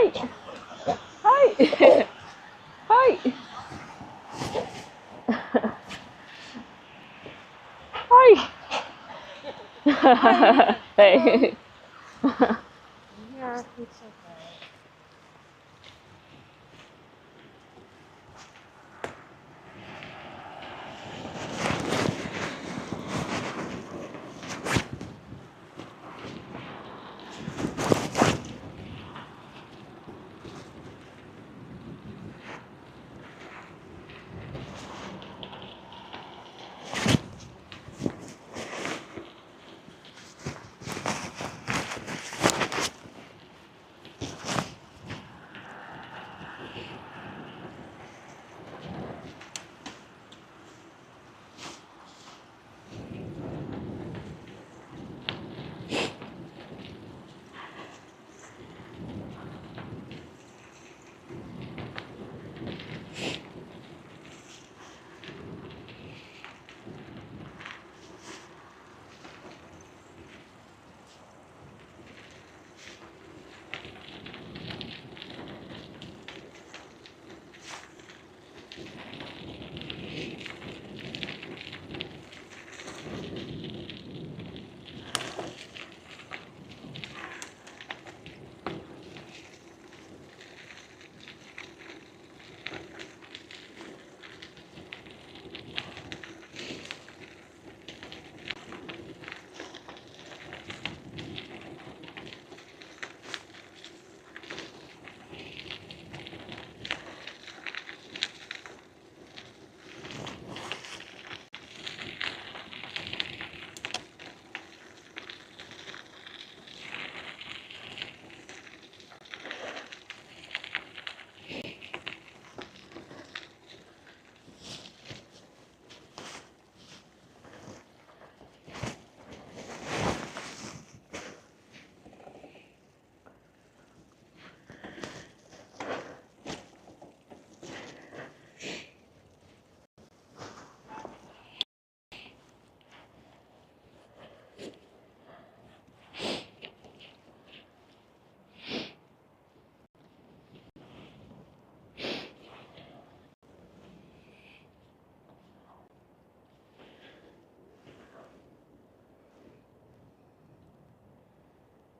Hi. Hi. Hi. Hi. Hi. Hey. Yeah, it's okay.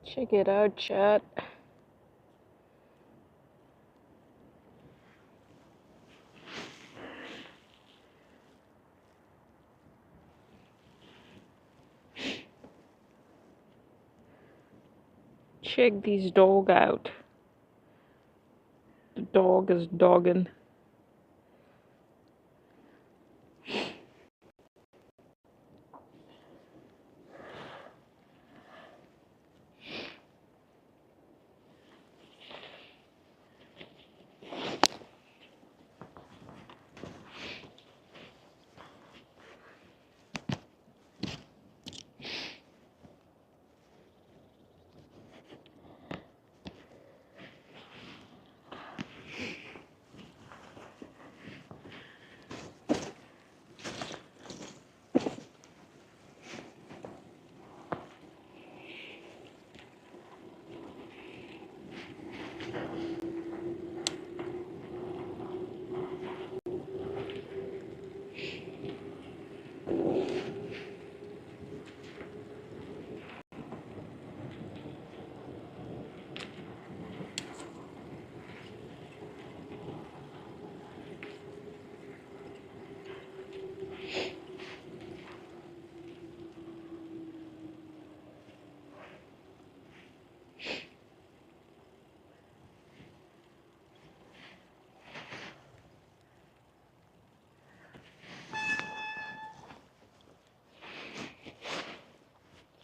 Check it out, chat. Check this dog out. The dog is dogging.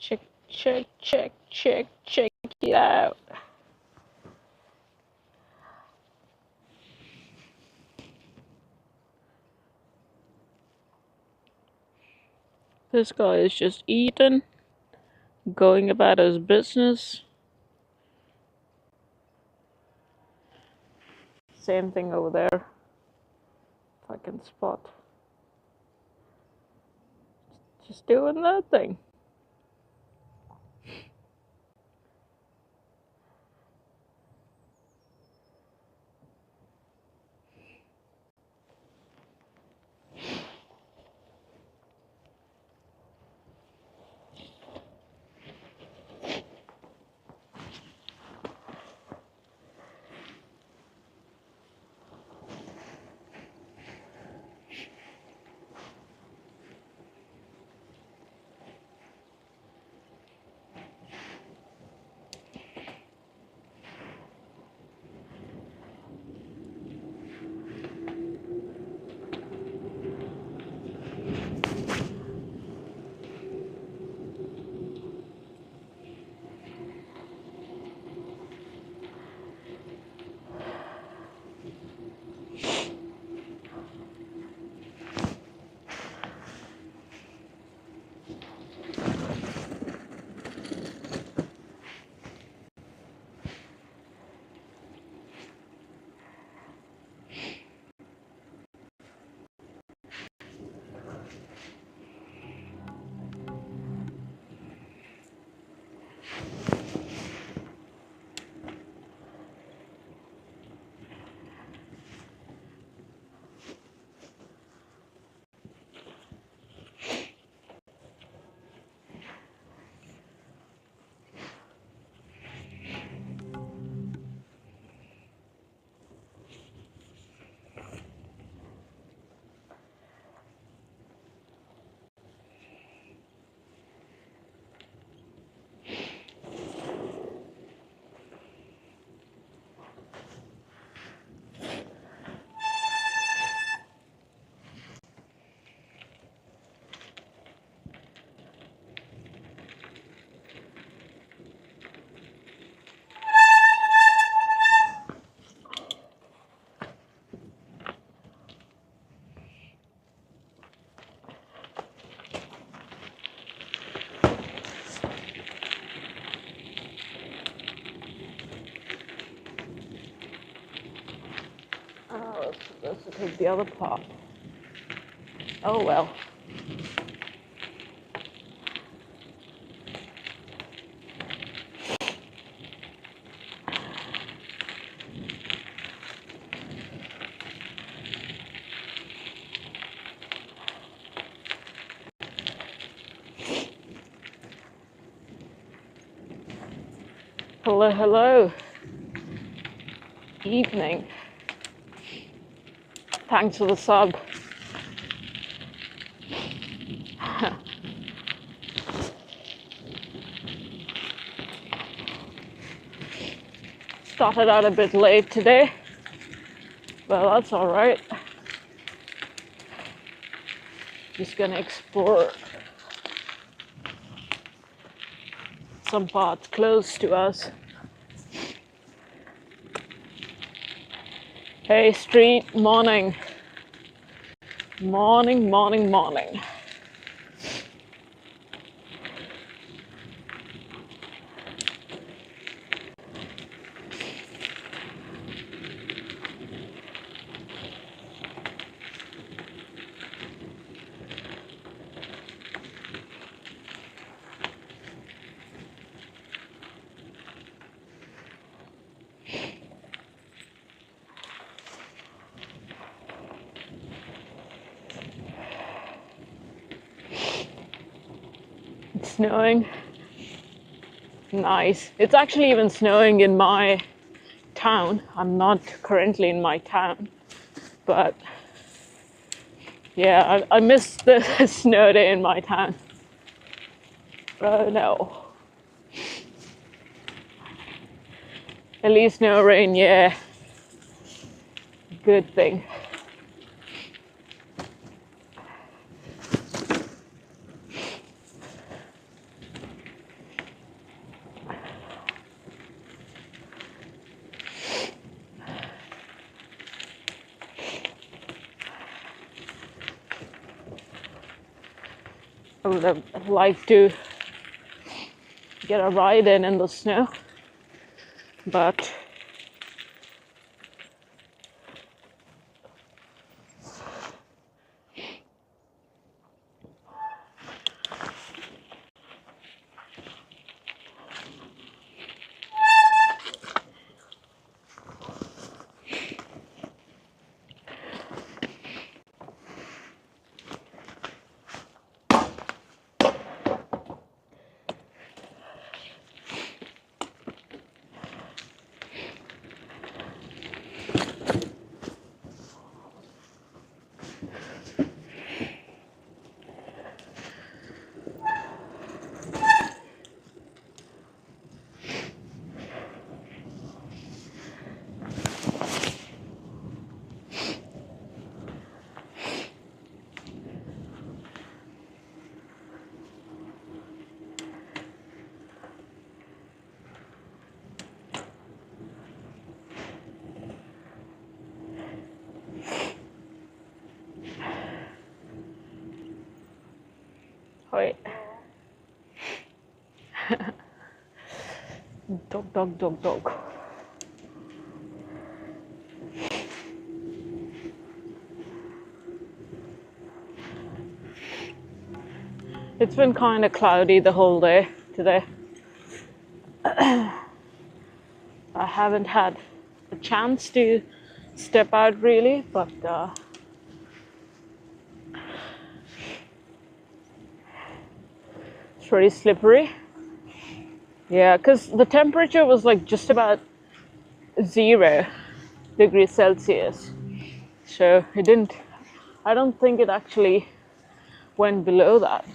Check, check, check, check, check it out. This guy is just eating, going about his business. Same thing over there. Fucking spot. Just doing that thing. to take the other path. Oh well. Hello, hello. Evening. Thanks for the sub. Started out a bit late today. Well, that's alright. Just gonna explore some parts close to us. Hey street, morning. Morning, morning, morning. It's snowing. Nice. It's actually even snowing in my town. I'm not currently in my town, but yeah, I missed the snow day in my town. Oh no. At least no rain, yeah. Good thing. I would have liked to get a ride in the snow, but wait. Dog, dog, dog, dog. It's been kind of cloudy the whole day today. I haven't had a chance to step out really, but it's pretty slippery. Yeah, because the temperature was like just about 0 degrees Celsius. So it didn't, I don't think it actually went below that.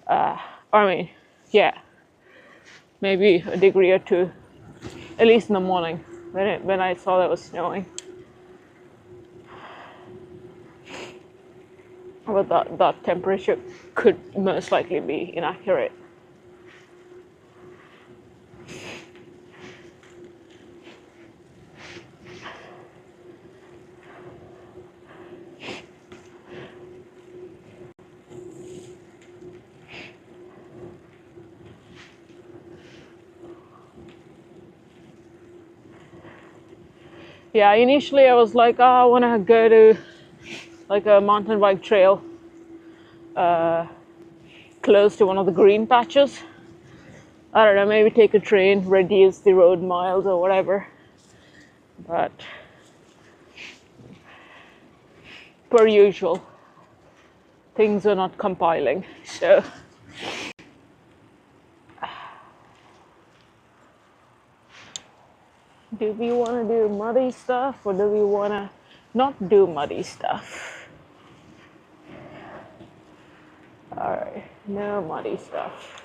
I mean, yeah, maybe a degree or two, at least in the morning when I saw that it was snowing. But that temperature could most likely be inaccurate. Yeah, initially I was like, oh, I want to go to like a mountain bike trail close to one of the green patches. I don't know, maybe take a train, reduce the road miles or whatever. But per usual, things are not compiling. So, do we want to do muddy stuff or do we want to not do muddy stuff? Alright, no muddy stuff.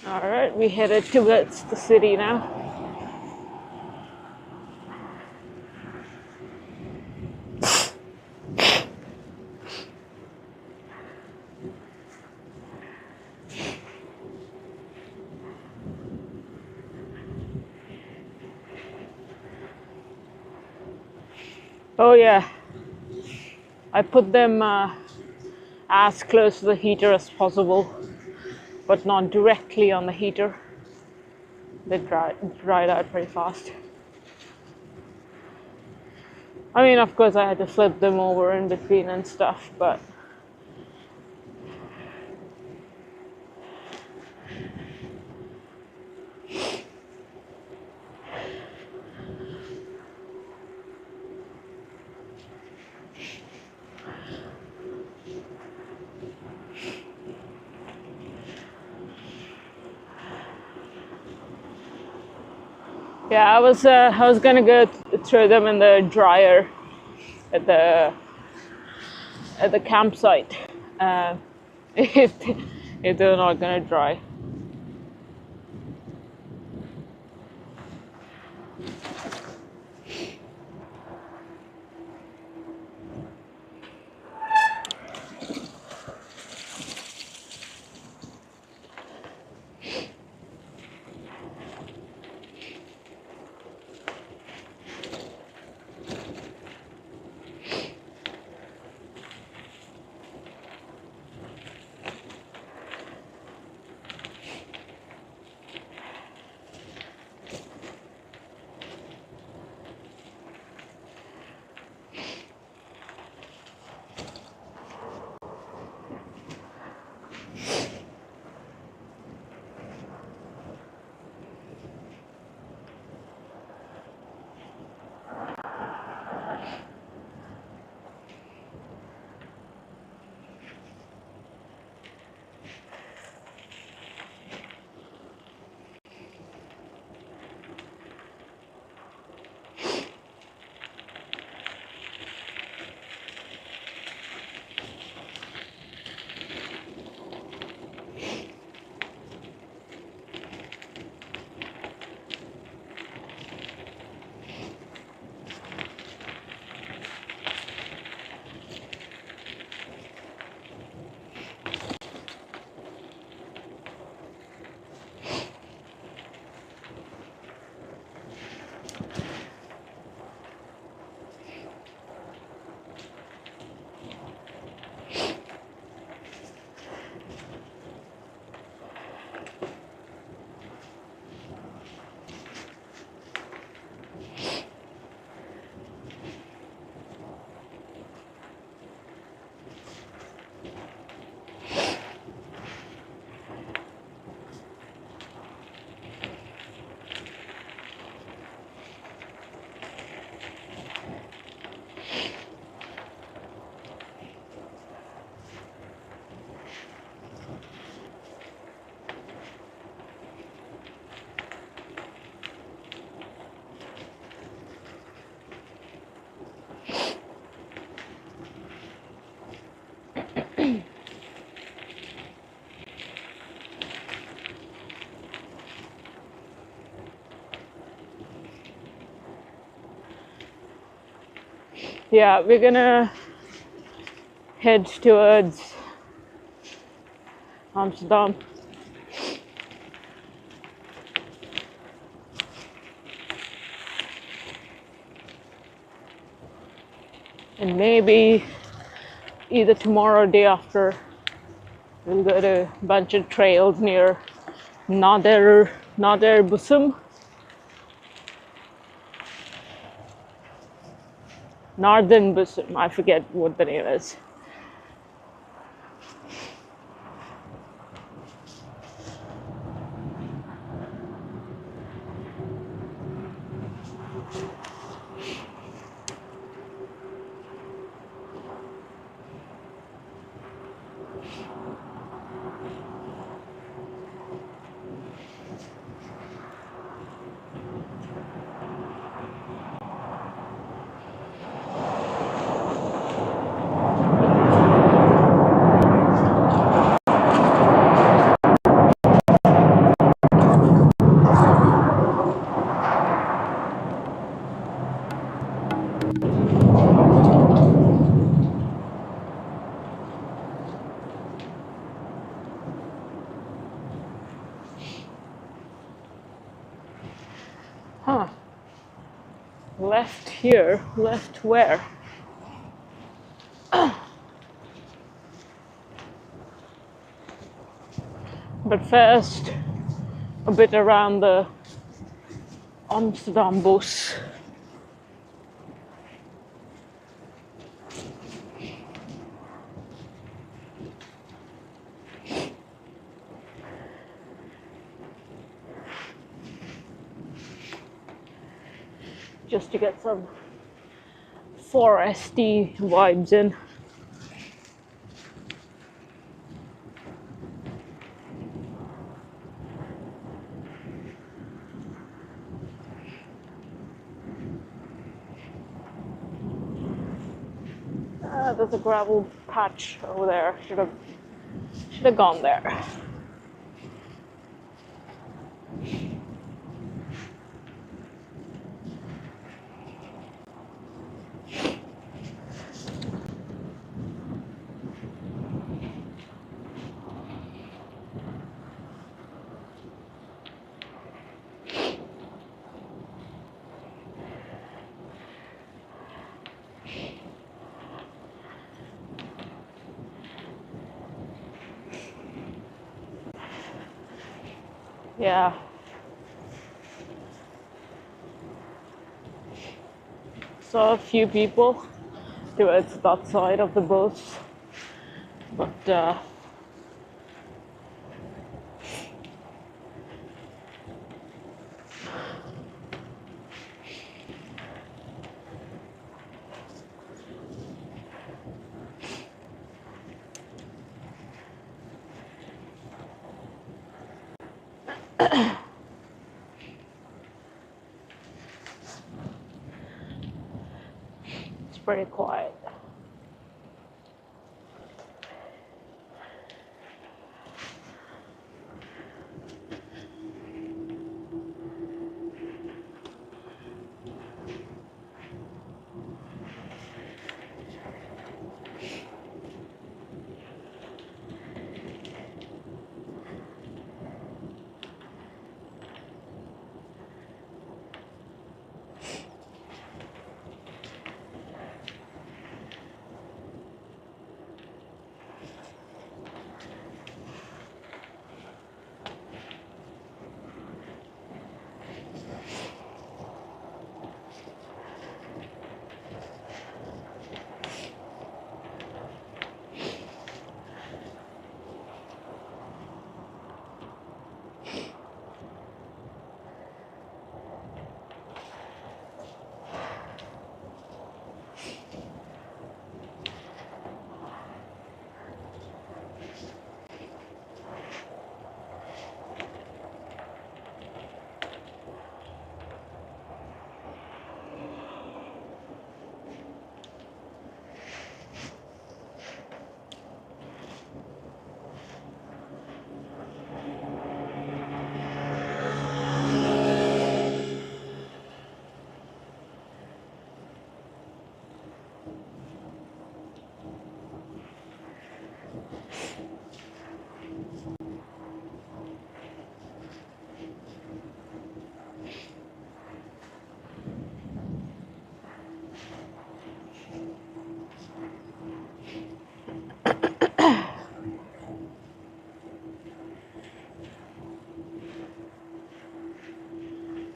Alright, we headed towards the city now. Oh yeah, I put them as close to the heater as possible, but not directly on the heater. They dried out pretty fast. I mean, of course, I had to flip them over in between and stuff, but yeah, I was gonna go throw them in the dryer at the campsite if if they're not gonna dry. Yeah, we're gonna head towards Amsterdam. And maybe either tomorrow or day after, we'll go to a bunch of trails near Nader Busum. Northern Busum, I forget what the name is. Huh. Left here, left where? But first, a bit around the Amsterdam Bos. Just to get some foresty vibes in. There's a gravel patch over there. Should have gone there. Yeah. Saw a few people towards that side of the bus, but it's pretty quiet.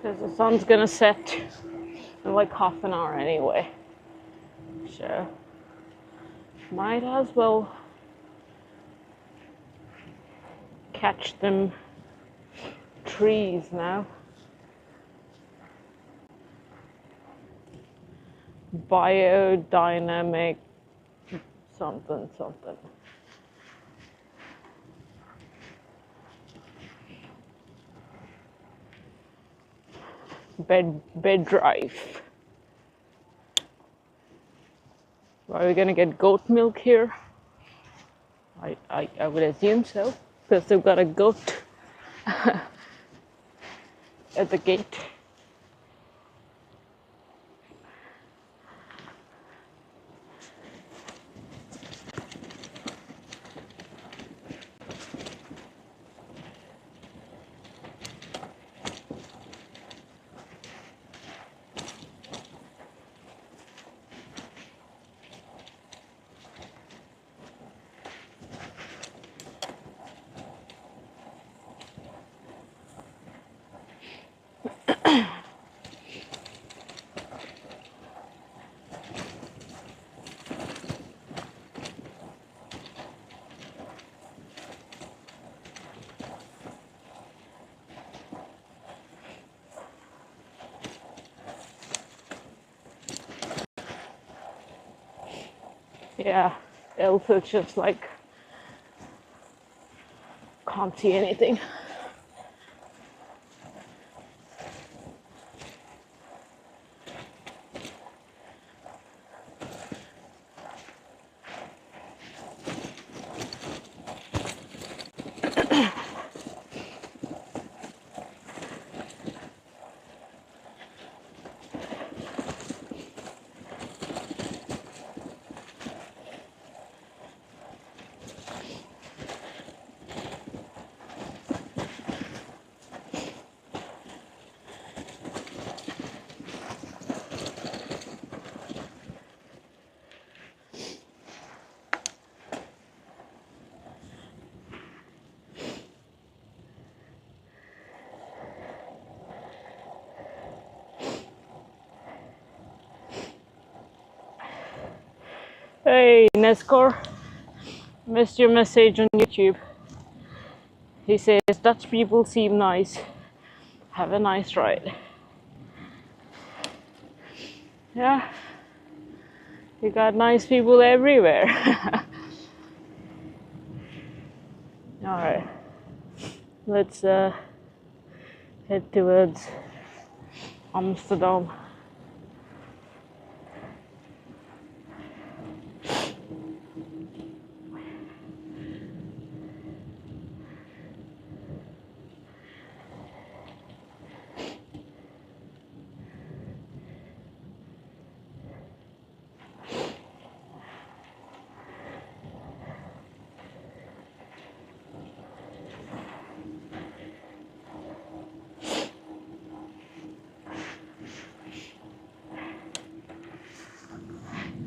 because the sun's gonna set in like half an hour anyway. So might as well catch them trees now. Biodynamic something something. Bed drive. Are we gonna get goat milk here? I would assume so, because they've got a goat at the gate. Yeah, Elsa's just like can't see anything. Hey, Nescor, missed your message on YouTube. He says, Dutch people seem nice. Have a nice ride. Yeah, you got nice people everywhere. Alright, let's head towards Amsterdam.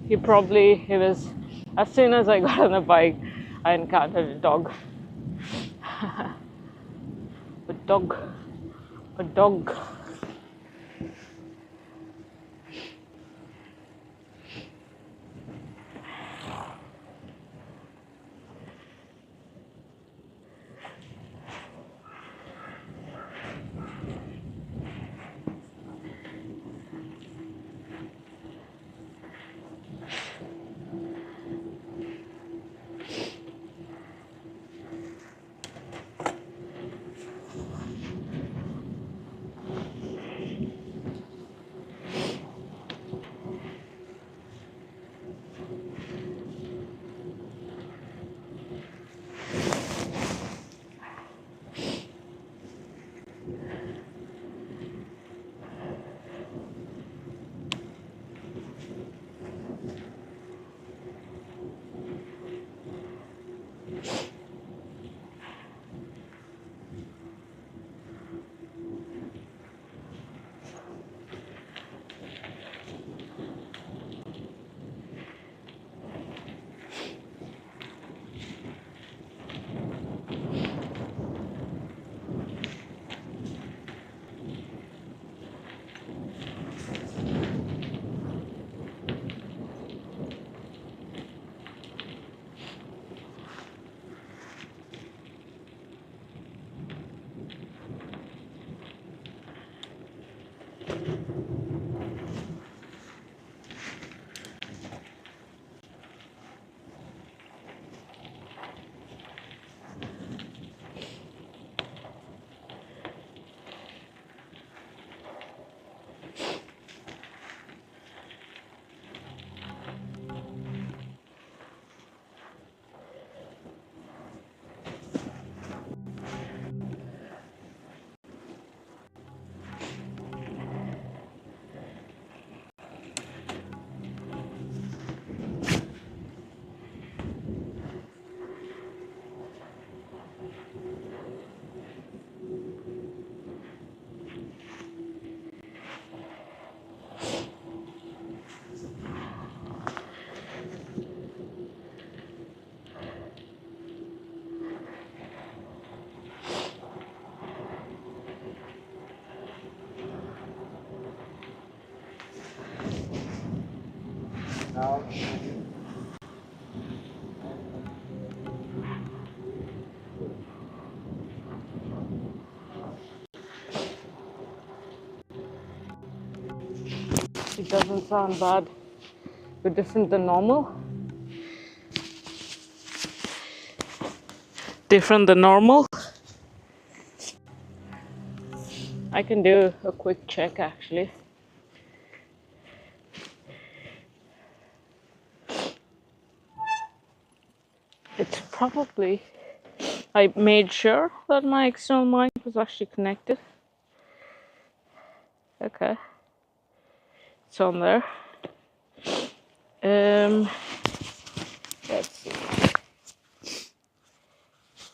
He was, as soon as I got on the bike, I encountered a dog. a dog. It doesn't sound bad, but different than normal. Different than normal. I can do a quick check actually. It's probably, I made sure that my external mic was actually connected. Okay, it's on there. Let's see.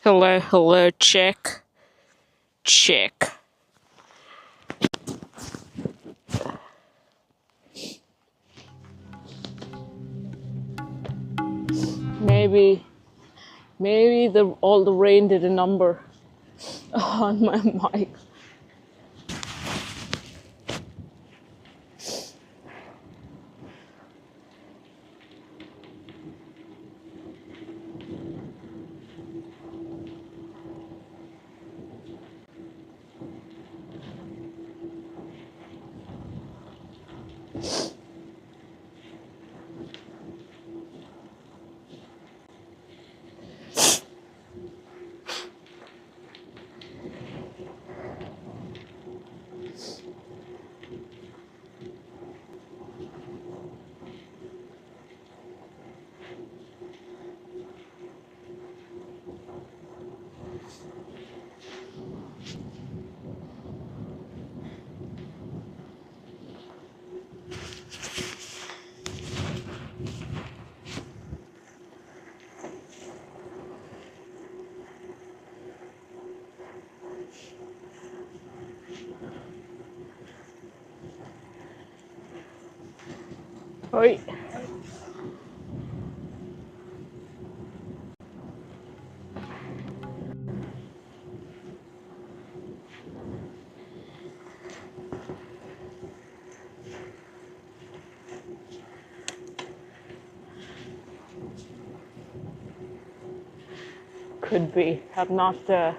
Hello, hello, check. Check. Maybe all the rain did a number on my mic. Oi. Could be. I've not. Yeah.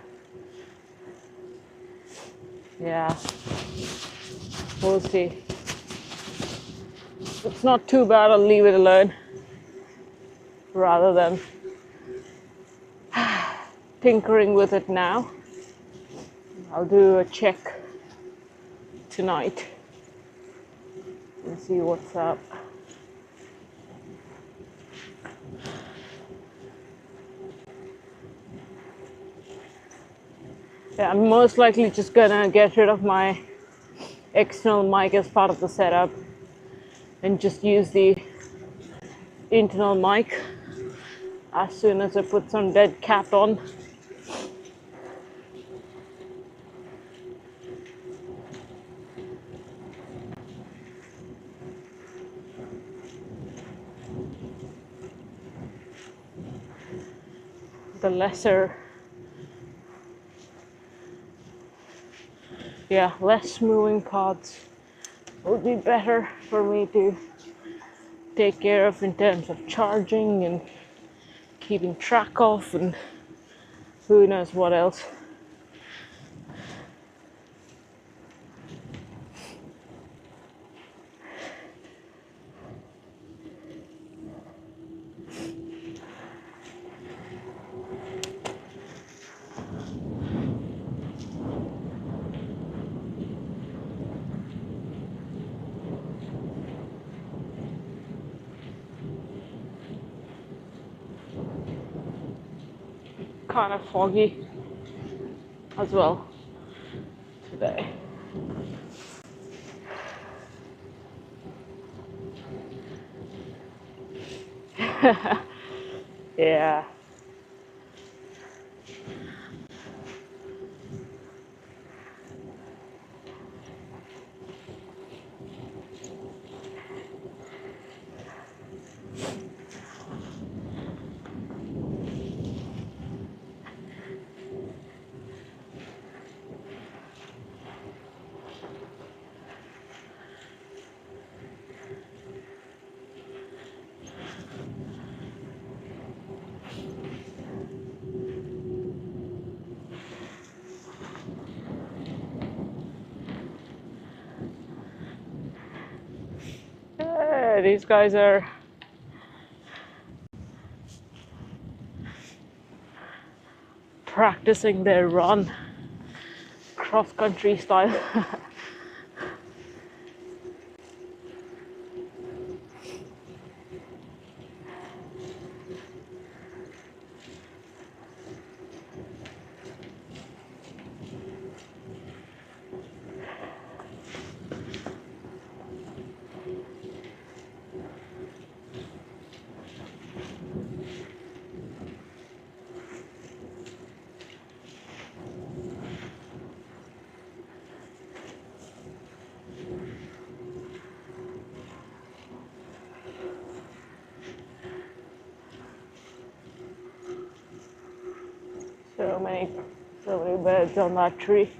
We'll see. It's not too bad. I'll leave it alone. Rather than tinkering with it now. I'll do a check tonight and see what's up. Yeah, I'm most likely just gonna get rid of my external mic as part of the setup and just use the internal mic as soon as I put some dead cat on. The lesser, less moving parts would be better for me to take care of in terms of charging and keeping track of, and who knows what else. Kind of foggy as well today. Yeah. these guys are practicing their run, cross country style. So many birds on that tree.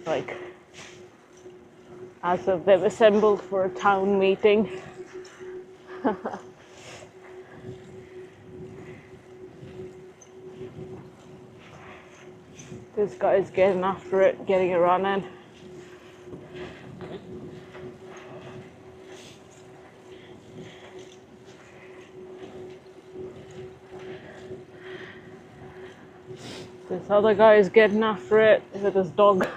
Like, as if they've assembled for a town meeting. This guy's getting after it, getting a run in. This other guy is getting after it with his dog.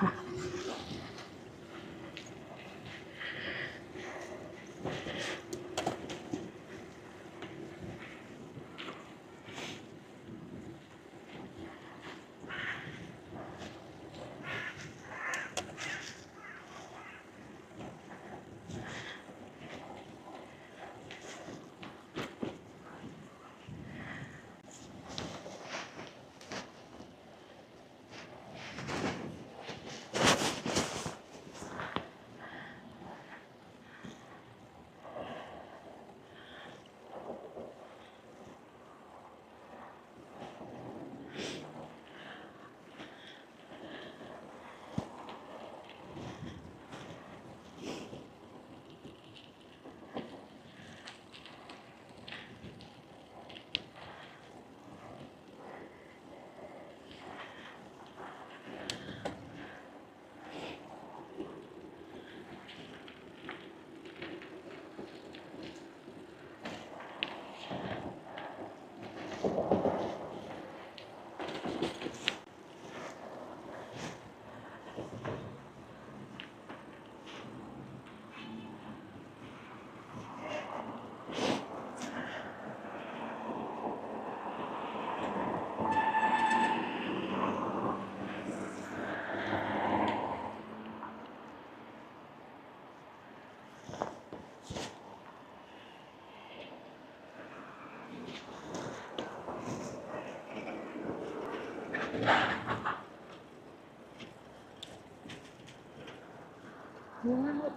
What?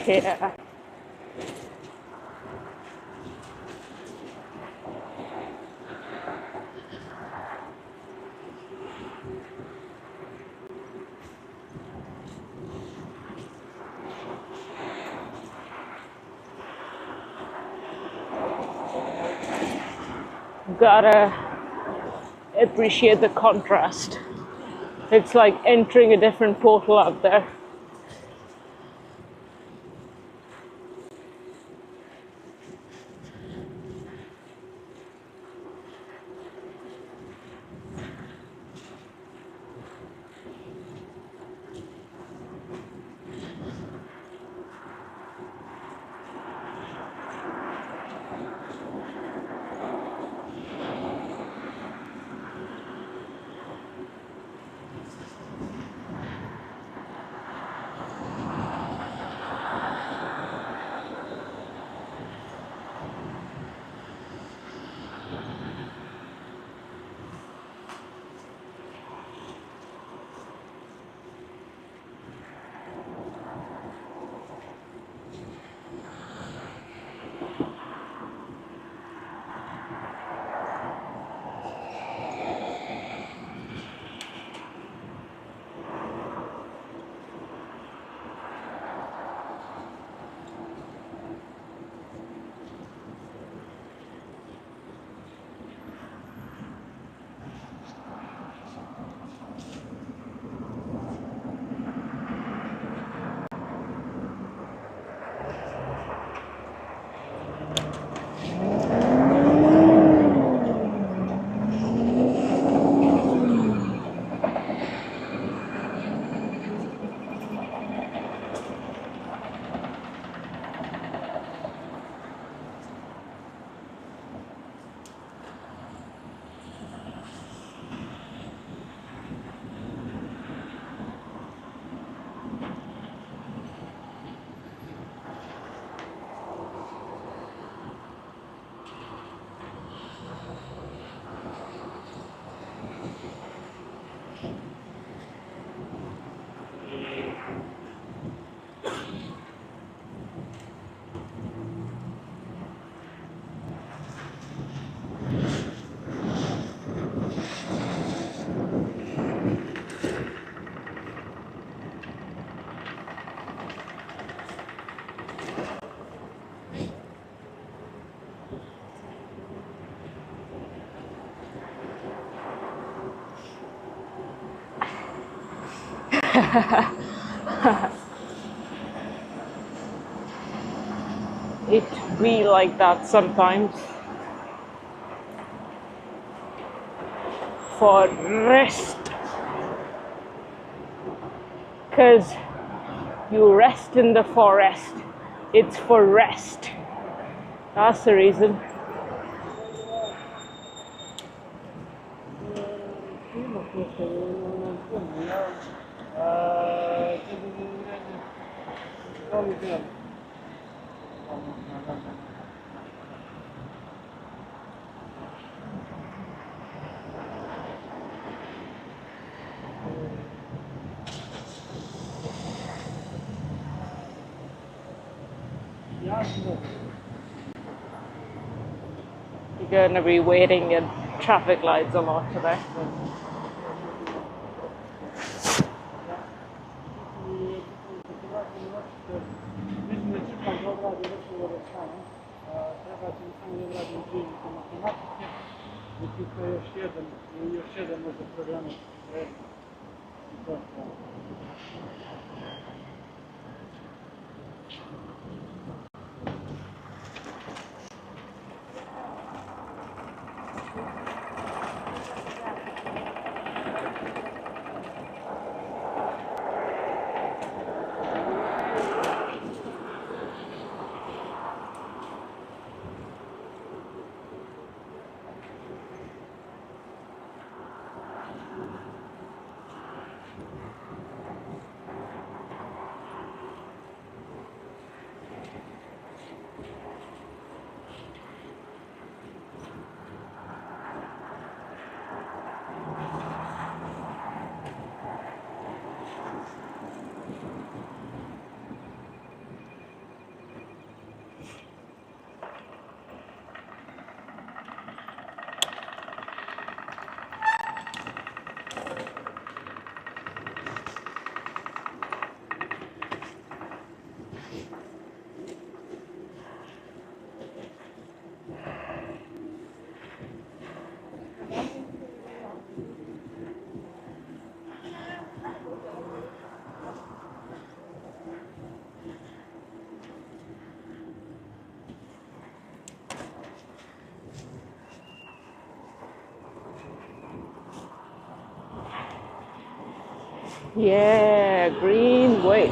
Yeah. Gotta appreciate the contrast. It's like entering a different portal out there. It be like that sometimes. For rest, because you rest in the forest, it's for rest. That's the reason. You're gonna be waiting in traffic lights a lot today. Yeah, Greenway.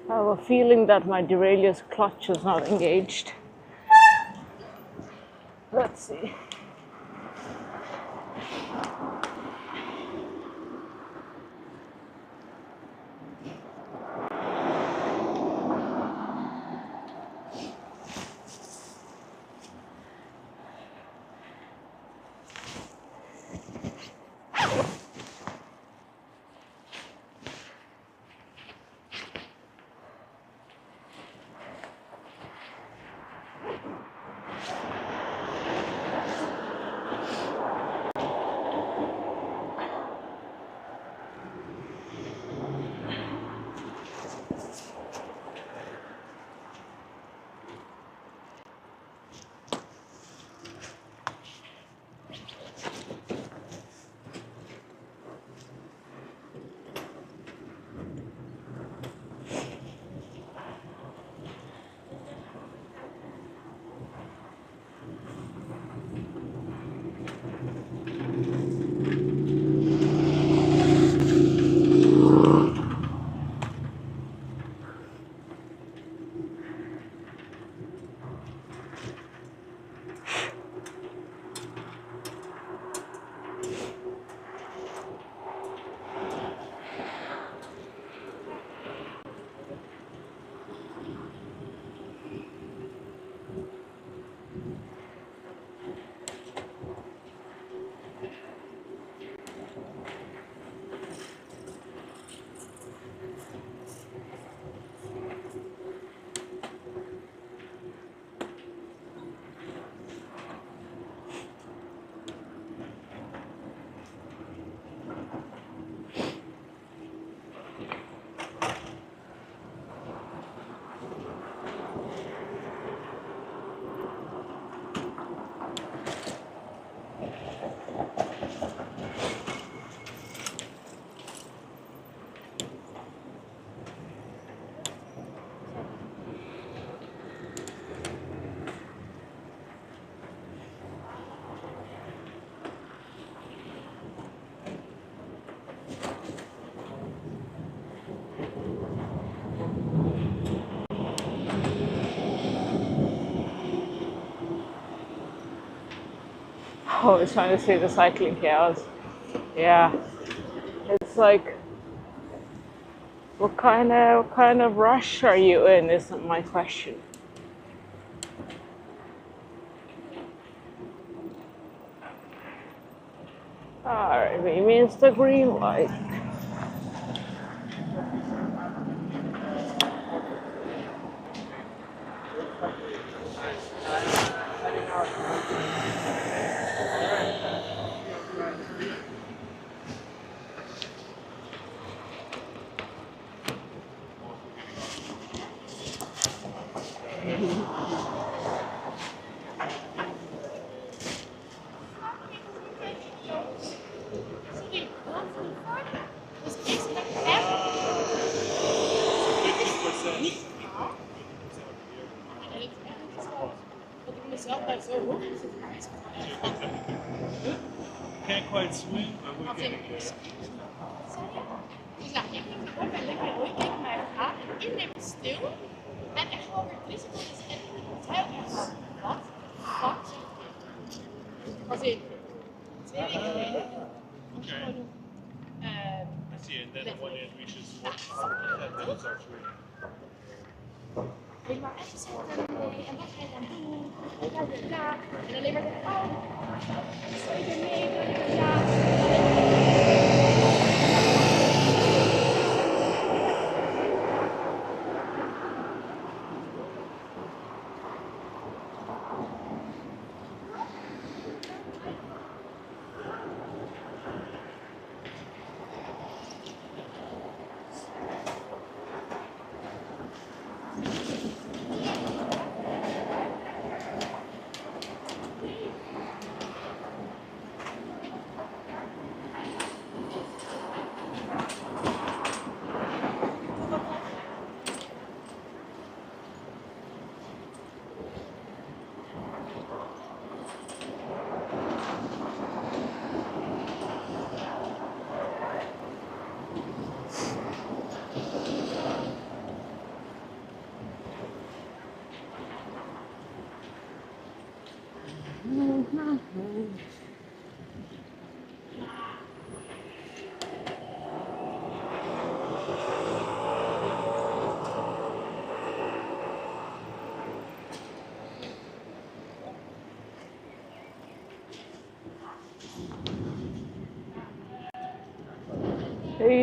I have a feeling that my derailleur's clutch is not engaged. Let's see. Oh, I was trying to see the cycling chaos. Yeah, it's like, what kind of rush are you in? Isn't my question. Alright, maybe it's the green light. Sorry, wat voor een fout? Dus ik zeg echt niet normaal. En het eigenlijk is wel dat ik mezelf daar zo hoog in zit. Can't quite swing, but we're Als getting ik there. sorry. Dus ja, ik neem het op en lekker hoor. Ik kijk mij even aan en ik neem het stil. En echt gewoon weer 3 seconden en hij ook echt van, wat? Fuck? Als in 2 weken geleden. Okay. I see. And then when it reaches one, then it starts swinging. Alleen maar even zetten, nee, en wat ga je dan doen? En bla bla bla. En alleen maar zeggen, oh, sorry, nee, bla bla bla. We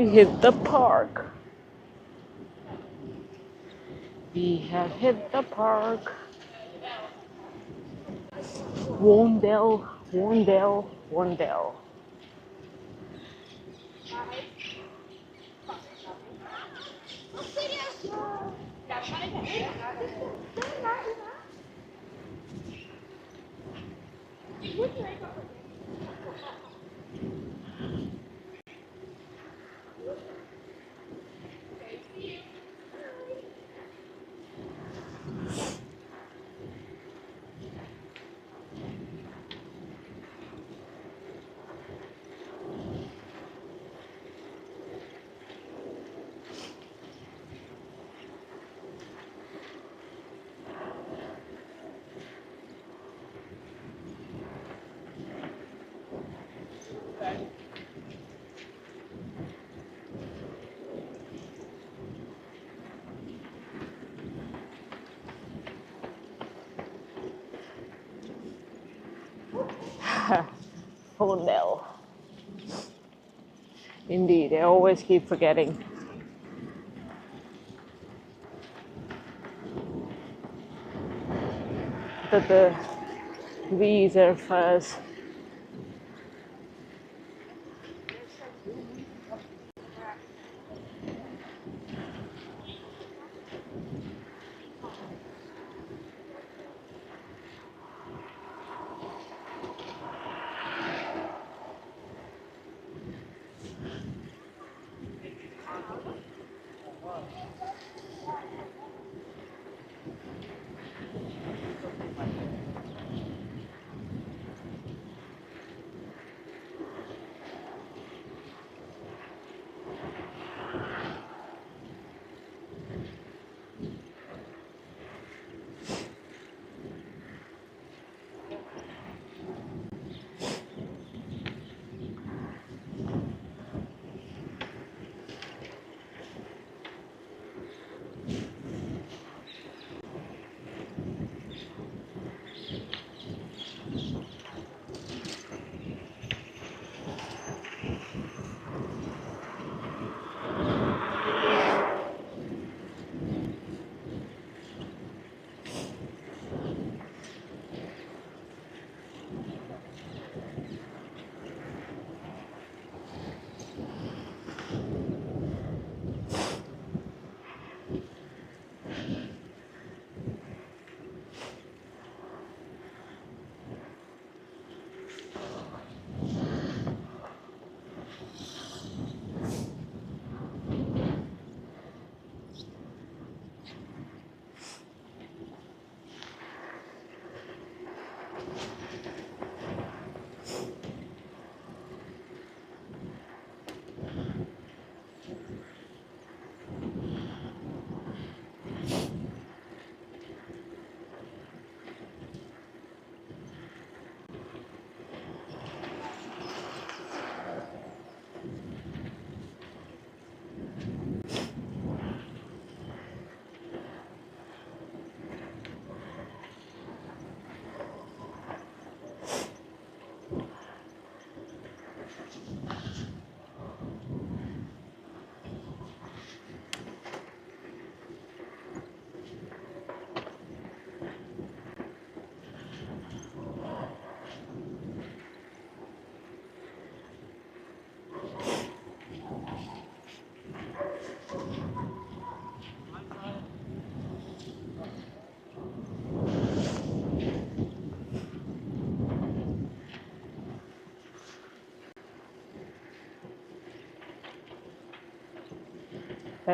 hit the park. We have hit the park. Wandel, Wandel, Wandel. Wandel. Indeed, I always keep forgetting. That the V's are first.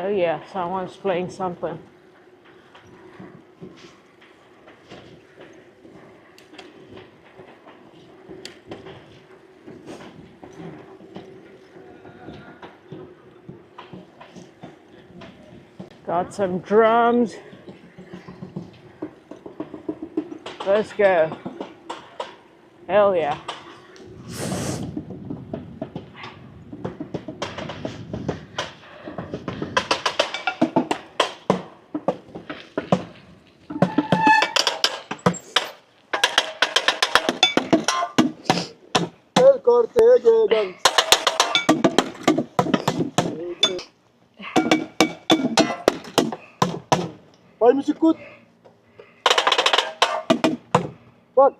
Oh yeah, someone's playing something. Got some drums. Let's go. Hell yeah. El corte llegan. Vai müzik gut. Bak.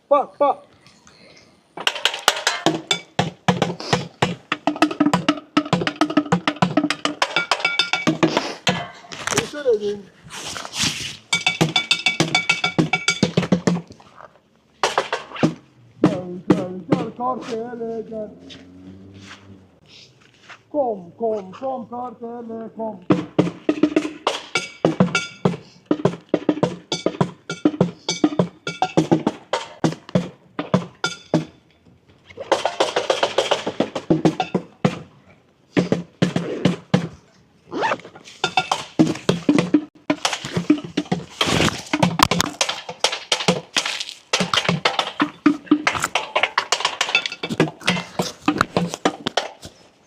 Bak bak. Ne söyledin? Gel kartele gel. Kom kartele kom.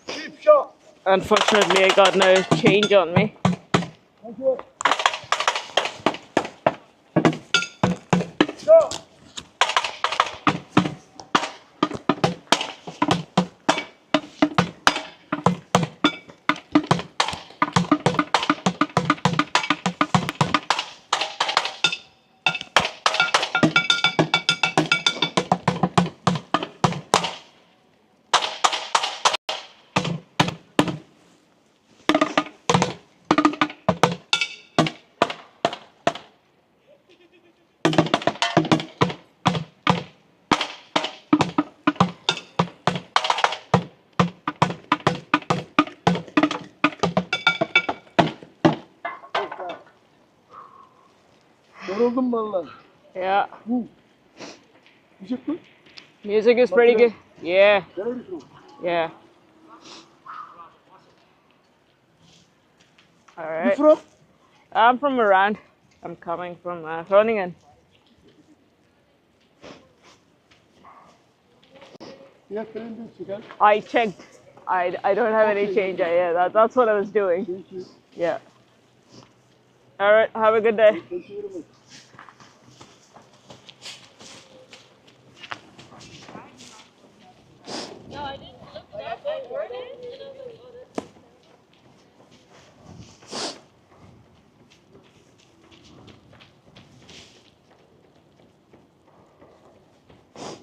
Keep shot. Unfortunately, I got no change on me. Thank you. Shot. Yoruldum vallahi. Yeah. Müzik gut. Music is pretty good. Yeah. Very true. Yeah. All You right. from? I'm from around. I'm coming from Groningen. Yeah, friend, chicken. I checked. I don't have any change. Yeah, that's what I was doing. Thank you. Yeah. All right. Have a good day. Thank you very much. No, I didn't look it up. I heard it, and I was like, oh, that's.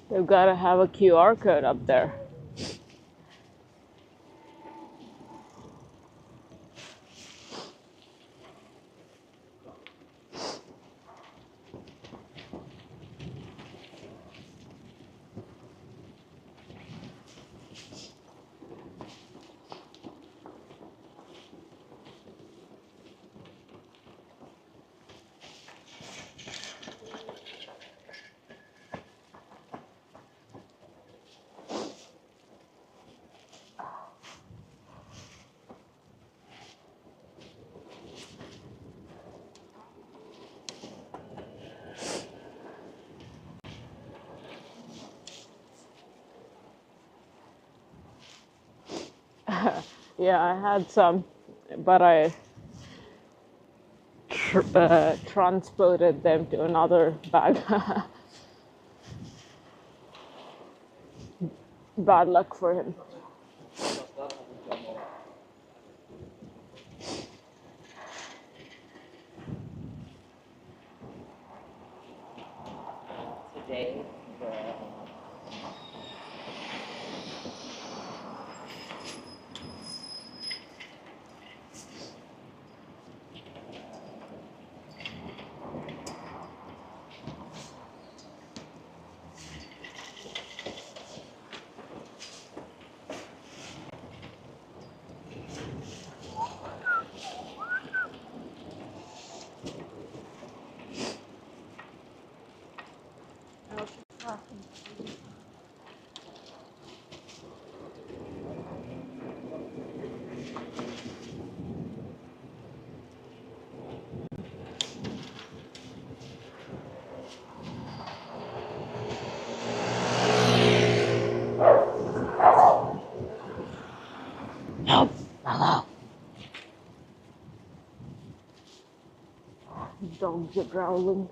They've got to have a QR code up there. Yeah, I had some, but I transported them to another bag. Bad luck for him. Today, Dogs are growling.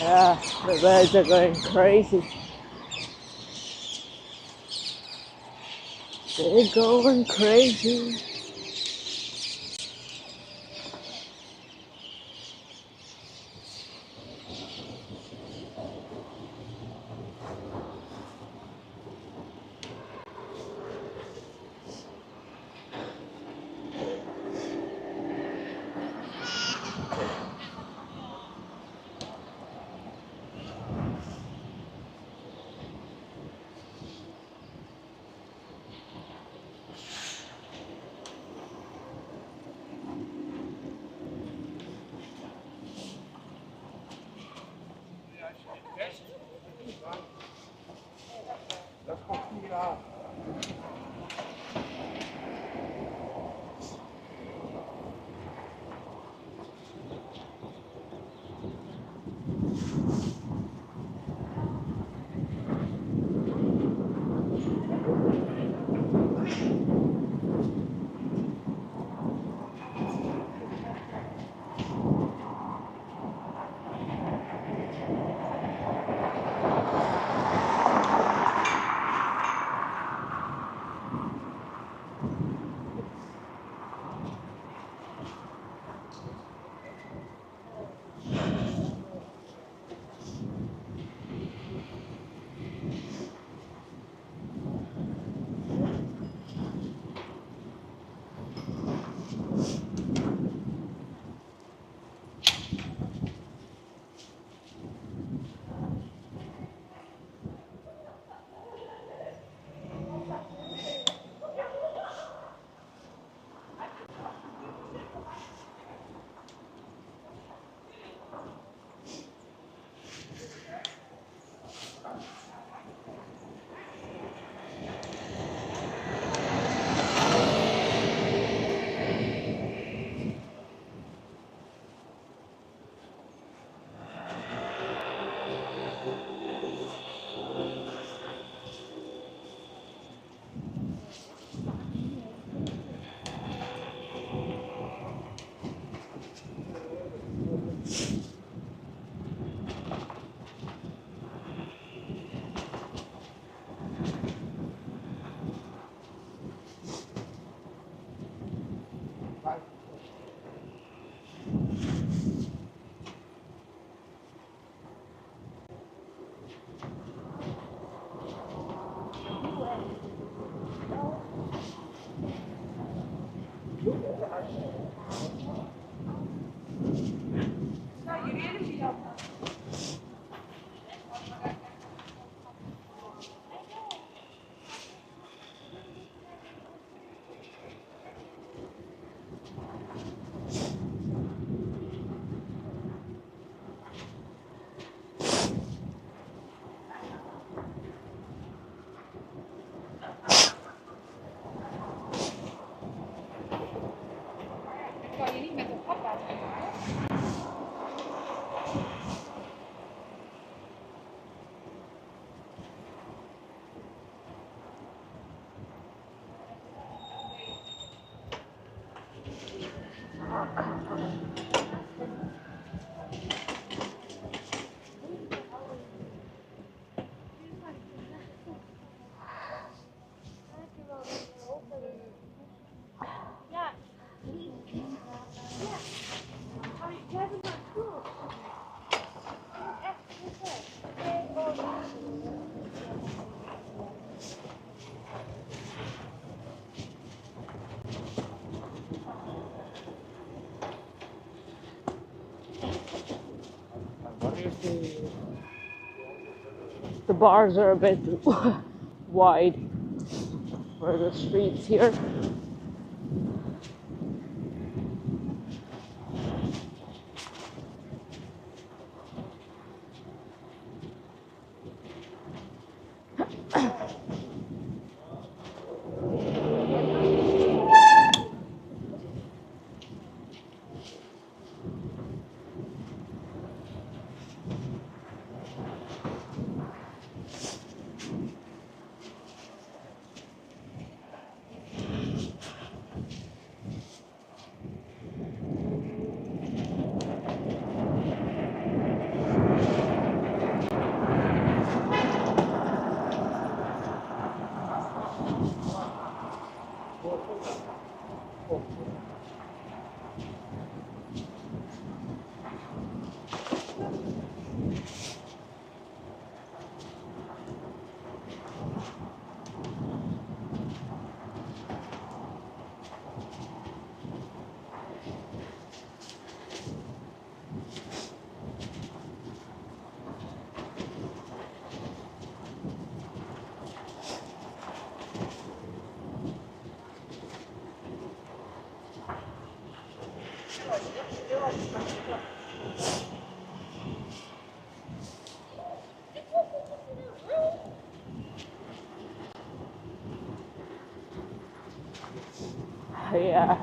Yeah, the birds are going crazy. They're going crazy. Kan je niet met een papa doen, hoor. The bars are a bit wide for the streets here. Yeah.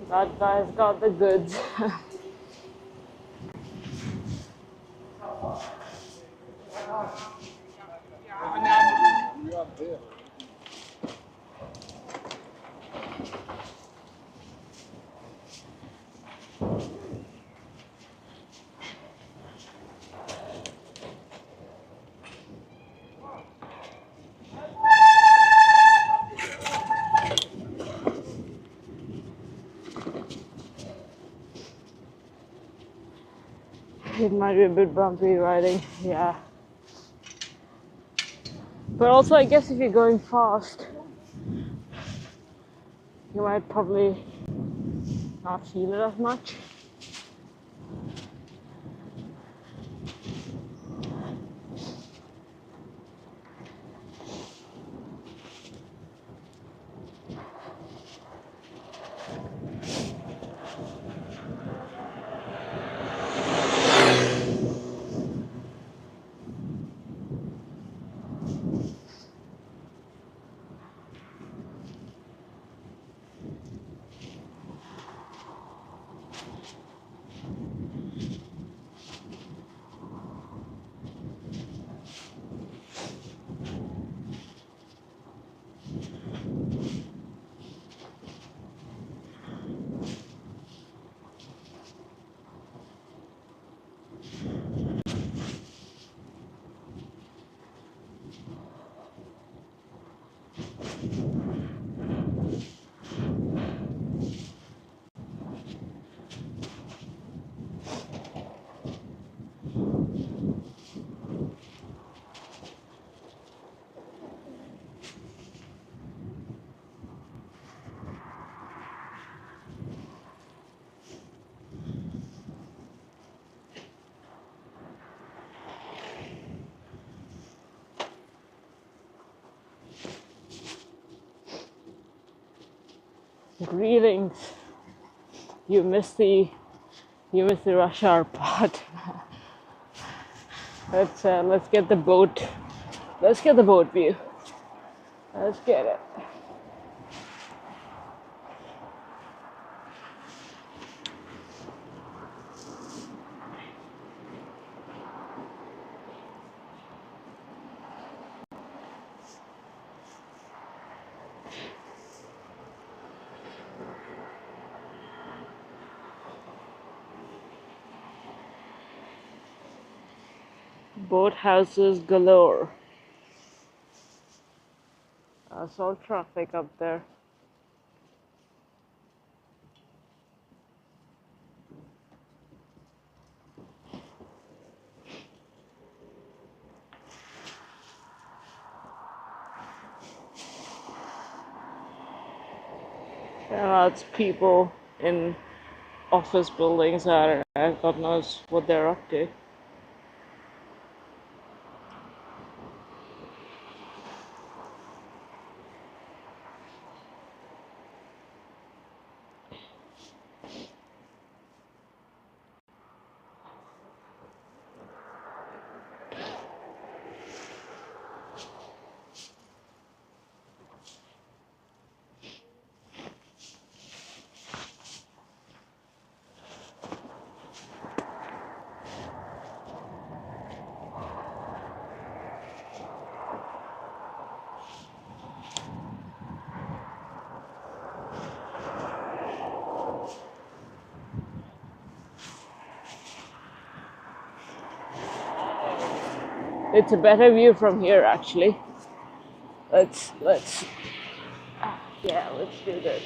That guy's got the goods. You are there. It might be a bit bumpy riding, yeah. But also, I guess if you're going fast, you might probably not feel it as much. Greetings. You missed the rush hour part. Let's get the boat. Let's get the boat view. Let's get it. Boat houses galore. I saw traffic up there. Yeah, it's people in office buildings that God knows what they're up to. It's a better view from here, actually. Let's yeah, let's do this.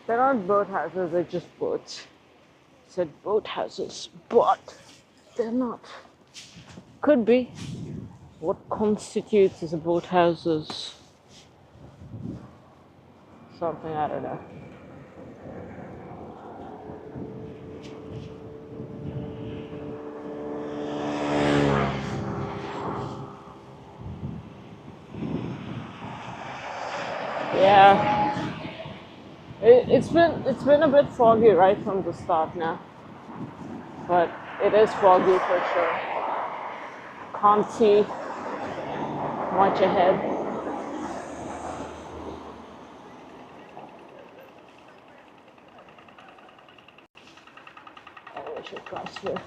They're not boat houses, they're just boats. I said boat houses, but they're not. Could be. What constitutes as a boat house is something I don't know. Yeah. It's been a bit foggy right from the start now. But it is foggy for sure. Can't see much ahead. Oh, we should cross here.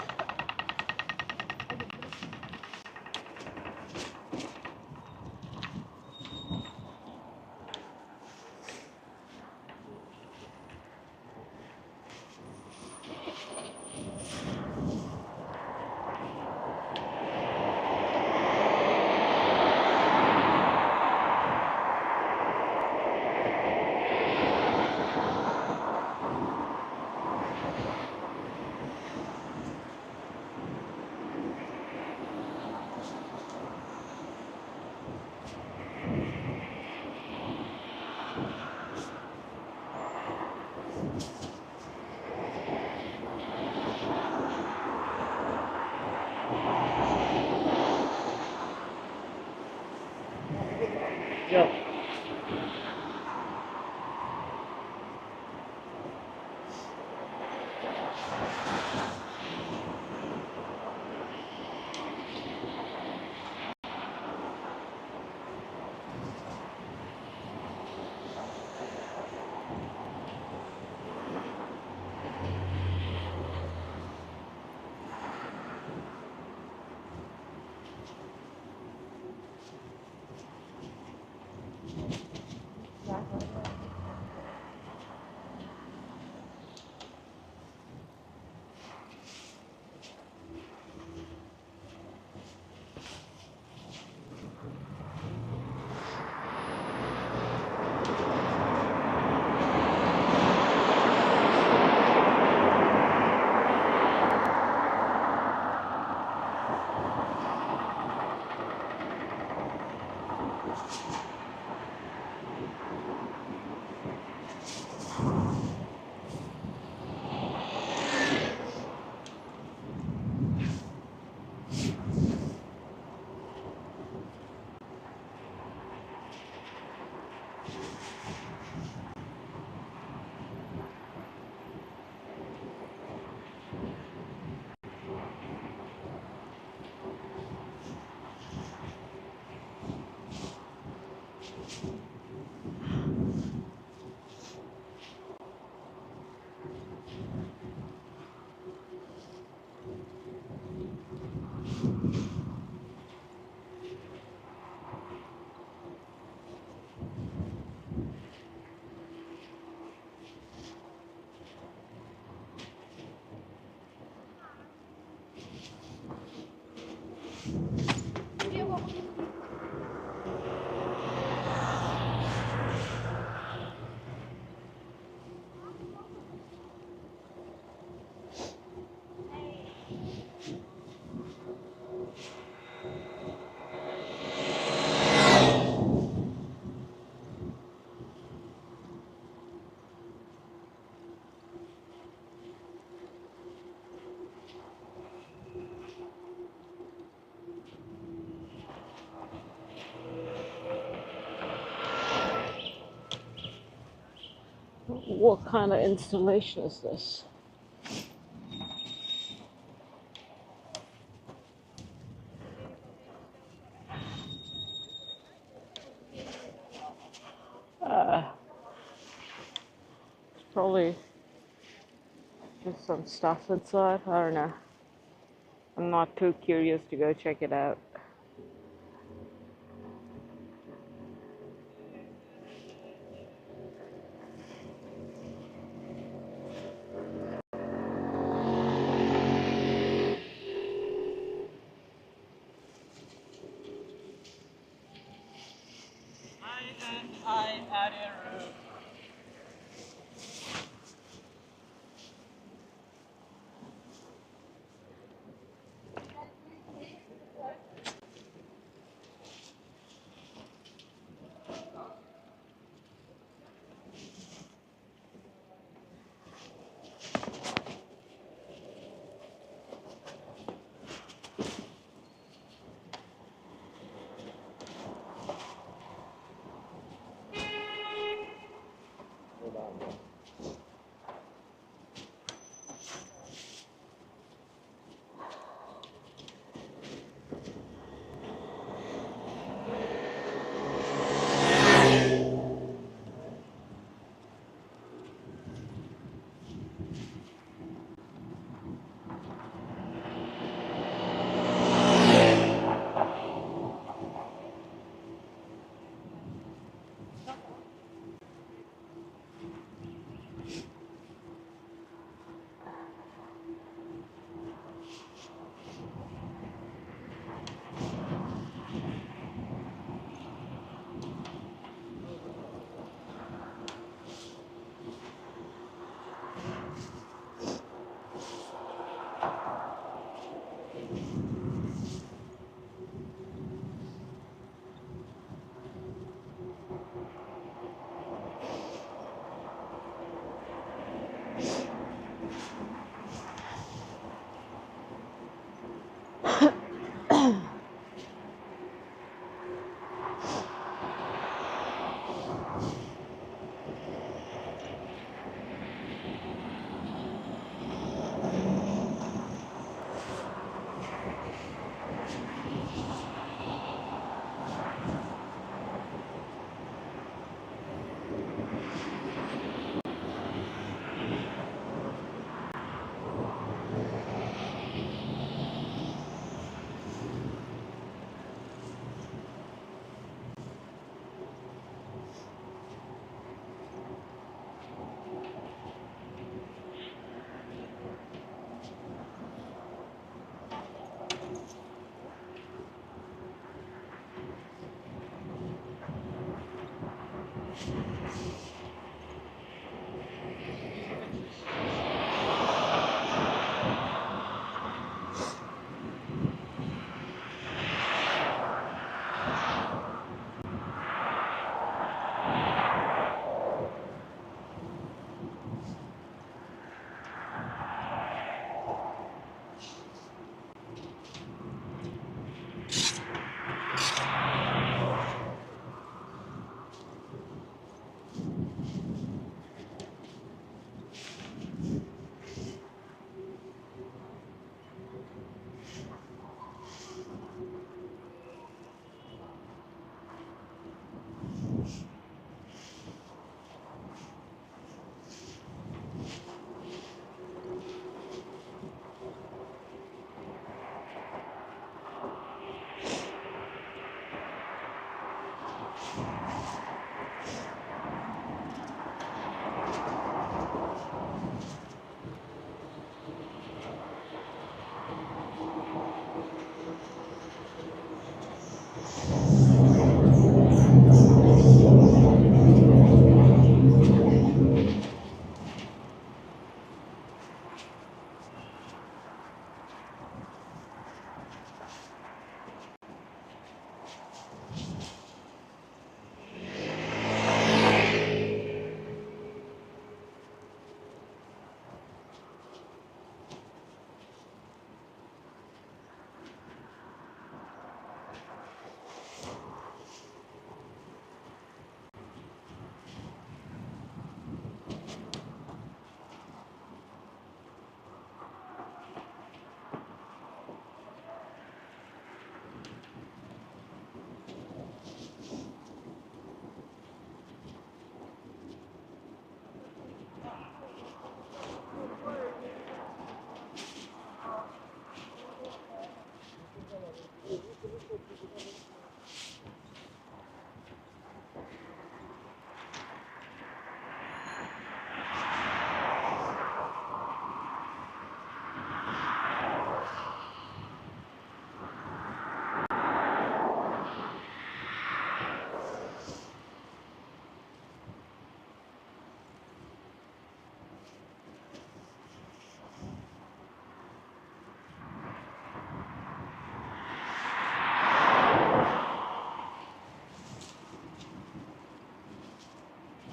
What kind of installation is this? It's probably just some stuff inside. I don't know. I'm not too curious to go check it out. I had a room.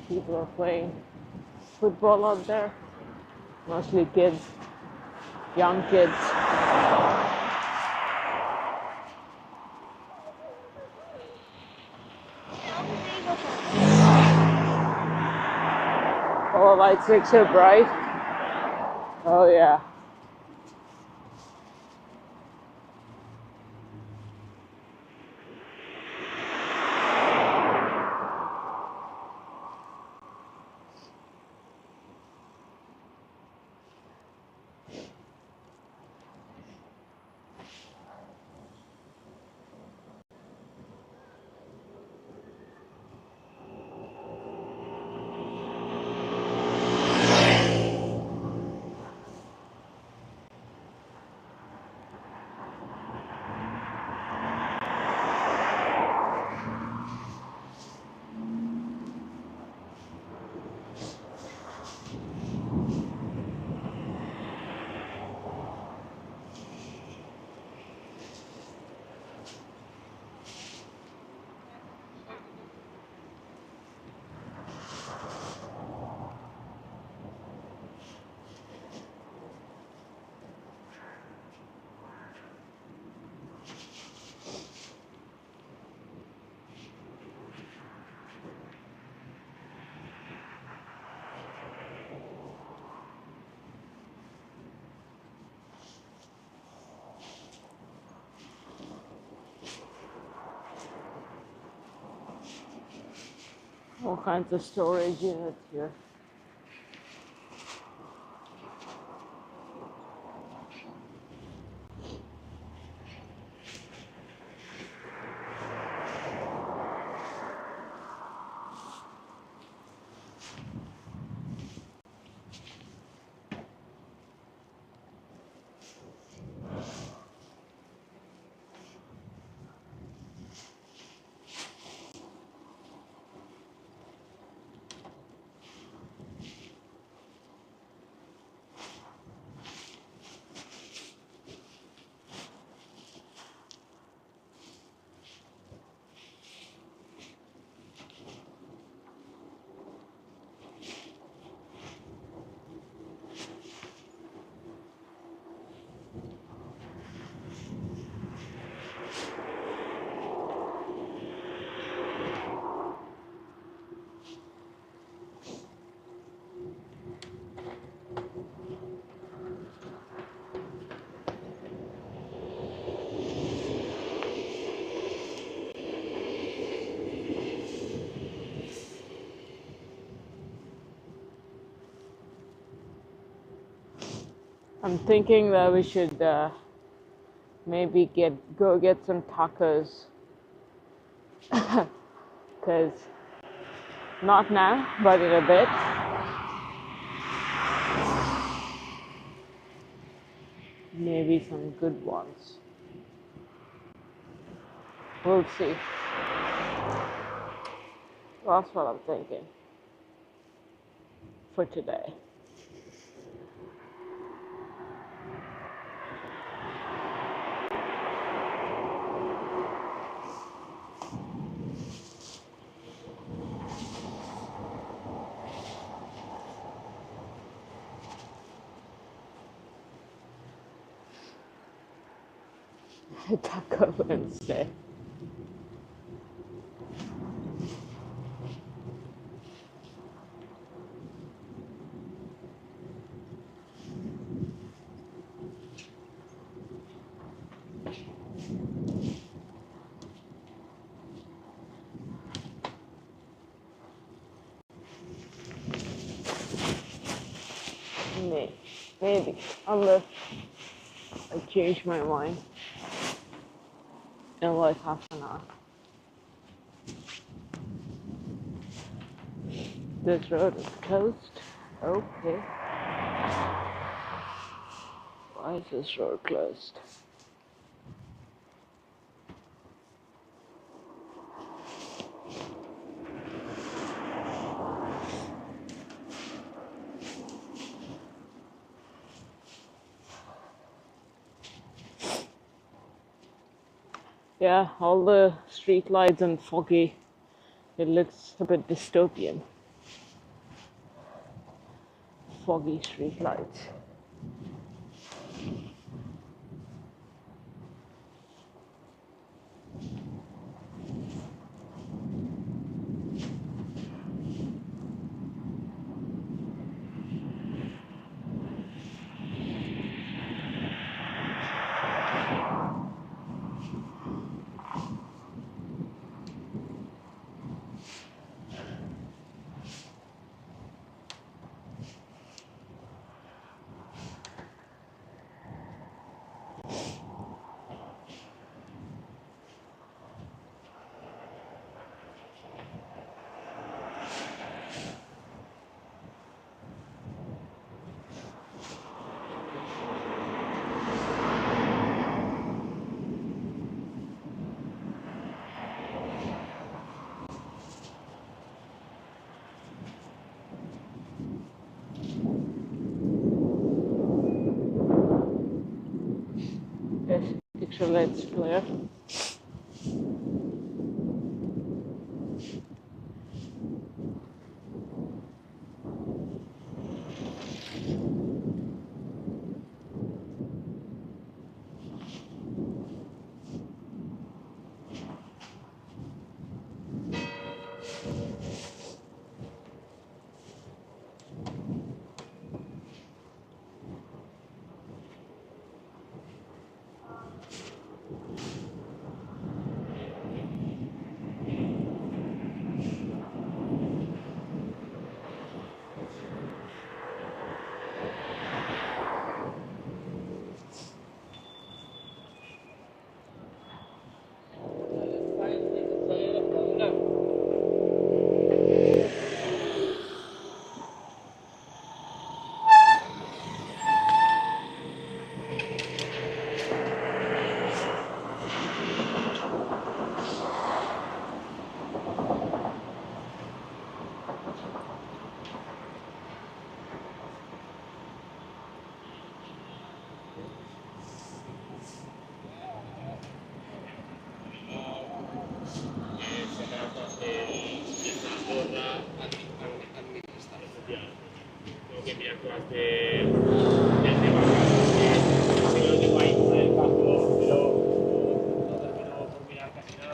People are playing football out there. Mostly kids, young kids. Oh, lights look so bright. Oh yeah. All kinds of storage units here. I'm thinking that we should maybe go get some tacos. Because not now, but in a bit. Maybe some good ones. We'll see. That's what I'm thinking for today. Taco Wednesday. Maybe. Unless I change my mind in like half an hour. This road is closed. Okay. Why is this road closed? Yeah, all the street lights and foggy. It looks a bit dystopian. foggy street lights. Yes, picture lights flare. Che mi ha qualche quello di White il fatto però combinare casino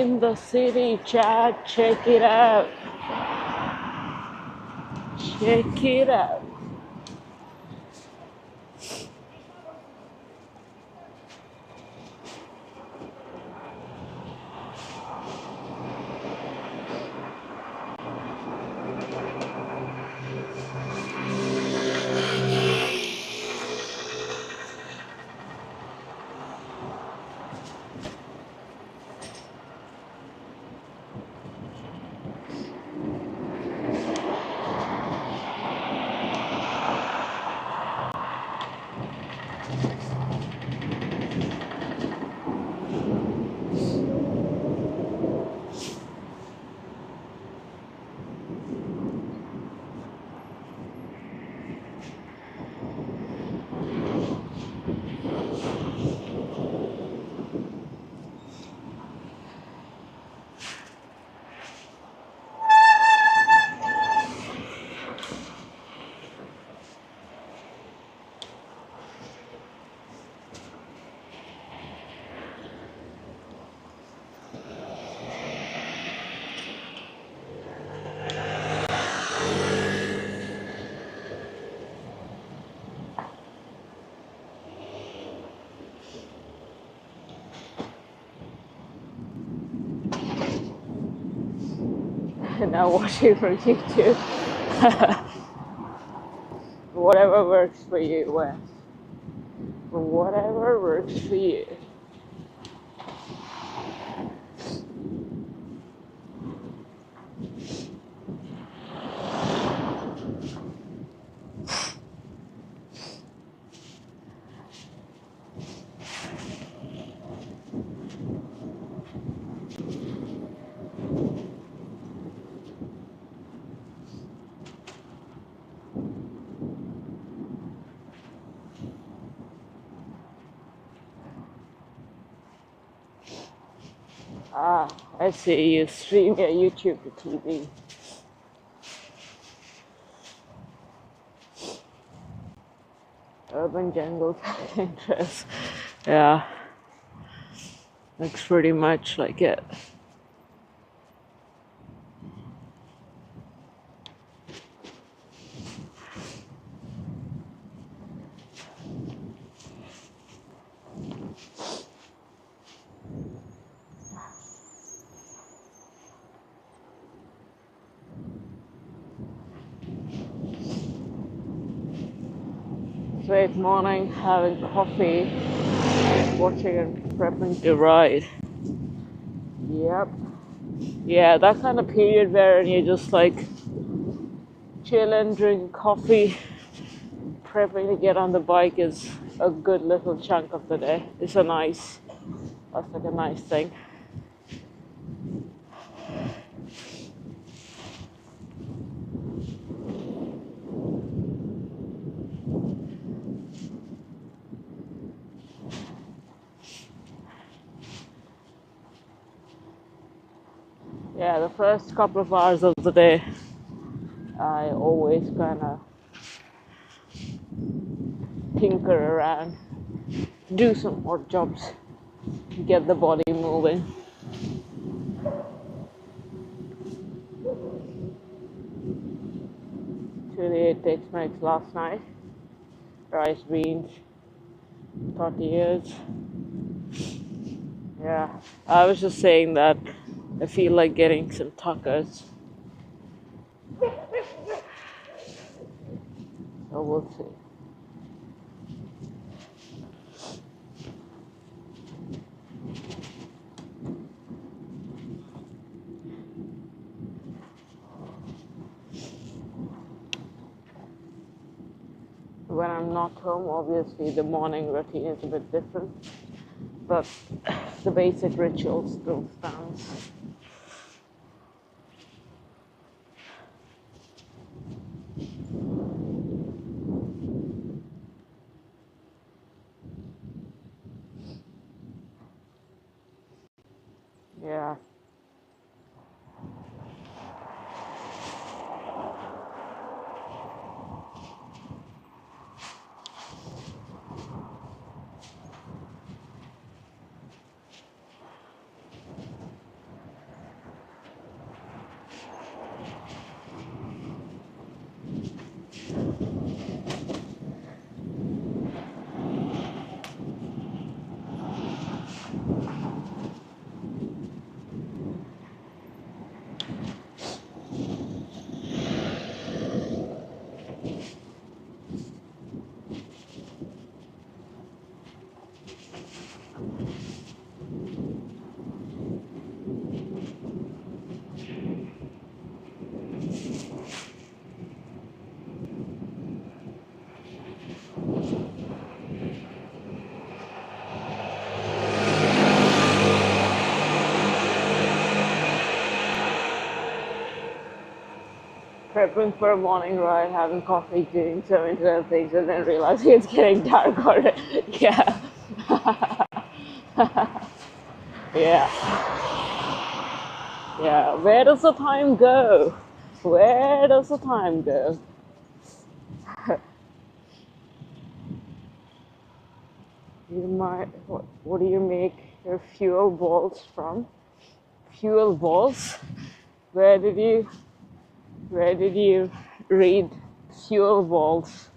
in the city, chat. Check it out. Check it out. Now watching from YouTube. Whatever works for you, Wes. Whatever works for you. Ah, I see you stream your YouTube to TV. Urban jungle interest. Yeah, looks pretty much like it. Late morning, having coffee, watching and prepping to ride. Yep. Yeah, that kind of period where you're just like chilling, drinking coffee, prepping to get on the bike is a good little chunk of the day. That's like a nice thing. Yeah, the first couple of hours of the day, I always kind of tinker around, do some odd jobs, get the body moving. Today it takes makes last night. Rice, beans, tortillas. Yeah, I was just saying that I feel like getting some tacos. So we'll see. When I'm not home, obviously the morning routine is a bit different, but the basic ritual still stands. Yeah. prepping for a morning ride, having coffee, doing some internet things, and then realizing it's getting dark already. Yeah. Yeah. Yeah. Where does the time go? Where does the time go? You might. What do you make your fuel balls from? Fuel balls? Where did you read fuel balls?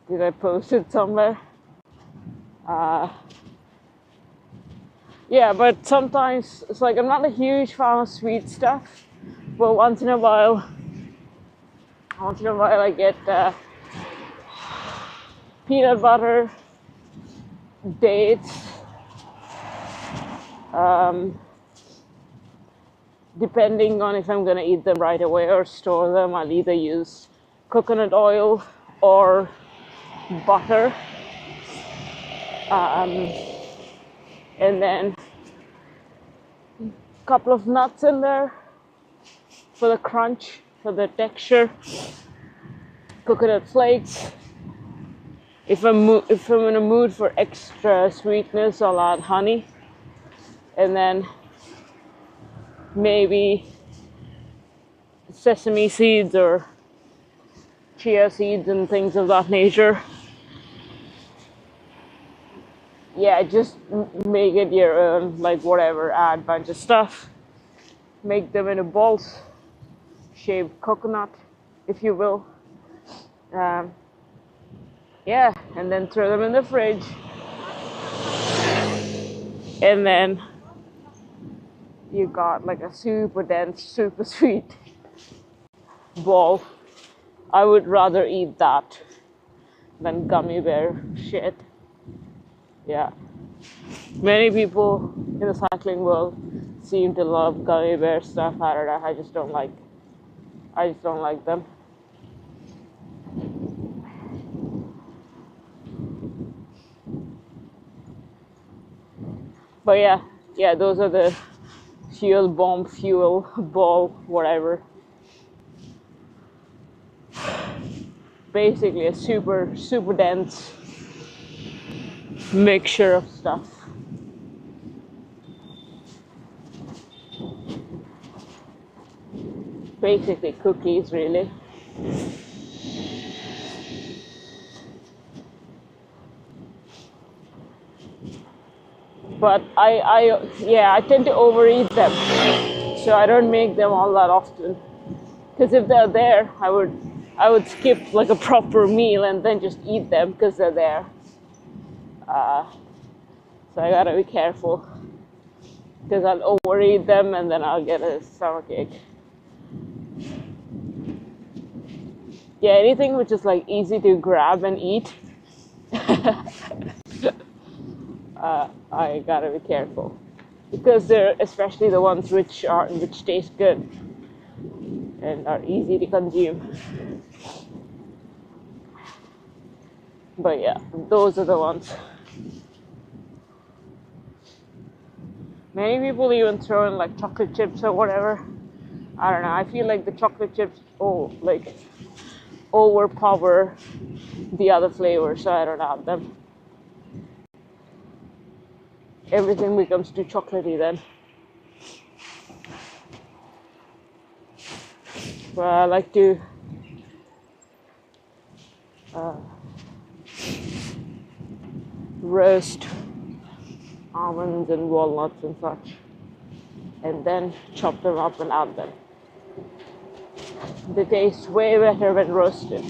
Did I post it somewhere? Yeah, but sometimes it's like I'm not a huge fan of sweet stuff, but once in a while I get peanut butter, dates, depending on if I'm gonna eat them right away or store them. I'll either use coconut oil or butter, and then a couple of nuts in there for the crunch, for the texture. Coconut flakes. If I'm in a mood for extra sweetness, I'll add honey, and then maybe sesame seeds or chia seeds and things of that nature. Yeah, just make it your own, like whatever, add a bunch of stuff. Make them in a balls shaped coconut, if you will. Yeah, and then throw them in the fridge. And then you got like a super dense, super sweet ball. I would rather eat that than gummy bear shit. Yeah. Many people in the cycling world seem to love gummy bear stuff. I don't know. I just don't like them. But yeah, those are the fuel bomb, fuel ball, whatever. Basically a super, super dense mixture of stuff. Basically cookies, really. But I tend to overeat them, so I don't make them all that often. Because if they're there, I would skip like a proper meal and then just eat them because they're there. So I gotta be careful, because I'll overeat them and then I'll get a stomachache. Yeah, anything which is like easy to grab and eat, I gotta be careful, because they're especially the ones which taste good and are easy to consume. But yeah, those are the ones. Many people even throw in like chocolate chips or whatever. I don't know. I feel like the chocolate chips overpower the other flavors, so I don't add them. Everything becomes too chocolatey then. But I like to roast almonds and walnuts and such, and then chop them up and add them. They taste way better when roasted.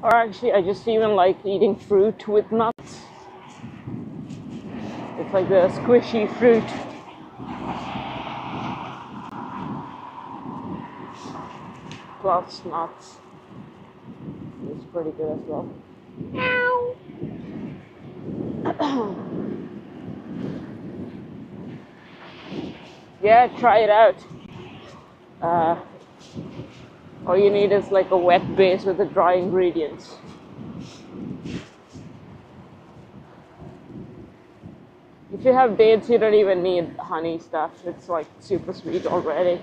Or actually, I just even like eating fruit with nuts. It's like the squishy fruit. Plus nuts. It's pretty good as well. Yeah, try it out. All you need is like a wet base with the dry ingredients. If you have dates, you don't even need honey stuff. It's like super sweet already.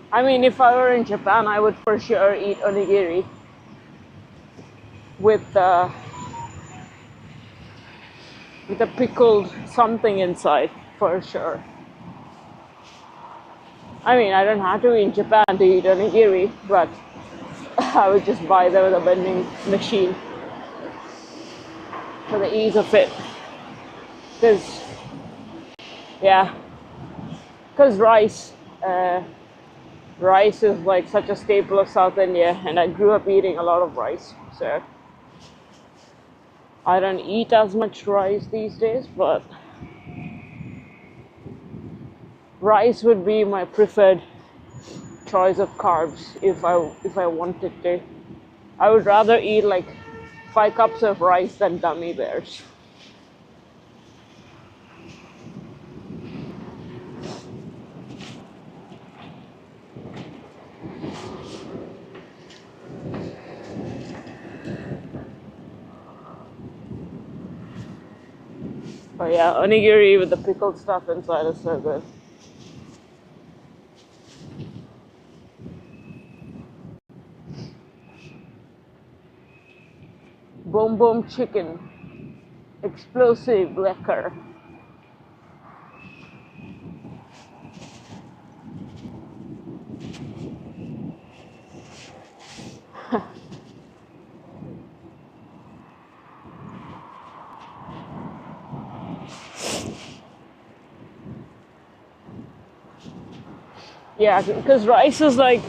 I mean, if I were in Japan, I would for sure eat onigiri with a pickled something inside, for sure. I mean, I don't have to be in Japan to eat onigiri, but I would just buy them at a vending machine for the ease of it. Because, yeah, because rice is like such a staple of South India, and I grew up eating a lot of rice, so I don't eat as much rice these days, but rice would be my preferred choice of carbs if I wanted to. I would rather eat like 5 cups of rice than gummy bears. Oh yeah, onigiri with the pickled stuff inside is so good. Boom boom chicken. Explosive liquor. Yeah, because rice is like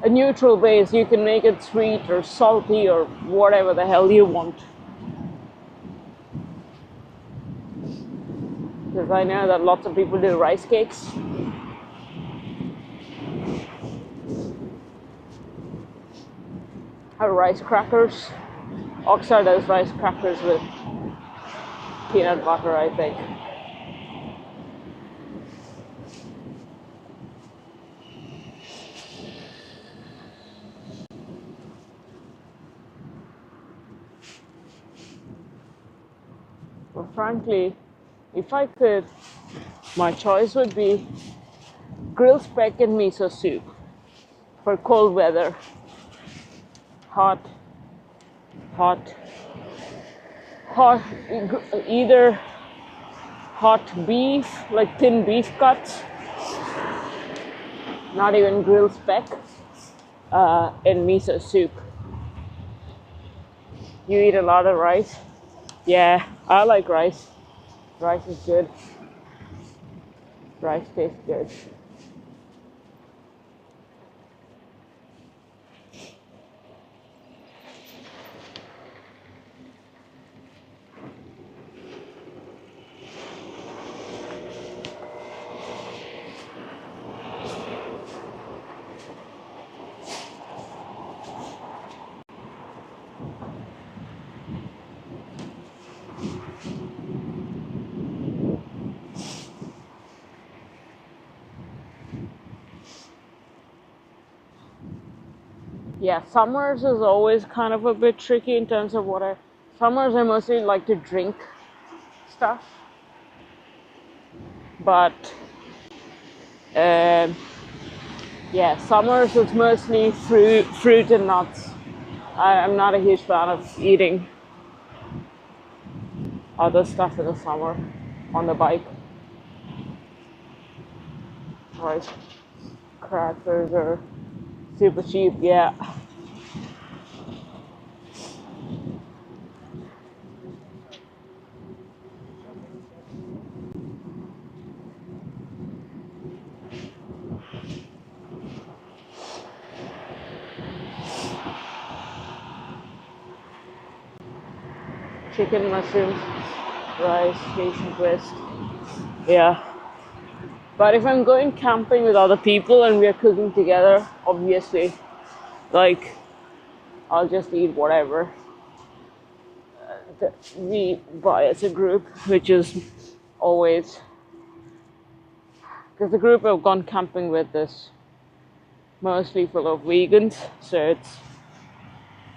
a neutral base. You can make it sweet or salty or whatever the hell you want. Because I know that lots of people do rice cakes. Or rice crackers. Oxa does rice crackers with peanut butter, I think. But frankly, if I could, my choice would be grilled speck and miso soup for cold weather. Hot, either hot beef, like thin beef cuts, not even grilled speck, and miso soup. You eat a lot of rice? Yeah, I like rice. Rice is good. Rice tastes good. Yeah, summers is always kind of a bit tricky in terms of summers I mostly like to drink stuff, but yeah, summers it's mostly fruit and nuts. I'm not a huge fan of eating other stuff in the summer. on the bike. Like crackers are super cheap, yeah. Chicken, mushrooms, rice, Asian twist. Yeah. But if I'm going camping with other people and we're cooking together, obviously, like, I'll just eat whatever that we buy as a group, which is always, because the group I've gone camping with is mostly full of vegans, so it's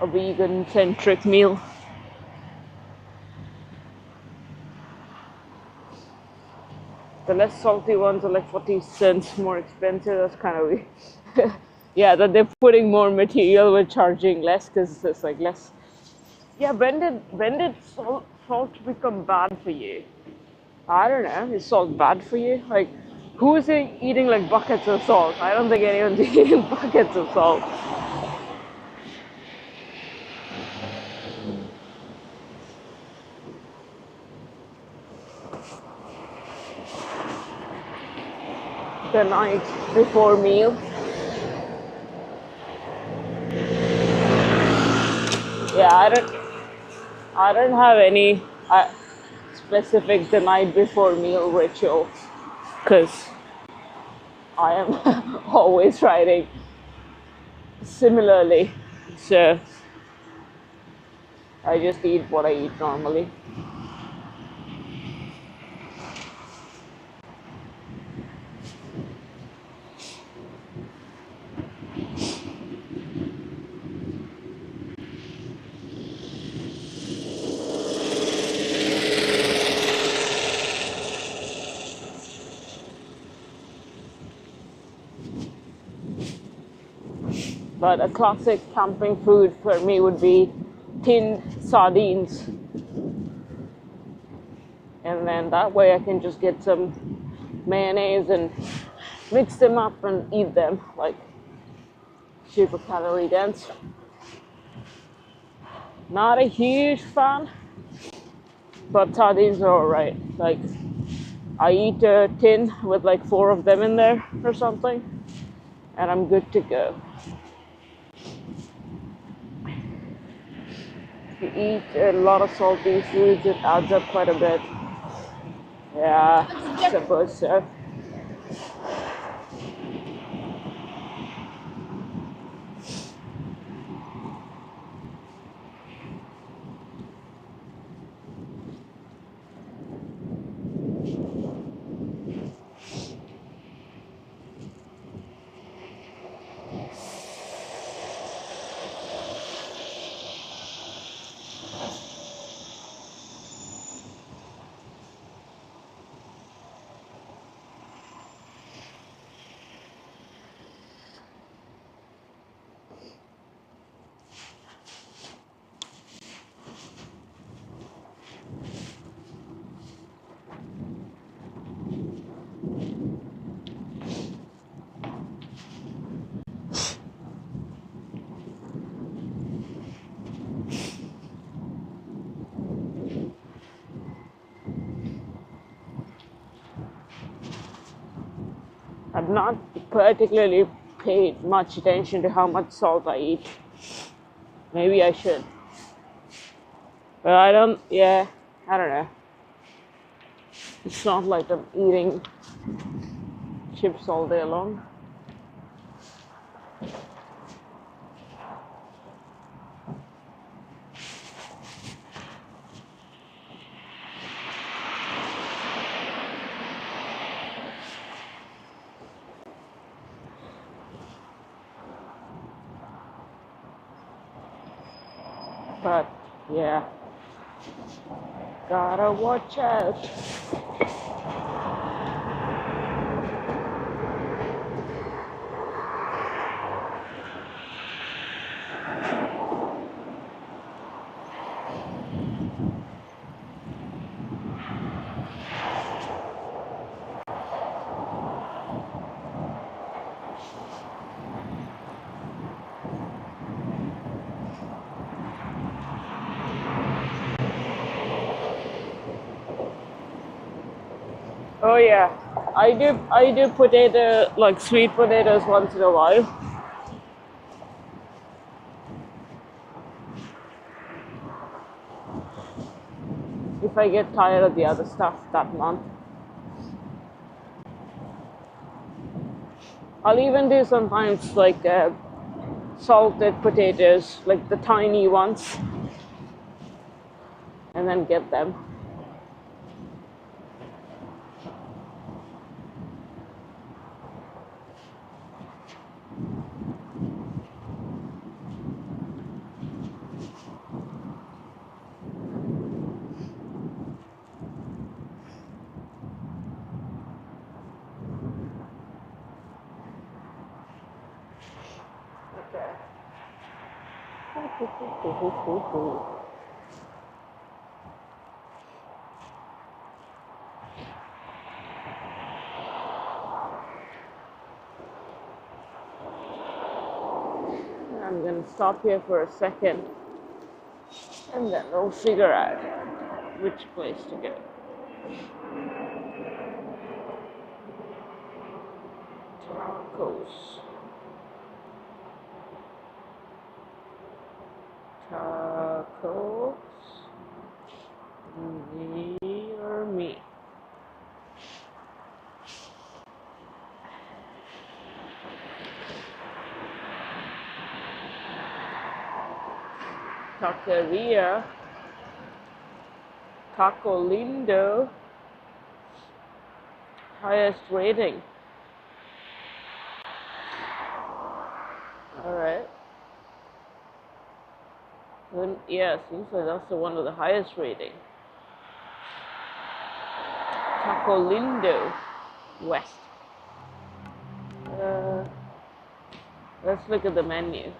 a vegan centric meal. The less salty ones are like 40 cents more expensive. That's kind of weird. Yeah, that they're putting more material but charging less because it's like less. Yeah, when did salt become bad for you? I don't know. Is salt bad for you? Like, who is eating like buckets of salt? I don't think anyone's eating buckets of salt. The night before meal. Yeah, I don't have any specific the night before meal ritual because I am always writing similarly. So I just eat what I eat normally. But a classic camping food for me would be tinned sardines. And then that way I can just get some mayonnaise and mix them up and eat them, like super calorie dense. Not a huge fan, but sardines are alright. Like, I eat a tin with like 4 of them in there or something, and I'm good to go. If you eat a lot of salty foods, it adds up quite a bit. Yeah, I suppose so. I've not particularly paid much attention to how much salt I eat. Maybe I should. But I don't know. It's not like I'm eating chips all day long. But yeah, gotta watch out. Oh yeah, I do potato like sweet potatoes once in a while. If I get tired of the other stuff that month, I'll even do sometimes like salted potatoes, like the tiny ones, and then get them. Okay. I'm gonna stop here for a second, and then we'll figure out which place to go. Tacos. Tacos. Near me. Taqueria. Taco Lindo. Highest rating. Alright. Yeah, seems like that's the one with the highest rating. Taco Lindo West. Let's look at the menu.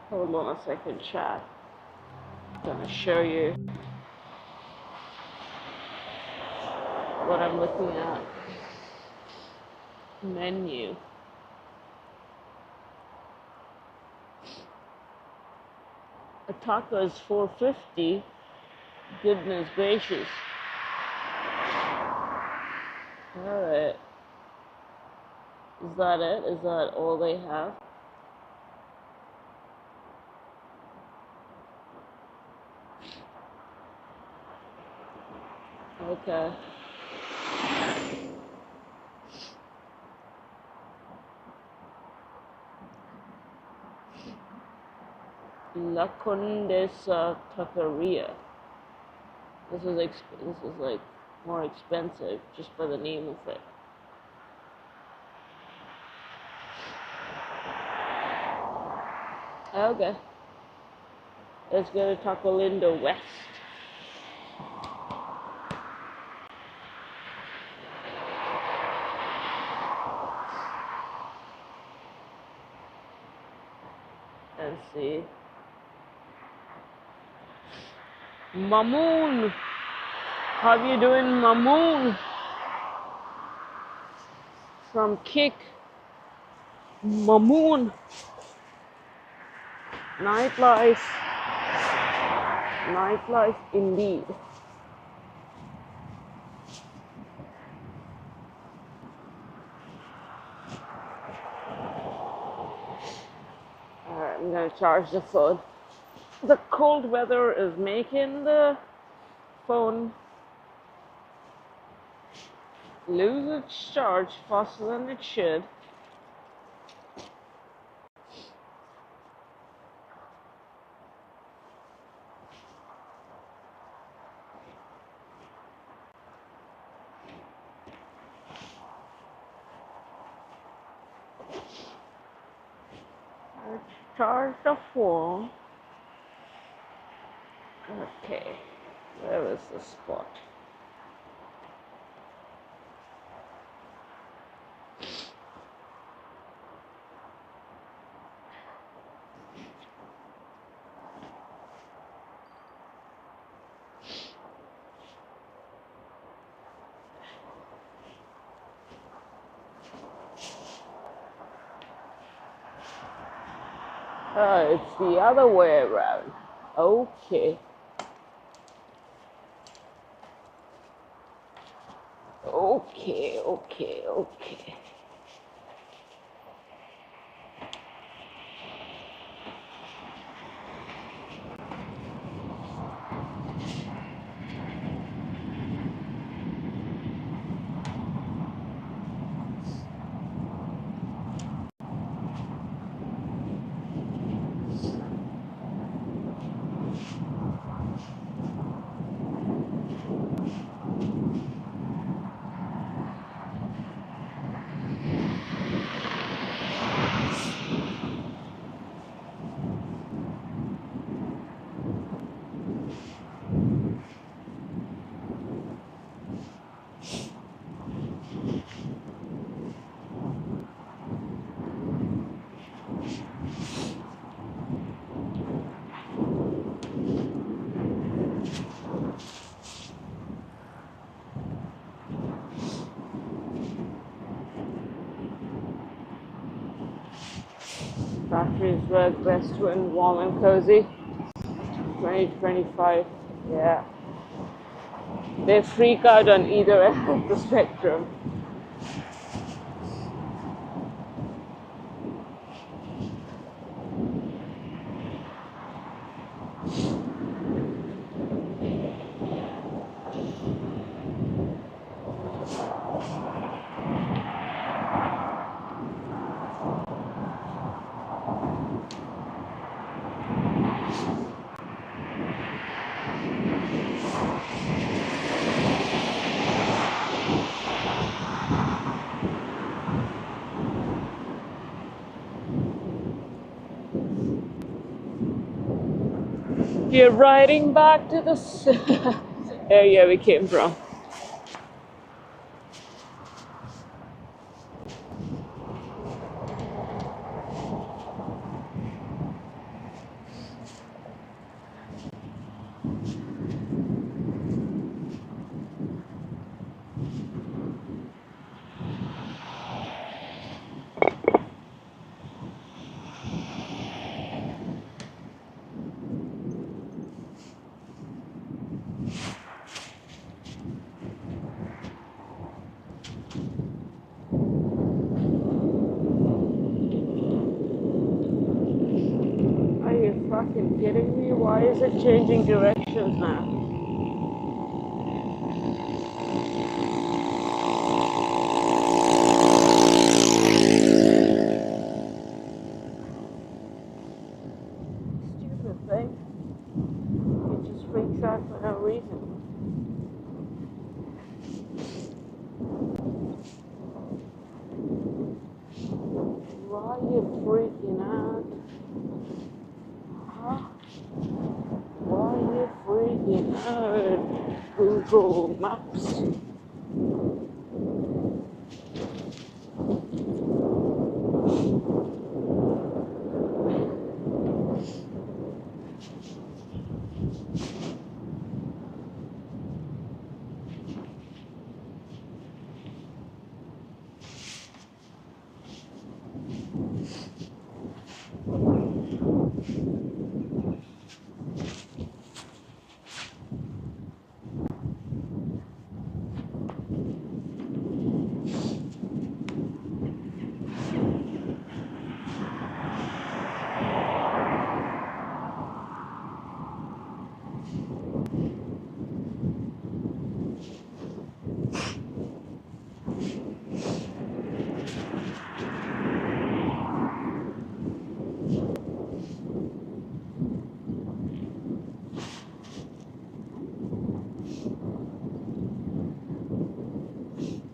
Hold on a second, chat. I'm gonna show you what I'm looking at. Menu. A taco is $4.50. Goodness gracious. Alright. Is that it? Is that all they have? Okay. La Condesa Taqueria. This is like more expensive just by the name of it. Okay. Let's go to Taco Lindo West. And see. Mamoon! How you doing, Mamoon? From Kick. Mamoon. Nightlife. Nightlife indeed. Alright, I'm gonna charge the phone. The cold weather is making the phone lose its charge faster than it should. Charge the phone. Okay, where is the spot? It's the other way around. Okay. Okay, okay, okay. Batteries work best when warm and cozy. 2025. Yeah. They freak out on either end of the spectrum. We're riding back to the area we came from. Are you fucking kidding me? Why is it changing directions now? Stupid thing. It just freaks out for no reason. Why are you freaking out? Huh? Why are you freaking out? Google Maps.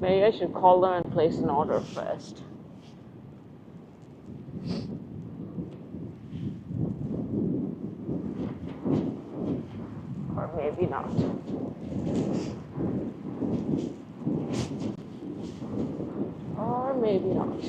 Maybe I should call them and place an order first. Or maybe not. Or maybe not.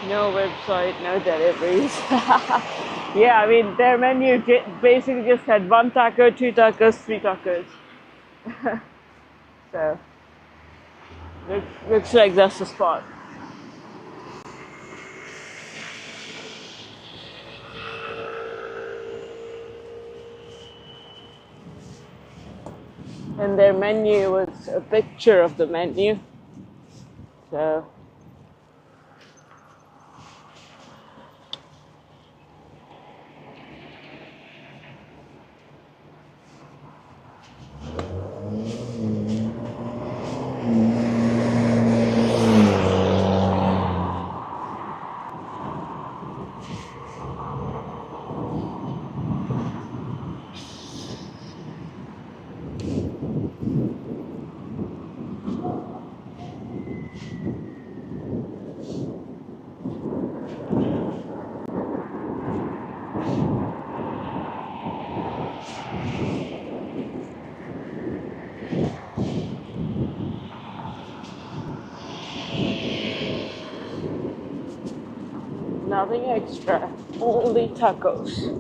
No website, no deliveries. Yeah, I mean, their menu basically just had 1 taco, 2 tacos, 3 tacos. So, looks like that's the spot. And their menu was a picture of the menu. So, nothing extra, only tacos.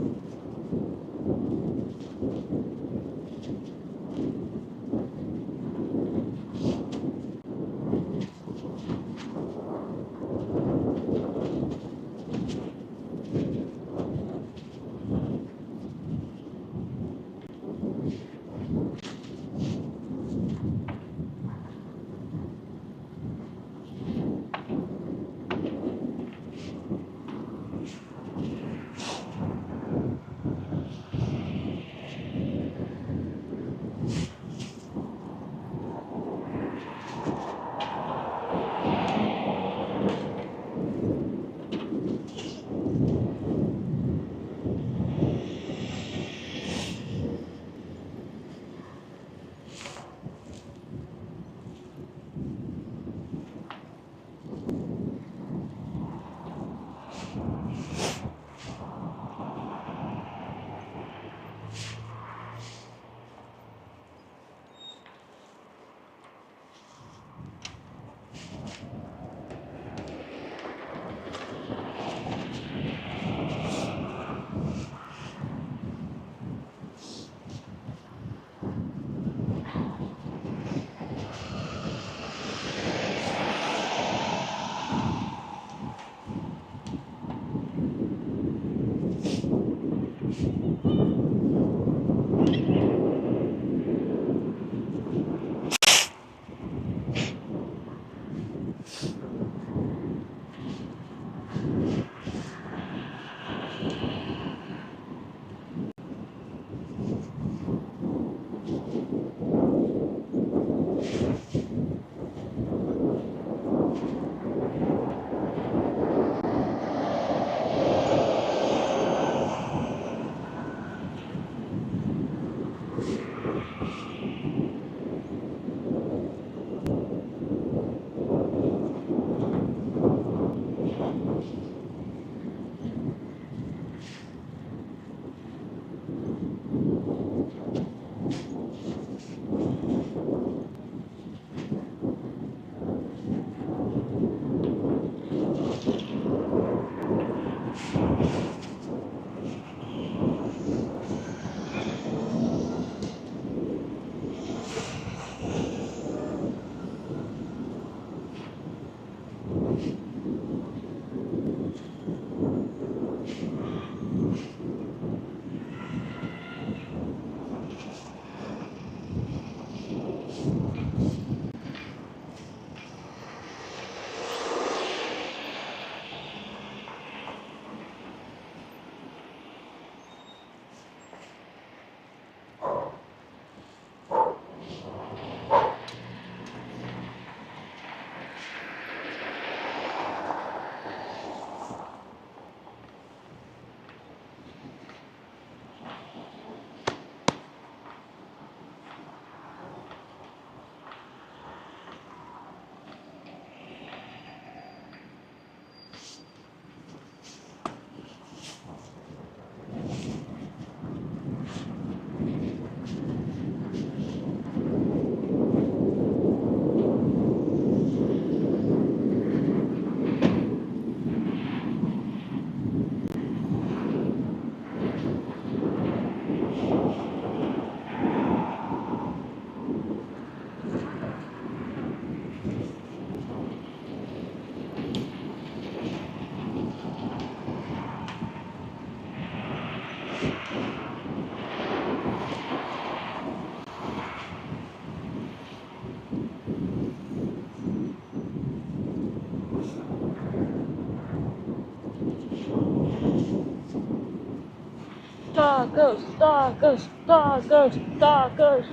Tacos, tacos, tacos, tacos.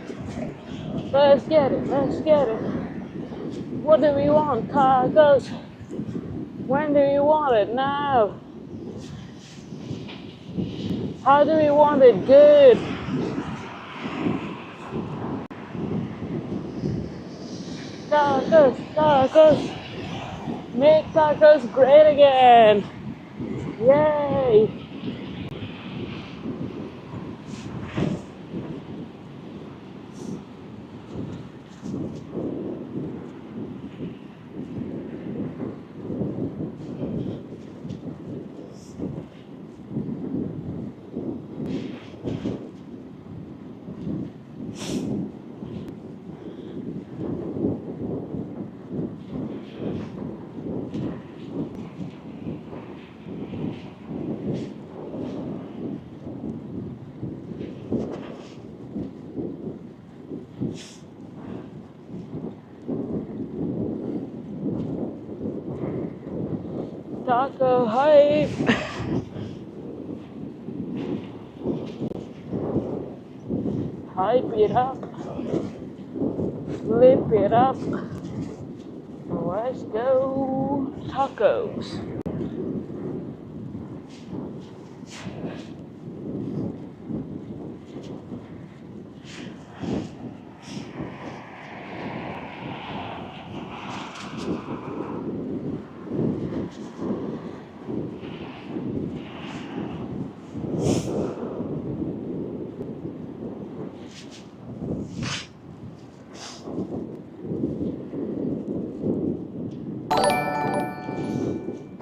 Let's get it, let's get it. What do we want? Tacos. When do you want it? Now. How do we want it? Good. Tacos, tacos. Make tacos great again. Yay. Taco hype. Hype it up. Flip it up. Let's go tacos.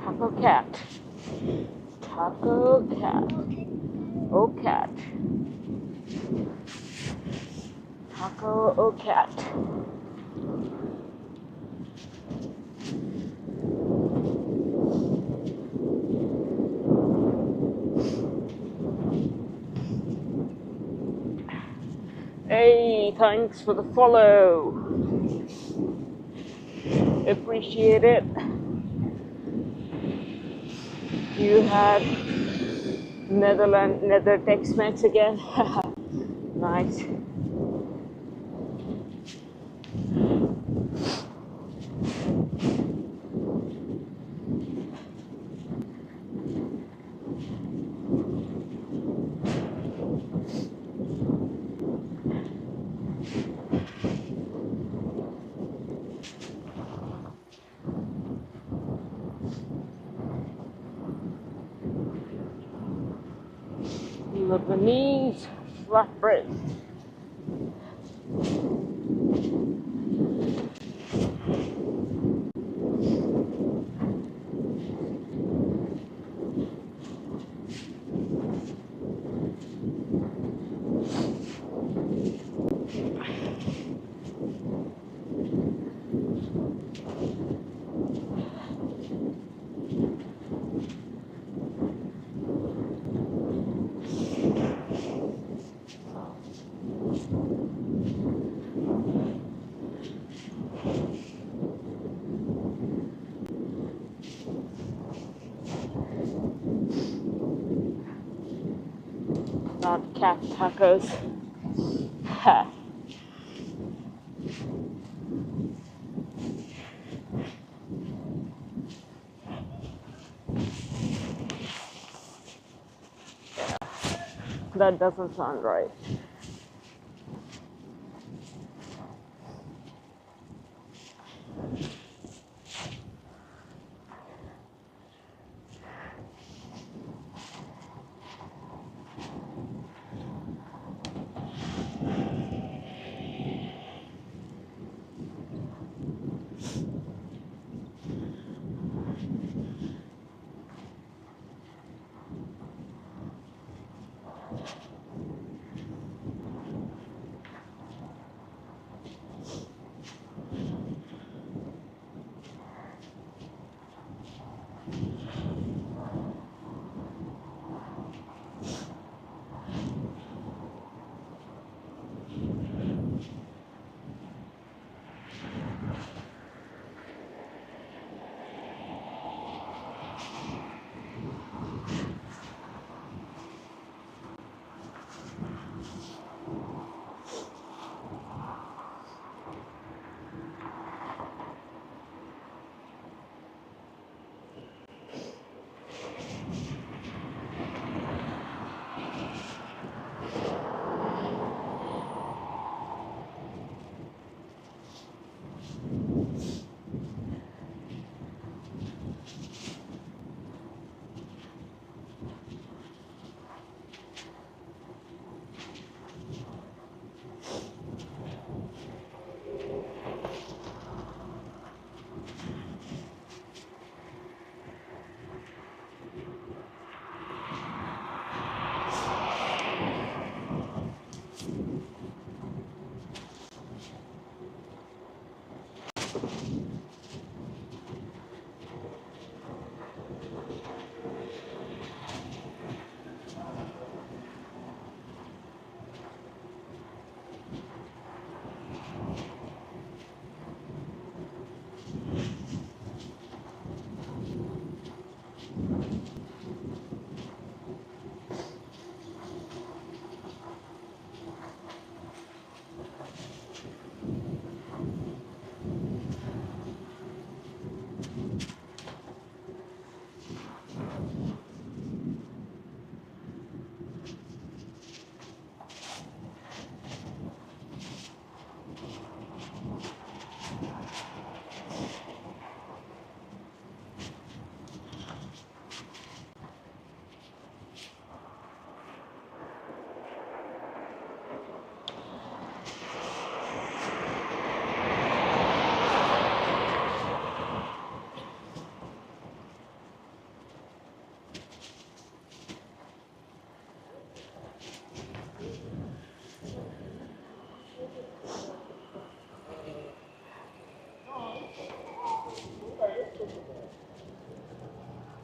Taco cat. Taco cat. Oh cat. Taco oh cat. Hey, thanks for the follow. Appreciate it. You had Nether Tex-Mex again. Nice. Lebanese flatbread. Not cat tacos. Ha. That doesn't sound right.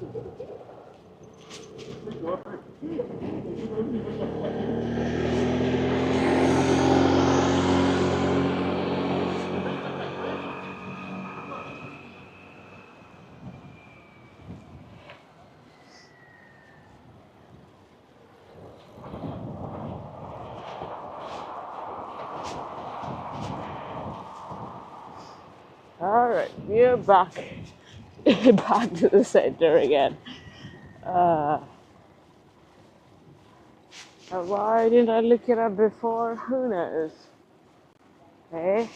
All right, we're back, back to the center again. Why didn't I look it up before? Who knows? Hey,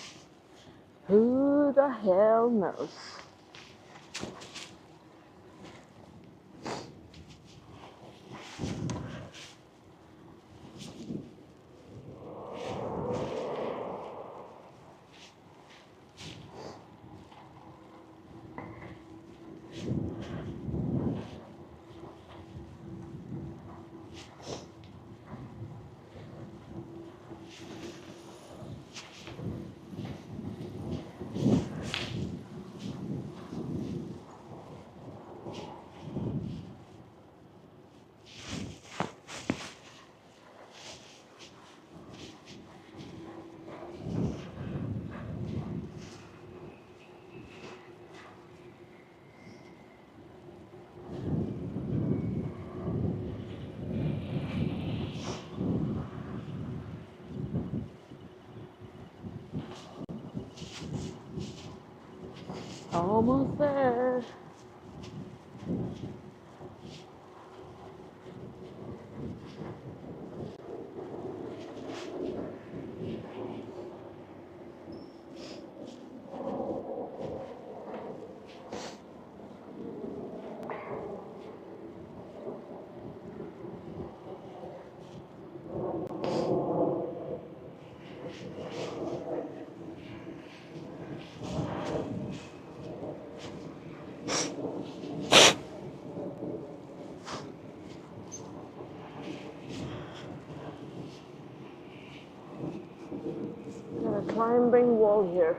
who the hell knows? Almost there. Got a climbing wall here.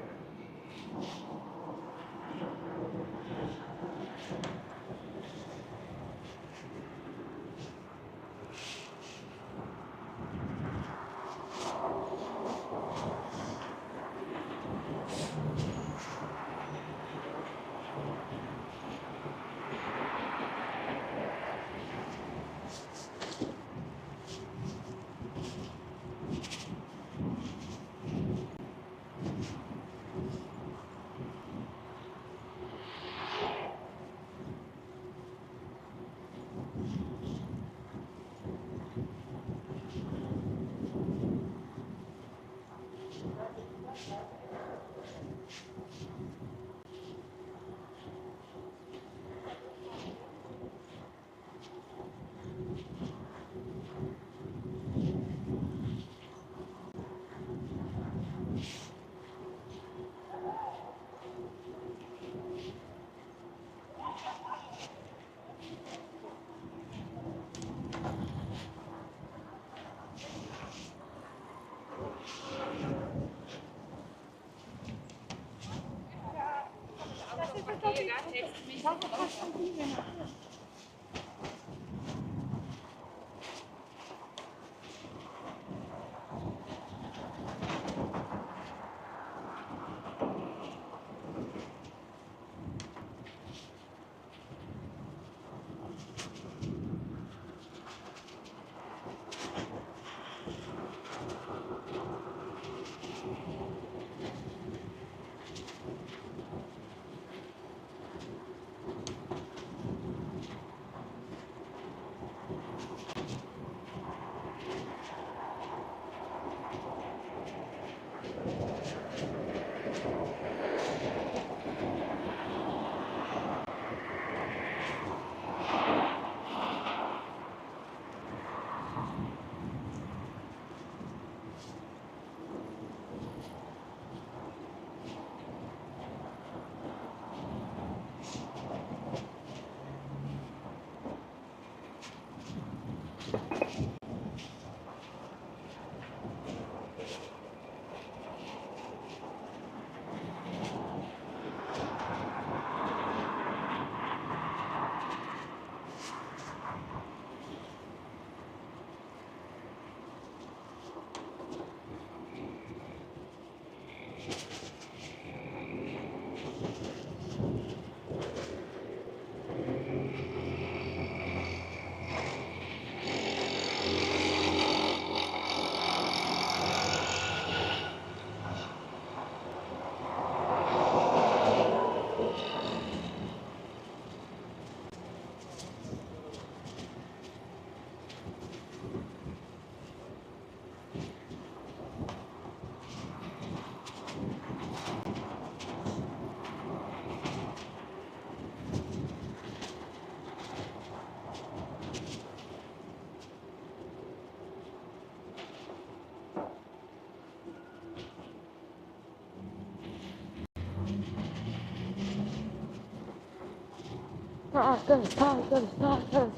Tacos, tacos, tacos.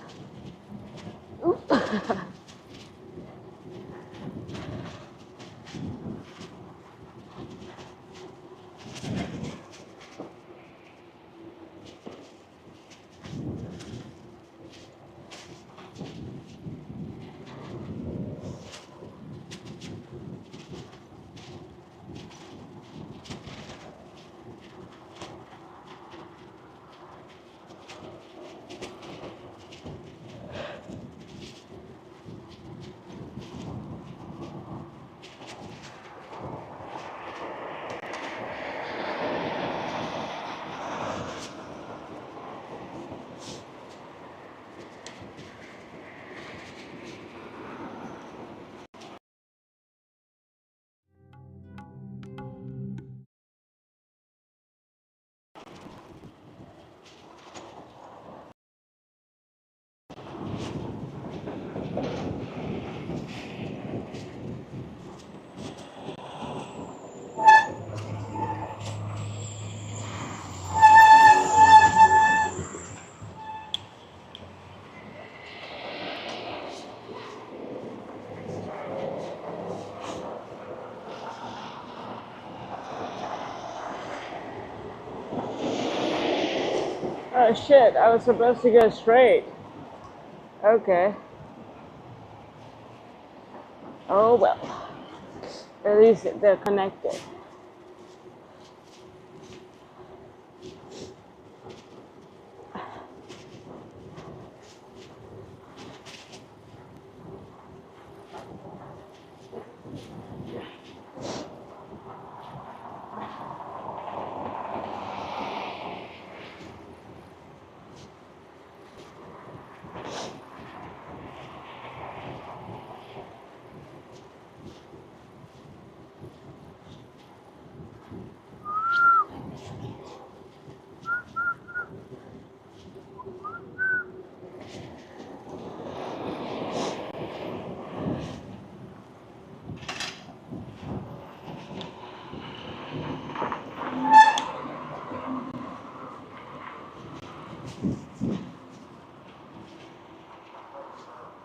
Ooh. Oh shit, I was supposed to go straight. Okay. Oh well. At least they're connected.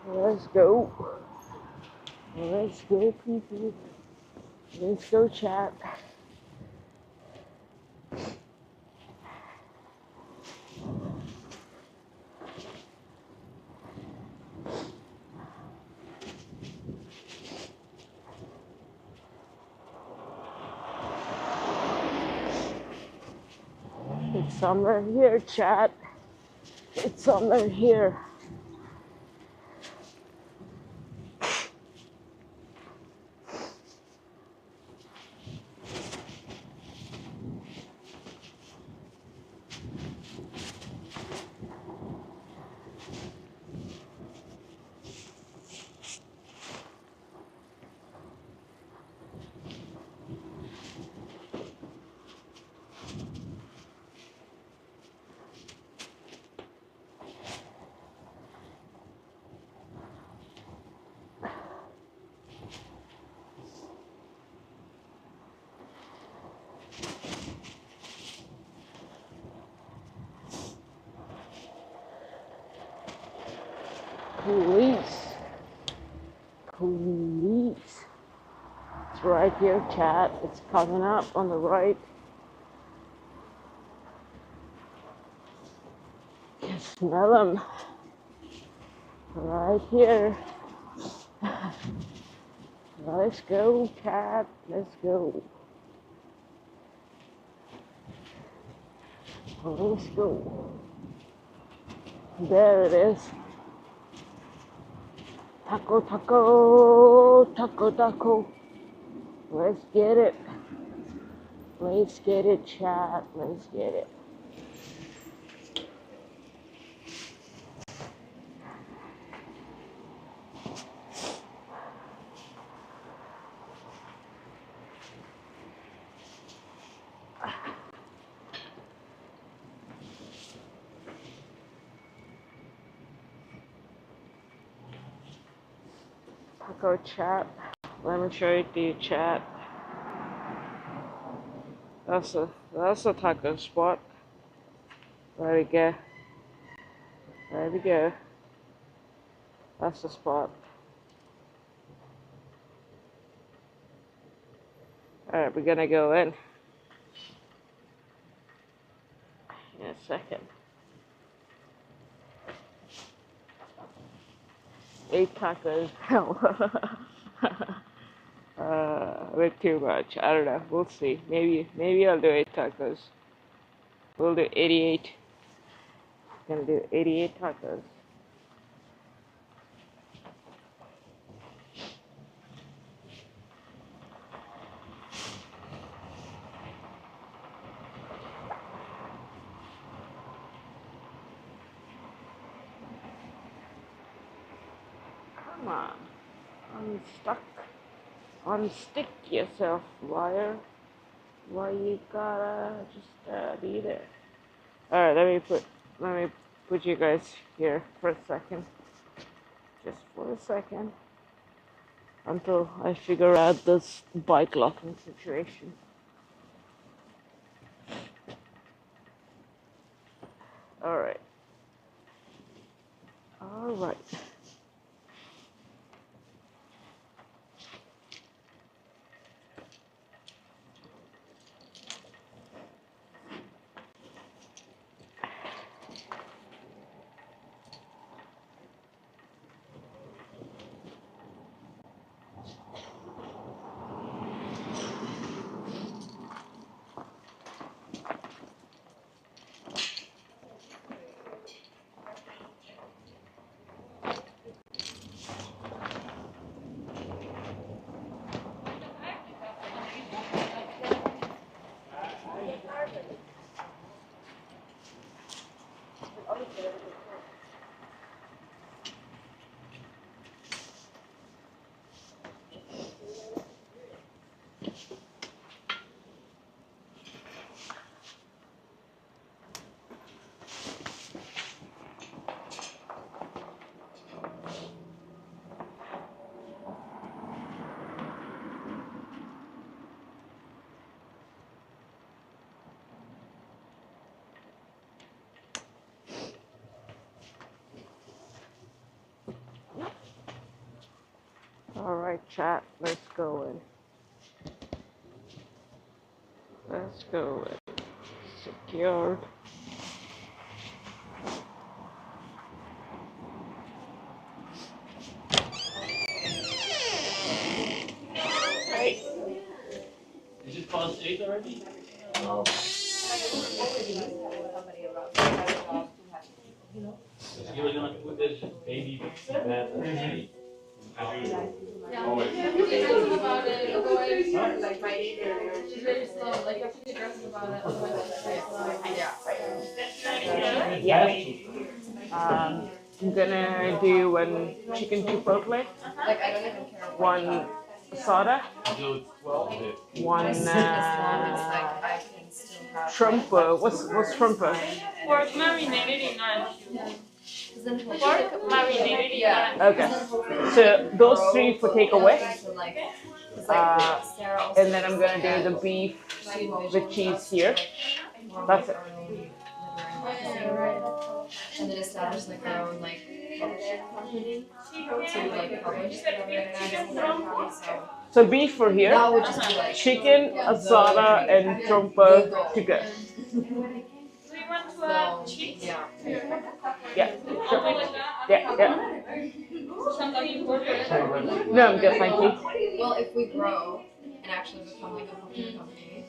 Let's go. Let's go, people. Let's go, chat. It's summer here, chat. It's summer here. Police. Police. It's right here, chat. It's coming up on the right. Can smell them. Right here. Let's go, cat. Let's go. Let's go. There it is. Taco, taco, taco, taco. Let's get it. Let's get it, chat. Let's get it. Taco chat. Let me show you the chat. That's a taco spot. There we go. There we go. That's the spot. Alright, we're gonna go in a second. 8 tacos. A bit too much. I don't know. We'll see. Maybe I'll do 8 tacos. We'll do 88. Gonna do 88 tacos. Come on. Unstuck. Unstick yourself, liar. Why you gotta just be there? Alright, let me put you guys here for a second. Just for a second. Until I figure out this bike locking situation. Alright. Alright. Alright, chat, let's go in. Let's go in. Secured. Hey. Is it past 8 already? Oh. You were gonna put this baby bed and About it, otherwise, like my she's very slow. Like you have to be aggressive about it, otherwise I'm gonna do one chicken chipotle, like I don't even care. one soda, one shrimp. What's shrimp? Pork marinated in orange. Pork marinated in orange. Okay, so those 3 for takeaway, and then I'm gonna do the beef with cheese here. That's it. And then establish like our own like to like publish so So beef for here, that would just be like chicken, asada, and trompo to go. Do you want to add cheese? yeah. Yeah, sure. Yeah. Something important? No, I'm good, thank you. Well, if we grow and actually become like a public company,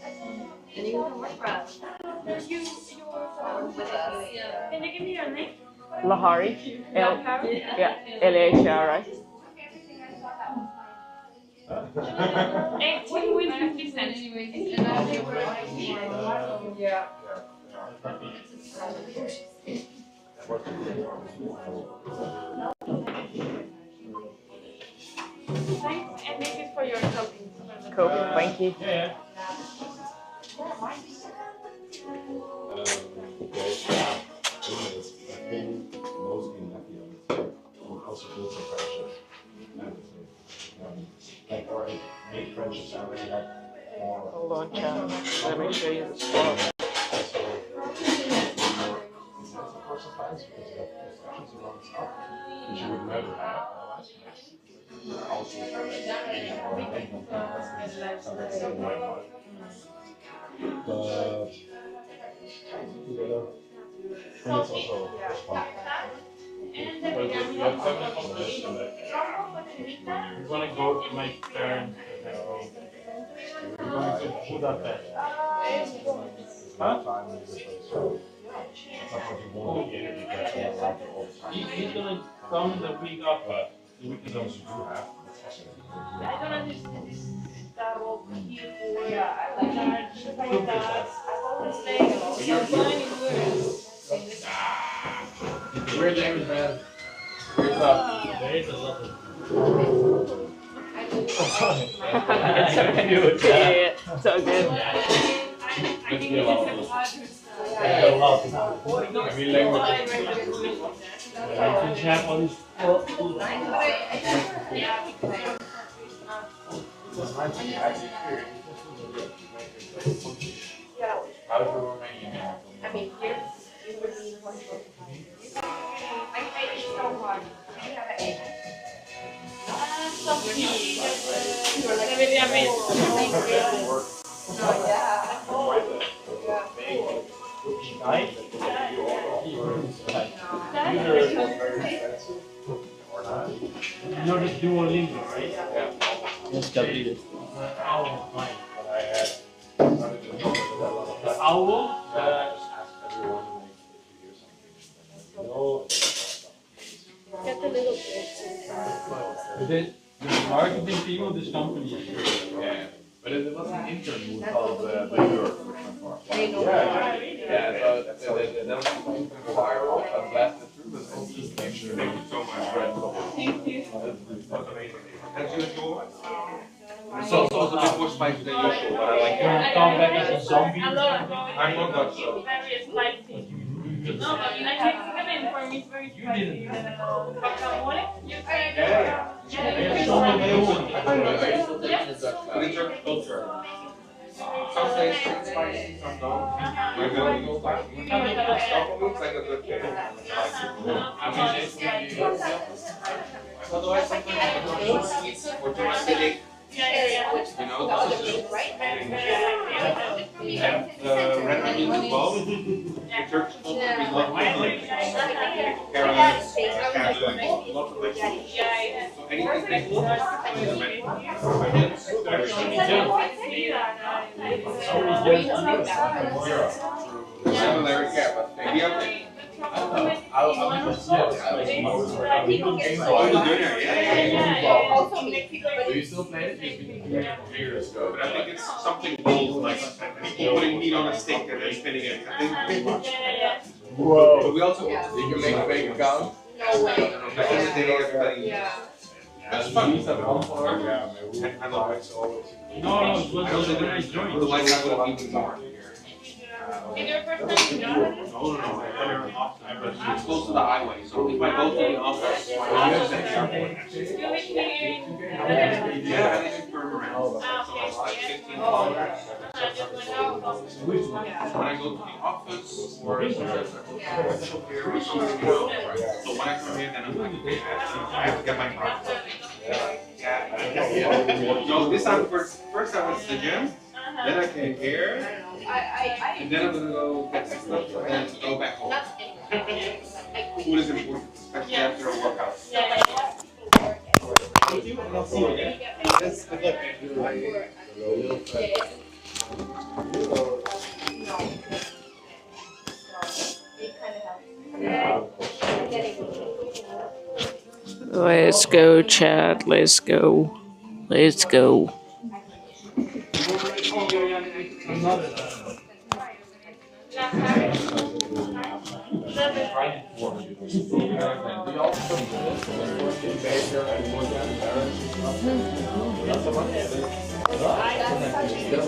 then you can come work for us. You With us. can you give me your name? Lahari, Lahari? yeah, Lahri. 18 with 50 cents. Yeah. Thanks, and this is for your topping. Cool, thank you. Yeah. I've been mostly lucky on this. I'm also doing some friendships. Like, or I made friendships I already had more. Hold on, chat. Let me show you the spot. So, more intensive personal friends. because you have discussions around stuff which you would never have otherwise. Also, but and it's also fun. But you have 7 competition. We're gonna go to my parents next week. We're going to Budapest. Huh? He's gonna come the week after. The week is also I don't understand this double keyboard. You're finding words. Weird language, man. Weird stuff. There is a lot of. Yeah, so good. Every language. I can have all these. How to Romania? I mean, here, you would need one book. I hate it so hard. You have an egg. You're the Duolingo, right? Yeah. Yes, W. Owl, fine. But I had The owl, Get the little the marketing team of this company is here. yeah. But it was an intern who called the Europe for They know. Yeah, so that was viral and lasted through, but then he came through. Thank you so much, Brett. Thank you. That's amazing. That's usual. It's also a bit more spicy than usual, but I like You're it. gonna come back as a zombie. I'm not Dutch, so. very spicy. No, but I think come in for me. It's very spicy. Guacamole? You say? Yeah. There's so many old. But in Turkish culture, some say it's spicy, some don't. We're going to go spicy. Some looks like a good thing. I mean, it's otherwise sometimes it's for too acidic. You know, this is we have the red onions as well. In Turkish culture, we love onions. Carrots, cabbage, lots of vegetables. So anything pickles, the red onions, similarity, yeah, but maybe Also, Do you still play it? It's been years ago. But I think it's something bold, like people putting meat on a stick and then spinning it. I think Whoa. But we also, you can make a bank account. no way. Back in the day, everybody. Yeah. that's fun. Yeah, man. I love it. It's always. No, it was when I joined. Otherwise, I would have eaten more. Is your first time to go? No. It's close to the highway, so if I go to the office, I use the airport. You live here in Yeah, I live in Purmerend, so it's like 15 kilometers. When I go to the office, or sometimes I go to here or something, you know, so when I come here, then I'm like, okay, I have to get my car. Yeah. So this time, first time was the gym, then I came here, and then I'm gonna go get some stuff, and then go back home. Food is important, especially after a workout. Let's go, Chad. Let's go. Let's go.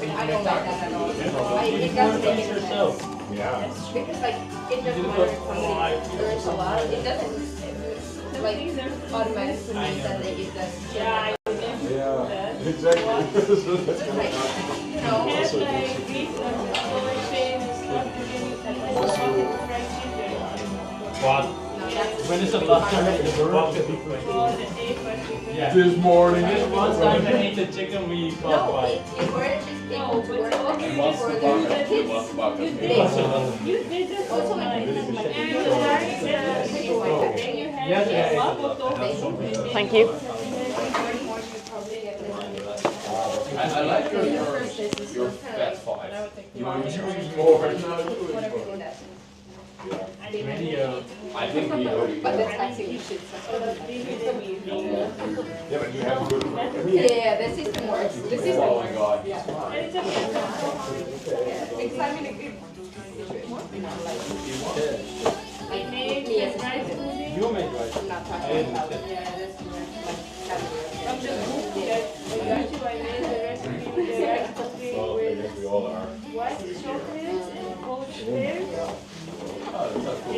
I don't like that at all. It doesn't make any sense. Yeah. Because like, it just matters somebody earns a lot, it doesn't like automatically mean that they get that. Yeah, Yeah, exactly. It's like, you know, But when is the last time you bought the big one? Yeah. This morning. One time I ate the chicken we got by. Thank you. I like your fat five. You use more. I think we know. But that's actually you should. Yeah, but you have to go to. Yeah, the system works. The system Oh my works. god. Yeah. Because I'm in a good situation. Like, You made right. I'm not talking about it. Yeah, that's From the book that I got you, I made the recipe with the recipe Well, I guess we all are. white chocolate and poached pears. Oh, that's not cool.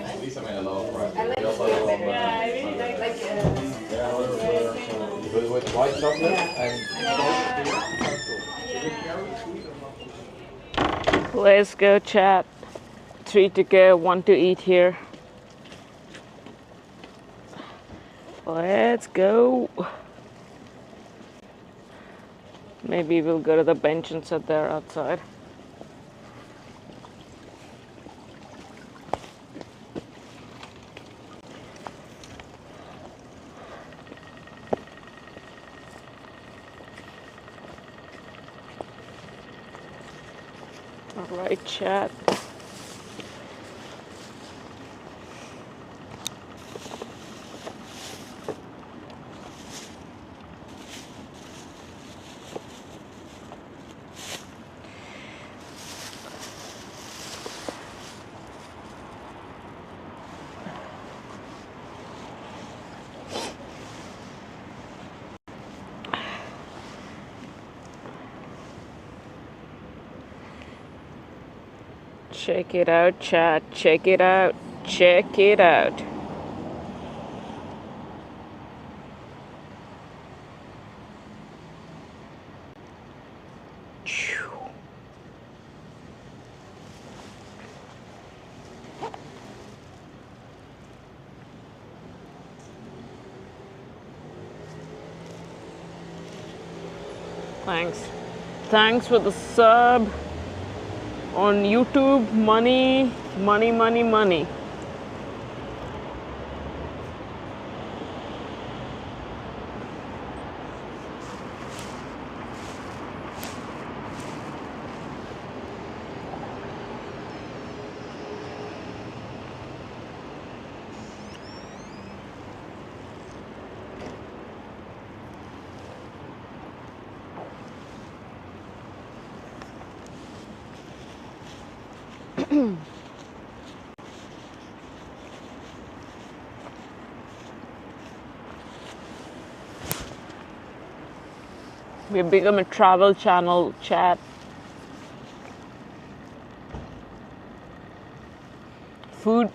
At least I made a loaf, right? I like Yeah, it better. Yeah, I really like Like, with white chocolate and. Let's go, chat. 3 to go, 1 to eat here. Let's go. Maybe we'll go to the bench and sit there outside. All right, chat. Check it out, chat. Check it out. Check it out. Thanks. Thanks for the sub on YouTube. Money, money, money, money. We've become a travel channel, chat. Food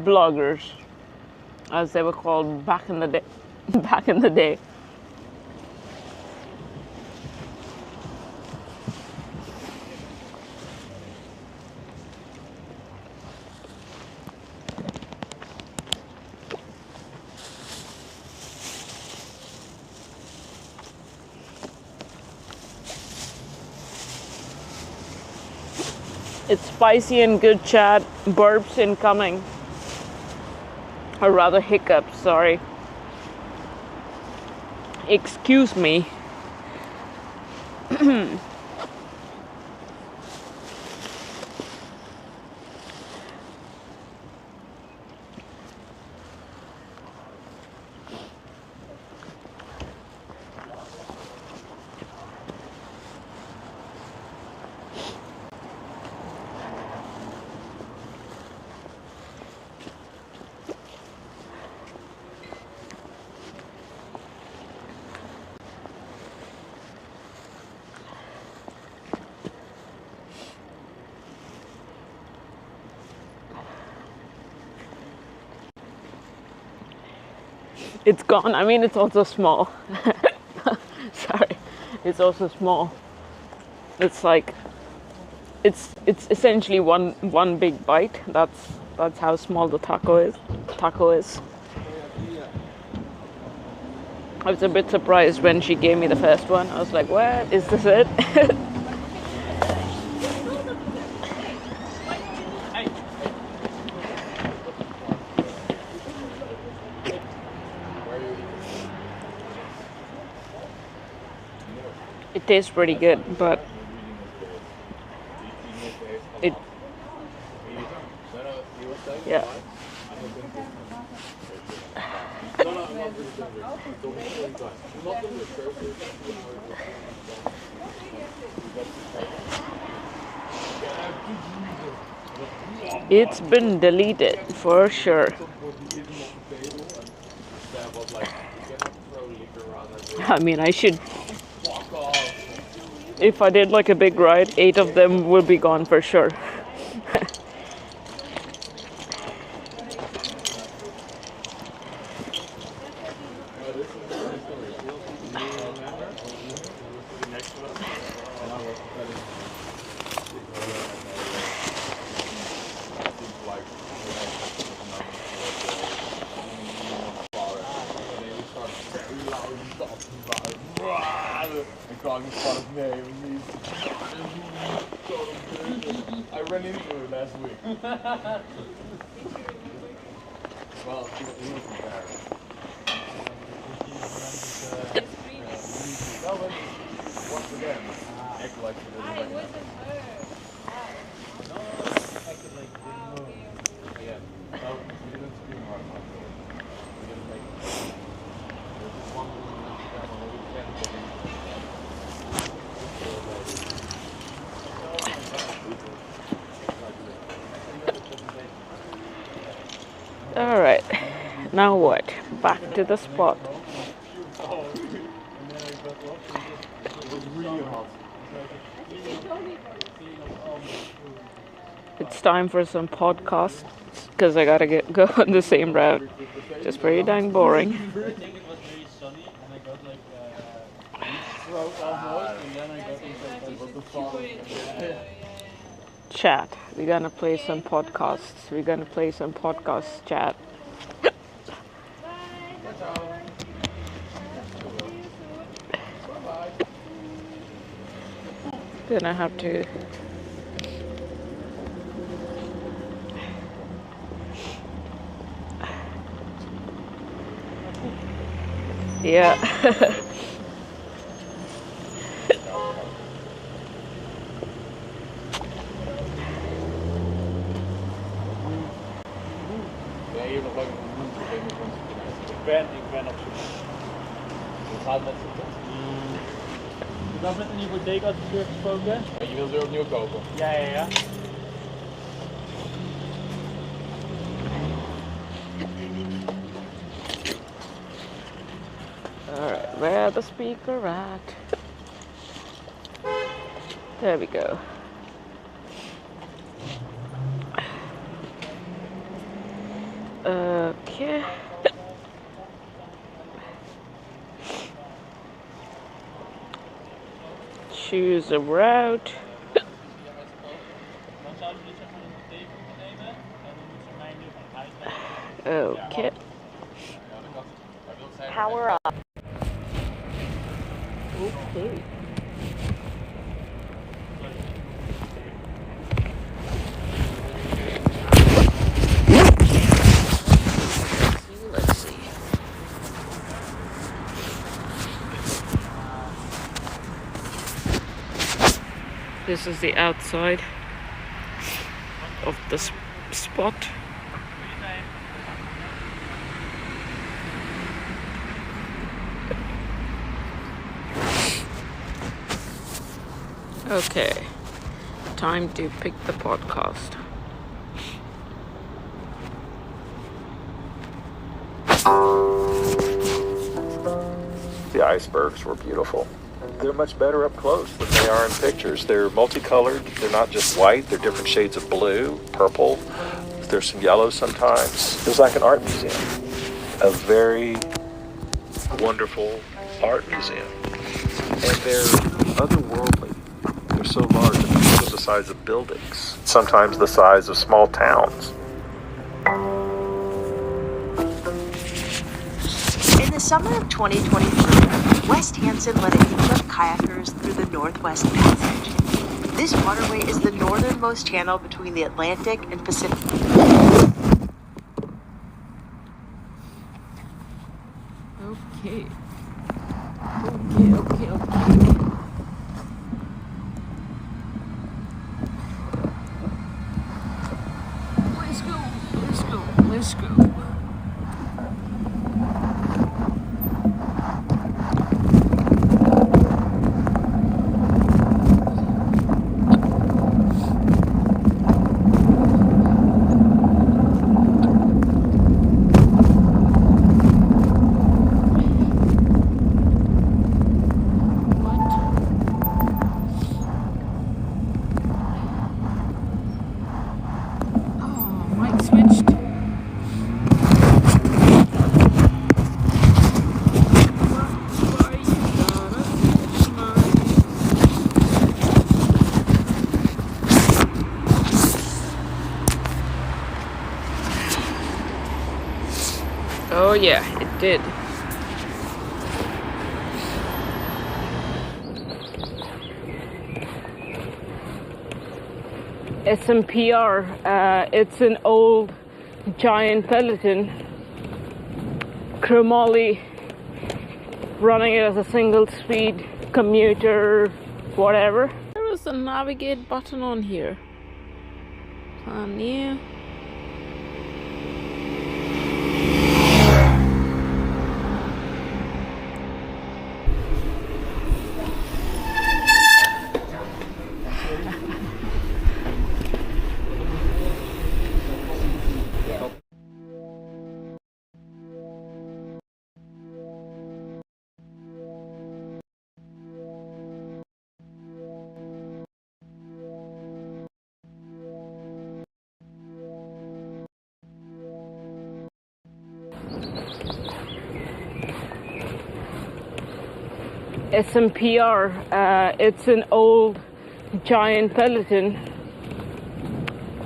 bloggers, as they were called back in the day. Back in the day. It's spicy and good, chat. Burps incoming. Or rather hiccups, sorry. Excuse me. It's gone. I mean, it's also small. Sorry. It's also small. It's like it's essentially one big bite. That's how small the taco is. I was a bit surprised when she gave me the first one. I was like, what? Is this it? It tastes pretty good, but yeah. It's been deleted for sure. I mean, I should. If I did like a big ride, 8 of them would be gone for sure. I ran into it last week. Well, he was embarrassed. Once again, act like it isn't like that. Yeah. No, we didn't scream hard enough. We didn't make it. There's this one woman that got a little cat. All right, now what? Back to the spot. It's time for some podcasts because I gotta go on the same route. Just pretty dang boring. I think it was very sunny and I got like heat stroke almost, and then I got into Chat. We're gonna play some podcasts. We're gonna play some podcasts chat. Then I have to. Yeah. Ik ben op zoek. Het gaat met zoeken. Je had met een hypotheekadviseur gesproken. En je wil ze opnieuw kopen? Ja. Alright, where the speaker at? There we go. Okay. Choose a route. Okay. Power up. Okay. Let's see. This is the outside of the spot. Okay, time to pick the podcast. The icebergs were beautiful. They're much better up close than they are in pictures. They're multicolored. They're not just white. They're different shades of blue, purple. There's some yellow sometimes. It was like an art museum. A very wonderful art museum. And they're otherworldly. They're so large. And this was a size of buildings, sometimes the size of small towns. In the summer of 2023, West Hansen led a team of kayakers through the Northwest Passage. This waterway is the northernmost channel between the Atlantic and Pacific. Okay. Okay. Let's go. Oh yeah, it did. SMPR, it's an old giant peloton. Chromoly running it as a single speed commuter, whatever. There was a navigate button on here. Plan new. SMPR, it's an old giant peloton.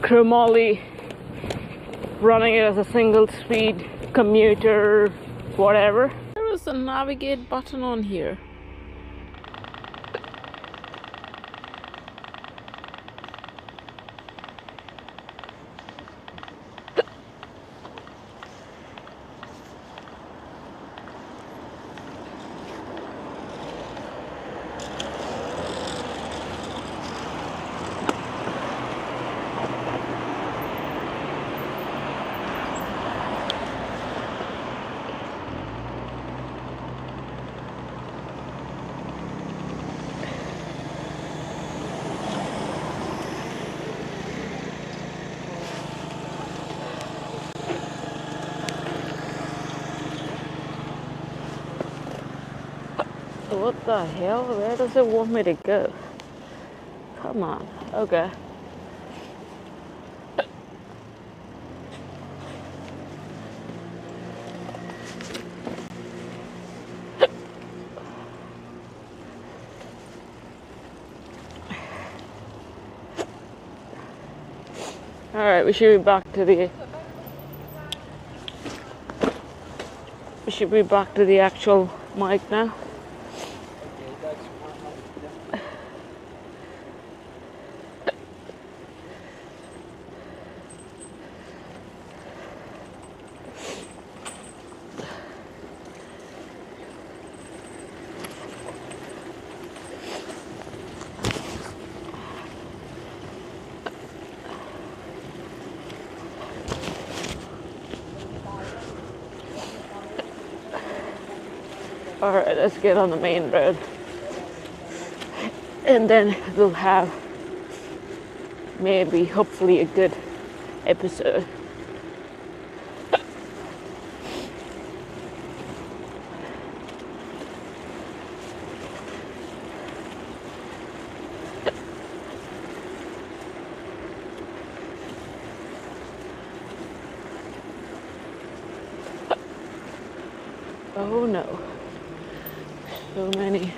Chromoly running it as a single speed commuter, whatever. There was a navigate button on here. What the hell? Where does it want me to go? Come on. Okay. Alright, we should be back to the actual mic now. Alright, let's get on the main road. And then we'll have maybe, hopefully, a good episode. Oh no. So many.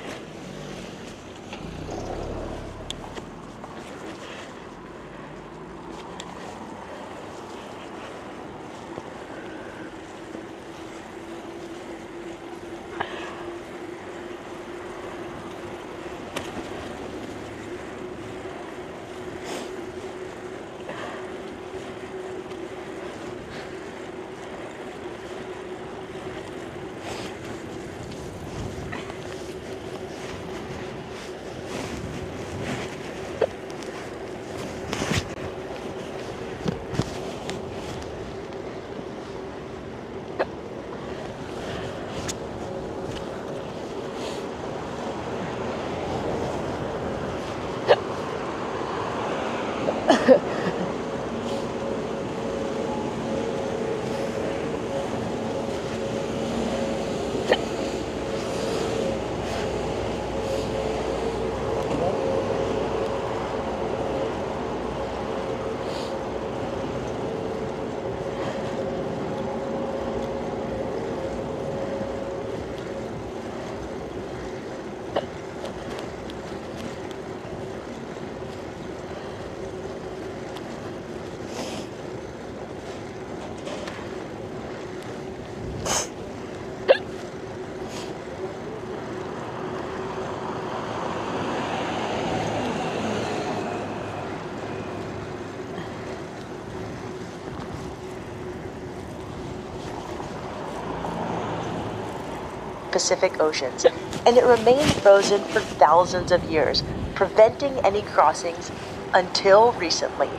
Pacific Oceans, and it remained frozen for thousands of years, preventing any crossings until recently.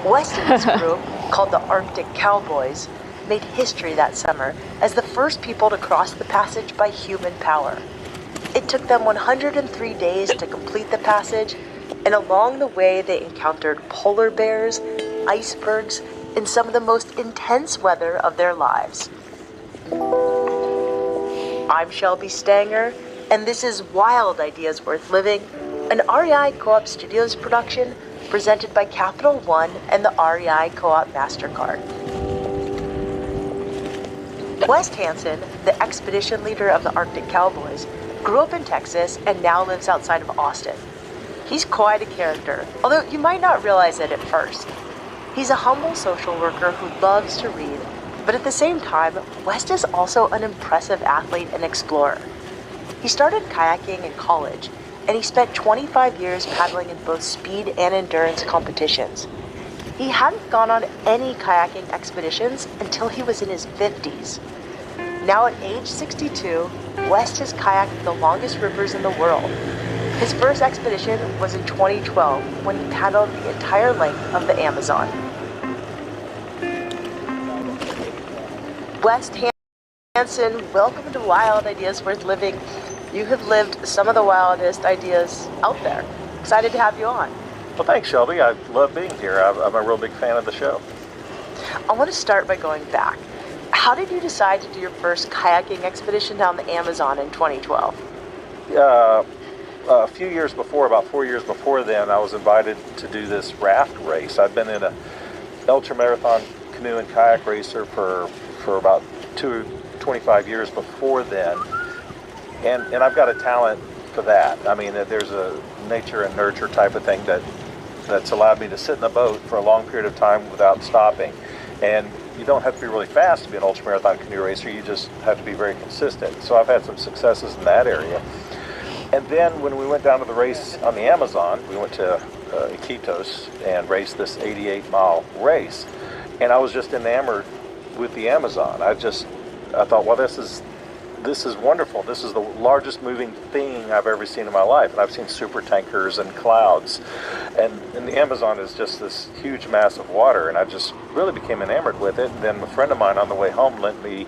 West and his group, called the Arctic Cowboys, made history that summer as the first people to cross the passage by human power. It took them 103 days to complete the passage, and along the way they encountered polar bears, icebergs, and some of the most intense weather of their lives. I'm Shelby Stanger, and this is Wild Ideas Worth Living, an REI Co-op Studios production presented by Capital One and the REI Co-op MasterCard. West Hansen, the expedition leader of the Arctic Cowboys, grew up in Texas and now lives outside of Austin. He's quite a character, although you might not realize it at first. He's a humble social worker who loves to read, but at the same time, West is also an impressive athlete and explorer. He started kayaking in college, and he spent 25 years paddling in both speed and endurance competitions. He hadn't gone on any kayaking expeditions until he was in his 50s. Now at age 62, West has kayaked the longest rivers in the world. His first expedition was in 2012 when he paddled the entire length of the Amazon. West Hansen, welcome to Wild Ideas Worth Living. You have lived some of the wildest ideas out there. Excited to have you on. Well, thanks, Shelby. I love being here. I'm a real big fan of the show. I want to start by going back. How did you decide to do your first kayaking expedition down the Amazon in 2012? A few years before, about 4 years before then, I was invited to do this raft race. I'd been in a ultramarathon canoe and kayak racer for about 25 years before then, and I've got a talent for that. I mean, there's a nature and nurture type of thing that's allowed me to sit in a boat for a long period of time without stopping. And you don't have to be really fast to be an ultramarathon canoe racer, you just have to be very consistent. So I've had some successes in that area. And then when we went down to the race on the Amazon, we went to Iquitos and raced this 88-mile race. And I was just enamored with the Amazon. I thought, well, this is wonderful. This is the largest moving thing I've ever seen in my life. And I've seen super tankers and clouds. And the Amazon is just this huge mass of water. And I just really became enamored with it. And then a friend of mine on the way home lent me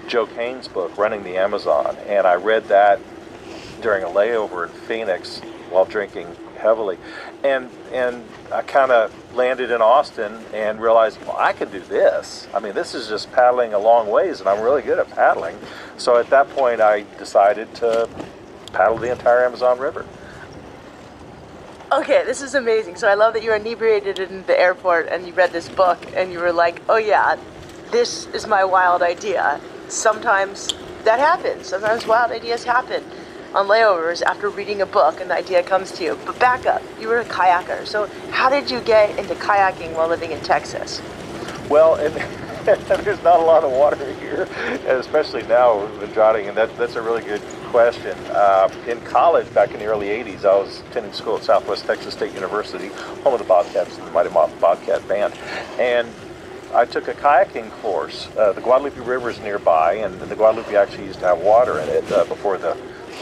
Joe Kane's book, Running the Amazon. And I read that during a layover in Phoenix while drinking heavily. And I kind of landed in Austin and realized, well, I could do this. I mean, this is just paddling a long ways, and I'm really good at paddling. So at that point, I decided to paddle the entire Amazon River. Okay, this is amazing. So I love that you were inebriated in the airport and you read this book and you were like, oh yeah, this is my wild idea. Sometimes that happens. Sometimes wild ideas happen on layovers after reading a book and the idea comes to you. But back up, you were a kayaker. So how did you get into kayaking while living in Texas? Well, there's not a lot of water here, especially now with Johnny, and that's a really good question. In college, back in the early 80s, I was attending school at Southwest Texas State University, home of the Bobcats and the Mighty Bobcat Band. And I took a kayaking course. The Guadalupe River is nearby, and the Guadalupe actually used to have water in it before the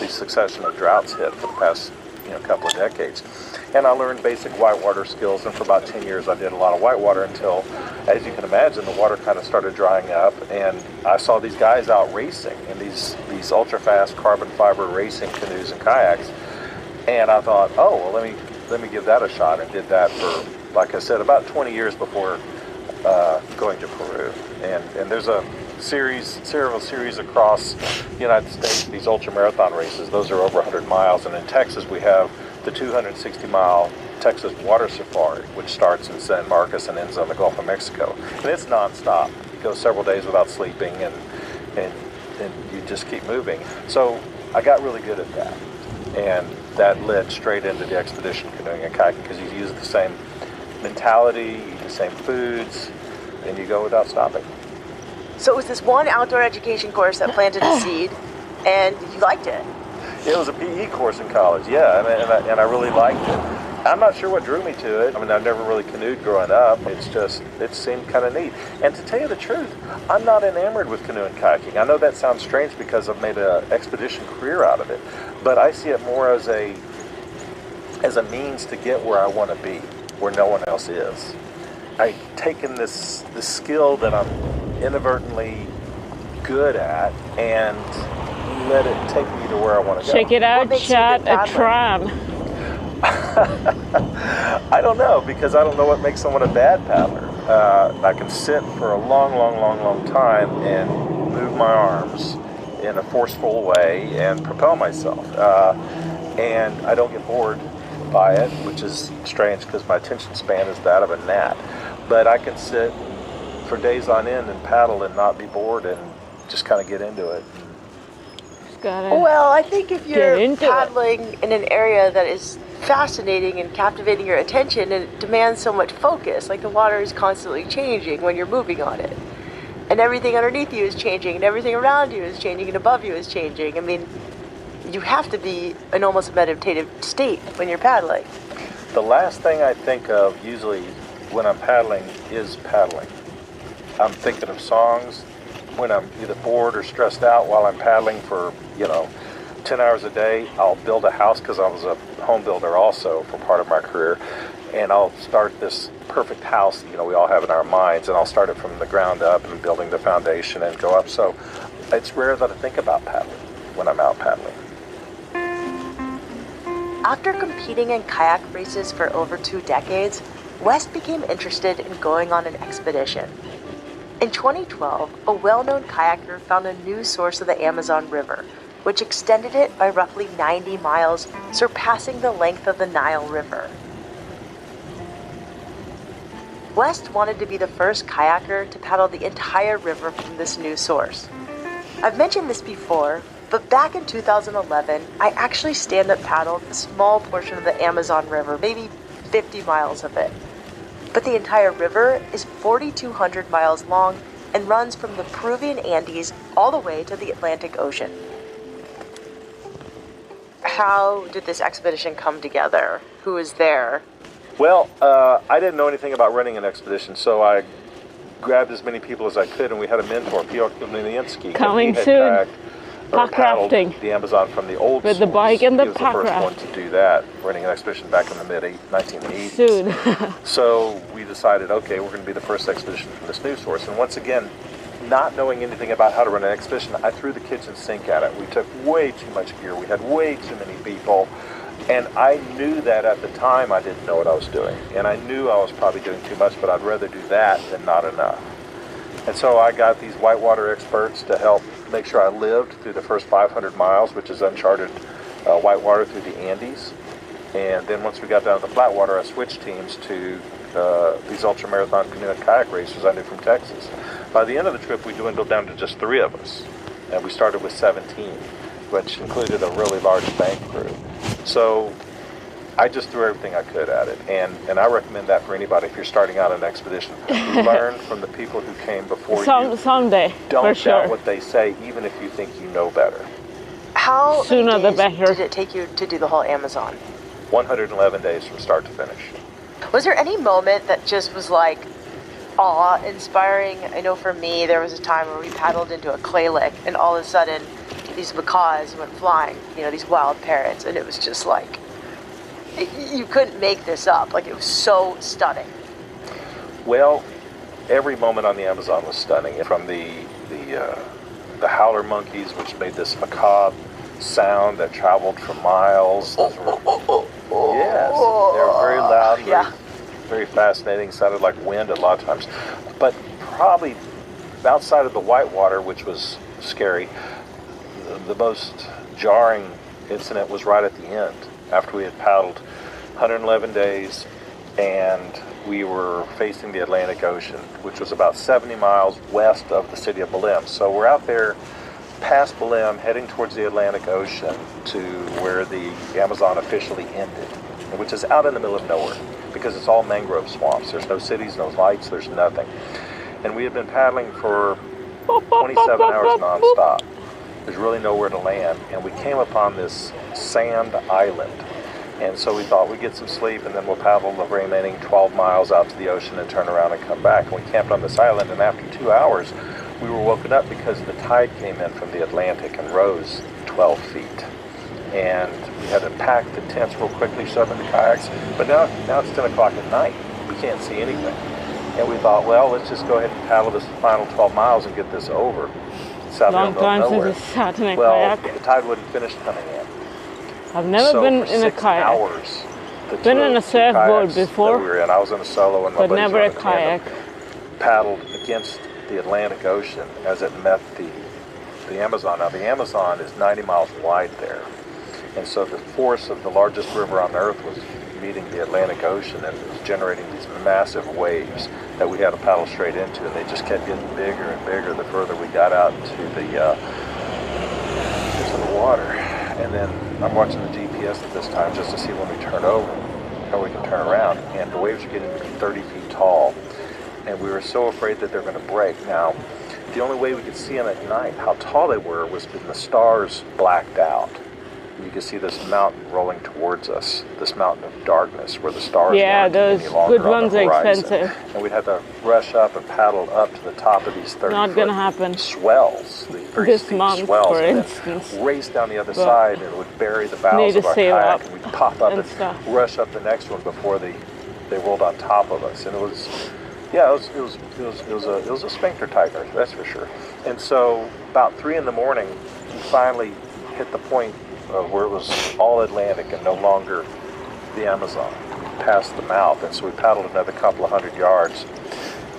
succession of droughts hit for the past couple of decades. And I learned basic whitewater skills, and for about 10 years I did a lot of whitewater until, as you can imagine, the water kind of started drying up, and I saw these guys out racing in these ultra-fast carbon fiber racing canoes and kayaks, and I thought, oh, well, let me give that a shot, and did that for, like I said, about 20 years before going to Peru. And there's several series across the United States, these ultramarathon races. Those are over 100 miles, and in Texas we have the 260-mile Texas Water Safari, which starts in San Marcos and ends on the Gulf of Mexico. And it's nonstop. You go several days without sleeping, and you just keep moving. So I got really good at that, and that led straight into the expedition canoeing and kayaking, because you use the same mentality, you eat the same foods, and you go without stopping. So it was this one outdoor education course that planted a seed, and you liked it. It was a PE course in college, yeah, and I really liked it. I'm not sure what drew me to it. I mean, I've never really canoed growing up. It's just, it seemed kind of neat. And to tell you the truth, I'm not enamored with canoe and kayaking. I know that sounds strange because I've made an expedition career out of it, but I see it more as a means to get where I want to be, where no one else is. I've taken this skill that I'm inadvertently good at and let it take me to where I want to go. Check it out, chat, a tram. I don't know, because I don't know what makes someone a bad paddler. I can sit for a long time and move my arms in a forceful way and propel myself. And I don't get bored by it, which is strange because my attention span is that of a gnat. But I can sit for days on end and paddle and not be bored and just kind of get into it. Well, I think if you're paddling in an area that is fascinating and captivating your attention and it demands so much focus, like the water is constantly changing when you're moving on it. And everything underneath you is changing and everything around you is changing and above you is changing. I mean, you have to be in almost a meditative state when you're paddling. The last thing I think of usually when I'm paddling is paddling. I'm thinking of songs. When I'm either bored or stressed out while I'm paddling for, 10 hours a day, I'll build a house because I was a home builder also for part of my career. And I'll start this perfect house, we all have in our minds, and I'll start it from the ground up and building the foundation and go up. So it's rare that I think about paddling when I'm out paddling. After competing in kayak races for over 2 decades, West became interested in going on an expedition. In 2012, a well-known kayaker found a new source of the Amazon River, which extended it by roughly 90 miles, surpassing the length of the Nile River. West wanted to be the first kayaker to paddle the entire river from this new source. I've mentioned this before, but back in 2011, I actually stand-up paddled a small portion of the Amazon River, maybe 50 miles of it. But the entire river is 4,200 miles long and runs from the Peruvian Andes all the way to the Atlantic Ocean. How did this expedition come together? Who was there? Well, I didn't know anything about running an expedition, so I grabbed as many people as I could, and we had a mentor, Piotr Liniensky. Coming soon. Pack rafting. The Amazon from the old with the bike and the pack raft. He was the first one to do that, running an expedition back in the mid-1980s. Soon. So we decided, okay, we're going to be the first expedition from this new source. And once again, not knowing anything about how to run an expedition, I threw the kitchen sink at it. We took way too much gear. We had way too many people. And I knew that at the time I didn't know what I was doing. And I knew I was probably doing too much, but I'd rather do that than not enough. And so I got these whitewater experts to help make sure I lived through the first 500 miles, which is uncharted whitewater through the Andes. And then once we got down to the flat water, I switched teams to these ultramarathon canoe and kayak racers I knew from Texas. By the end of the trip, we dwindled down to just 3 of us. And we started with 17, which included a really large bank crew. So I just threw everything I could at it. And I recommend that for anybody if you're starting out an expedition. Learn from the people who came before you. Someday, Don't for doubt sure. what they say, even if you think you know better. How Sooner many the days better. did it take you to do the whole Amazon? 111 days from start to finish. Was there any moment that just was like awe-inspiring? I know for me, there was a time where we paddled into a clay lick and all of a sudden these macaws went flying, these wild parrots, and it was just like, you couldn't make this up. Like, it was so stunning. Well, every moment on the Amazon was stunning. From the howler monkeys, which made this macabre sound that traveled for miles. Those were, yes, they were very loud, very fascinating. Sounded like wind a lot of times. But probably outside of the whitewater, which was scary, the most jarring incident was right at the end, after we had paddled 111 days and we were facing the Atlantic Ocean, which was about 70 miles west of the city of Belém. So we're out there past Belém, heading towards the Atlantic Ocean to where the Amazon officially ended, which is out in the middle of nowhere because it's all mangrove swamps. There's no cities, no lights, there's nothing. And we had been paddling for 27 hours nonstop. There's really nowhere to land, and we came upon this sand island And so we thought we'd get some sleep and then we'll paddle the remaining 12 miles out to the ocean and turn around and come back. And we camped on this island, and after 2 hours, we were woken up because the tide came in from the Atlantic and rose 12 feet. And we had to pack the tents real quickly, shove in the kayaks. But now it's 10 o'clock at night. We can't see anything. And we thought, well, let's just go ahead and paddle this final 12 miles and get this over. It's out Long in the middle time of nowhere. since I sat in a Well, kayak. the tide wouldn't finish coming in. I've never So been for in a 6 kayak. hours, the Been two in a surfboard kayaks before, that we were in, I was in a solo and my but buddies never were a in tandem, kayak. paddled against the Atlantic Ocean as it met the Amazon. Now the Amazon is 90 miles wide there. And so the force of the largest river on earth was meeting the Atlantic Ocean, and it was generating these massive waves that we had to paddle straight into, and they just kept getting bigger and bigger the further we got out into the water. And then I'm watching the GPS at this time just to see when we turn over, how we can turn around, and the waves are getting to be 30 feet tall. And we were so afraid that they're going to break. Now, the only way we could see them at night, how tall they were, was when the stars blacked out. You could see this mountain rolling towards us, this mountain of darkness where the stars Yeah, weren't those any longer good on ones the are horizon. expensive. And we'd have to rush up and paddle up to the top of these 30-foot Not gonna happen. swells, these very This steep month, swells, for and instance. then race down the other But side, and it would bury the need bows to of our save kayak, up and we'd pop up and and stuff. rush up the next one before they rolled on top of us. And it was, yeah, it was a sphincter tiger, that's for sure. And so about 3 in the morning, we finally hit the point where it was all Atlantic and no longer the Amazon, past the mouth. And so we paddled another couple of 100 yards.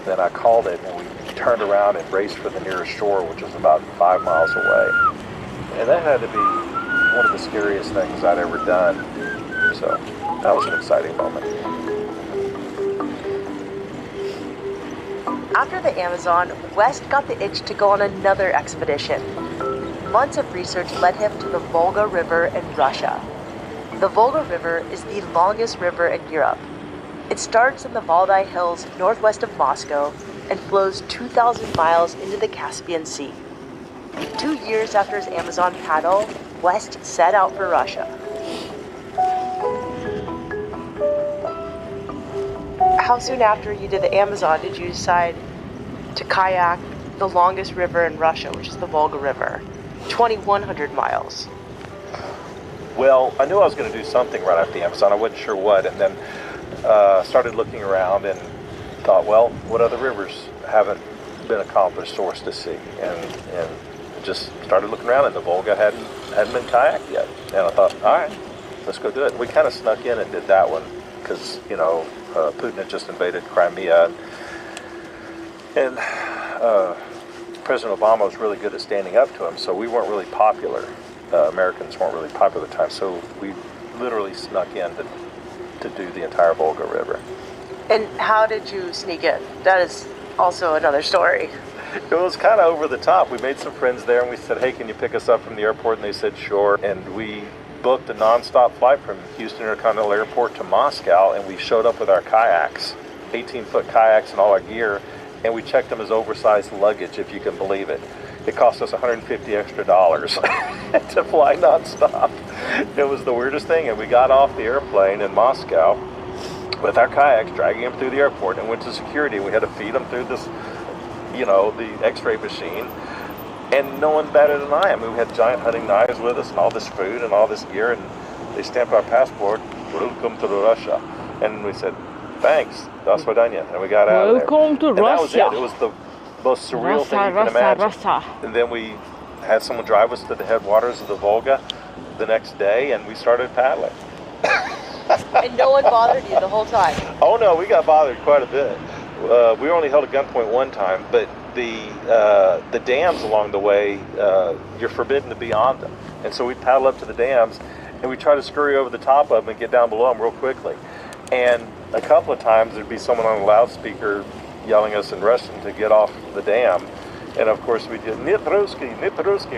Then I called it, and we turned around and raced for the nearest shore, which was about 5 miles away. And that had to be one of the scariest things I'd ever done. So that was an exciting moment. After the Amazon, West got the itch to go on another expedition. Months of research led him to the Volga River in Russia. The Volga River is the longest river in Europe. It starts in the Valdai Hills northwest of Moscow and flows 2,000 miles into the Caspian Sea. 2 years after his Amazon paddle, West set out for Russia. How soon after you did the Amazon did you decide to kayak the longest river in Russia, which is the Volga River, 2,100 miles? Well, I knew I was going to do something right after the Amazon. I wasn't sure what, and then started looking around and thought, well, what other rivers haven't been accomplished for us to see? And just started looking around, and the Volga hadn't been kayaked yet. And I thought, all right, let's go do it. We kind of snuck in and did that one because, you know, Putin had just invaded Crimea, and President Obama was really good at standing up to him, so we weren't really popular. Americans weren't really popular at the time, so we literally snuck in to do the entire Volga River. And how did you sneak in? That is also another story. It was kind of over the top. We made some friends there, and we said, hey, can you pick us up from the airport? And they said, sure. And we booked a nonstop flight from Houston Intercontinental Airport to Moscow, and we showed up with our kayaks, 18-foot kayaks and all our gear, and we checked them as oversized luggage, if you can believe it. It cost us $150 extra to fly nonstop. It was the weirdest thing, and we got off the airplane in Moscow with our kayaks, dragging them through the airport, and went to security. We had to feed them through this, you know, the x-ray machine, and no one batted an eye. I mean, we had giant hunting knives with us and all this food and all this gear, and they stamped our passport, welcome to Russia. And we said, thanks, до свидания, and we got out of there. Welcome to and that was Russia. it. It was the most surreal thing you can imagine. And then we had someone drive us to the headwaters of the Volga the next day, and we started paddling. And no one bothered you the whole time? Oh no, we got bothered quite a bit. We were only held at gunpoint one time, but the dams along the way, you're forbidden to be on them. And so we'd paddle up to the dams, and we'd try to scurry over the top of them and get down below them real quickly. And a couple of times there'd be someone on a loudspeaker yelling us in Russian to get off the dam. And of course we did, Нет русский,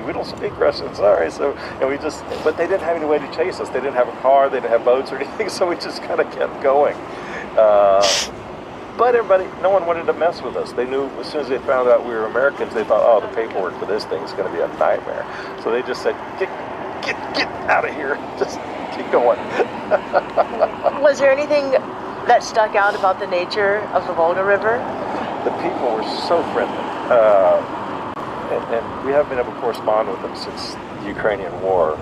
we don't speak Russian, sorry. So, and we just, but they didn't have any way to chase us. They didn't have a car, they didn't have boats or anything, so we just kind of kept going. But no one wanted to mess with us. They knew as soon as they found out we were Americans, they thought, oh, the paperwork for this thing is going to be a nightmare. So they just said, get out of here. Just Keep going. Was there anything that stuck out about the nature of the Volga River? The people were so friendly. And we haven't been able to correspond with them since the Ukrainian war,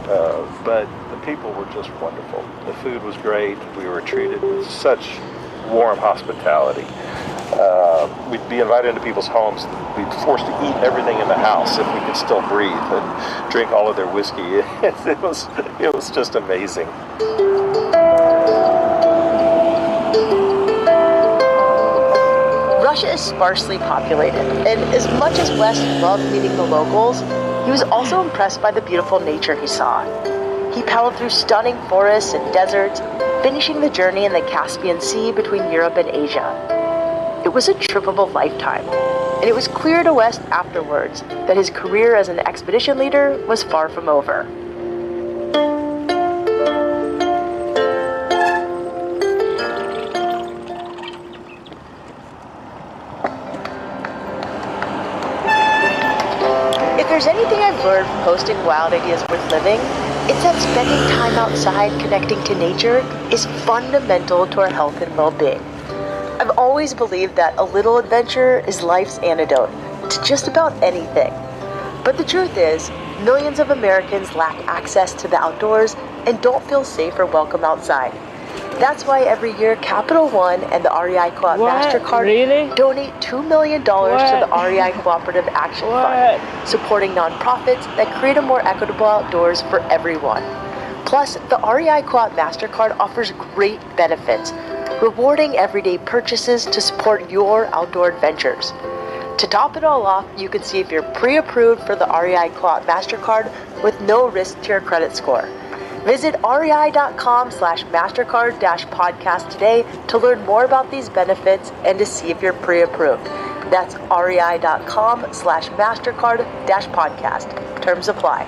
but the people were just wonderful. The food was great. We were treated with such warm hospitality. We'd be invited into people's homes. We'd be forced to eat everything in the house if we could still breathe and drink all of their whiskey. It was just amazing. Russia is sparsely populated, and as much as West loved meeting the locals, he was also impressed by the beautiful nature he saw. He paddled through stunning forests and deserts, finishing the journey in the Caspian Sea between Europe and Asia. It was a trip of a lifetime, and it was clear to West afterwards that his career as an expedition leader was far from over. If there's anything I've learned from hosting Wild Ideas Worth Living, it's that spending time outside connecting to nature is fundamental to our health and well-being. I've always believed that a little adventure is life's antidote to just about anything. But the truth is, millions of Americans lack access to the outdoors and don't feel safe or welcome outside. That's why every year Capital One and the REI Co-op MasterCard donate $2 million to the REI Cooperative Action Fund, supporting nonprofits that create a more equitable outdoors for everyone. Plus, the REI Co-op MasterCard offers great benefits, rewarding everyday purchases to support your outdoor adventures. To top it all off, you can see if you're pre-approved for the REI Co-op MasterCard with no risk to your credit score. Visit rei.com/MasterCard-podcast today to learn more about these benefits and to see if you're pre-approved. That's rei.com/MasterCard-podcast. Terms apply.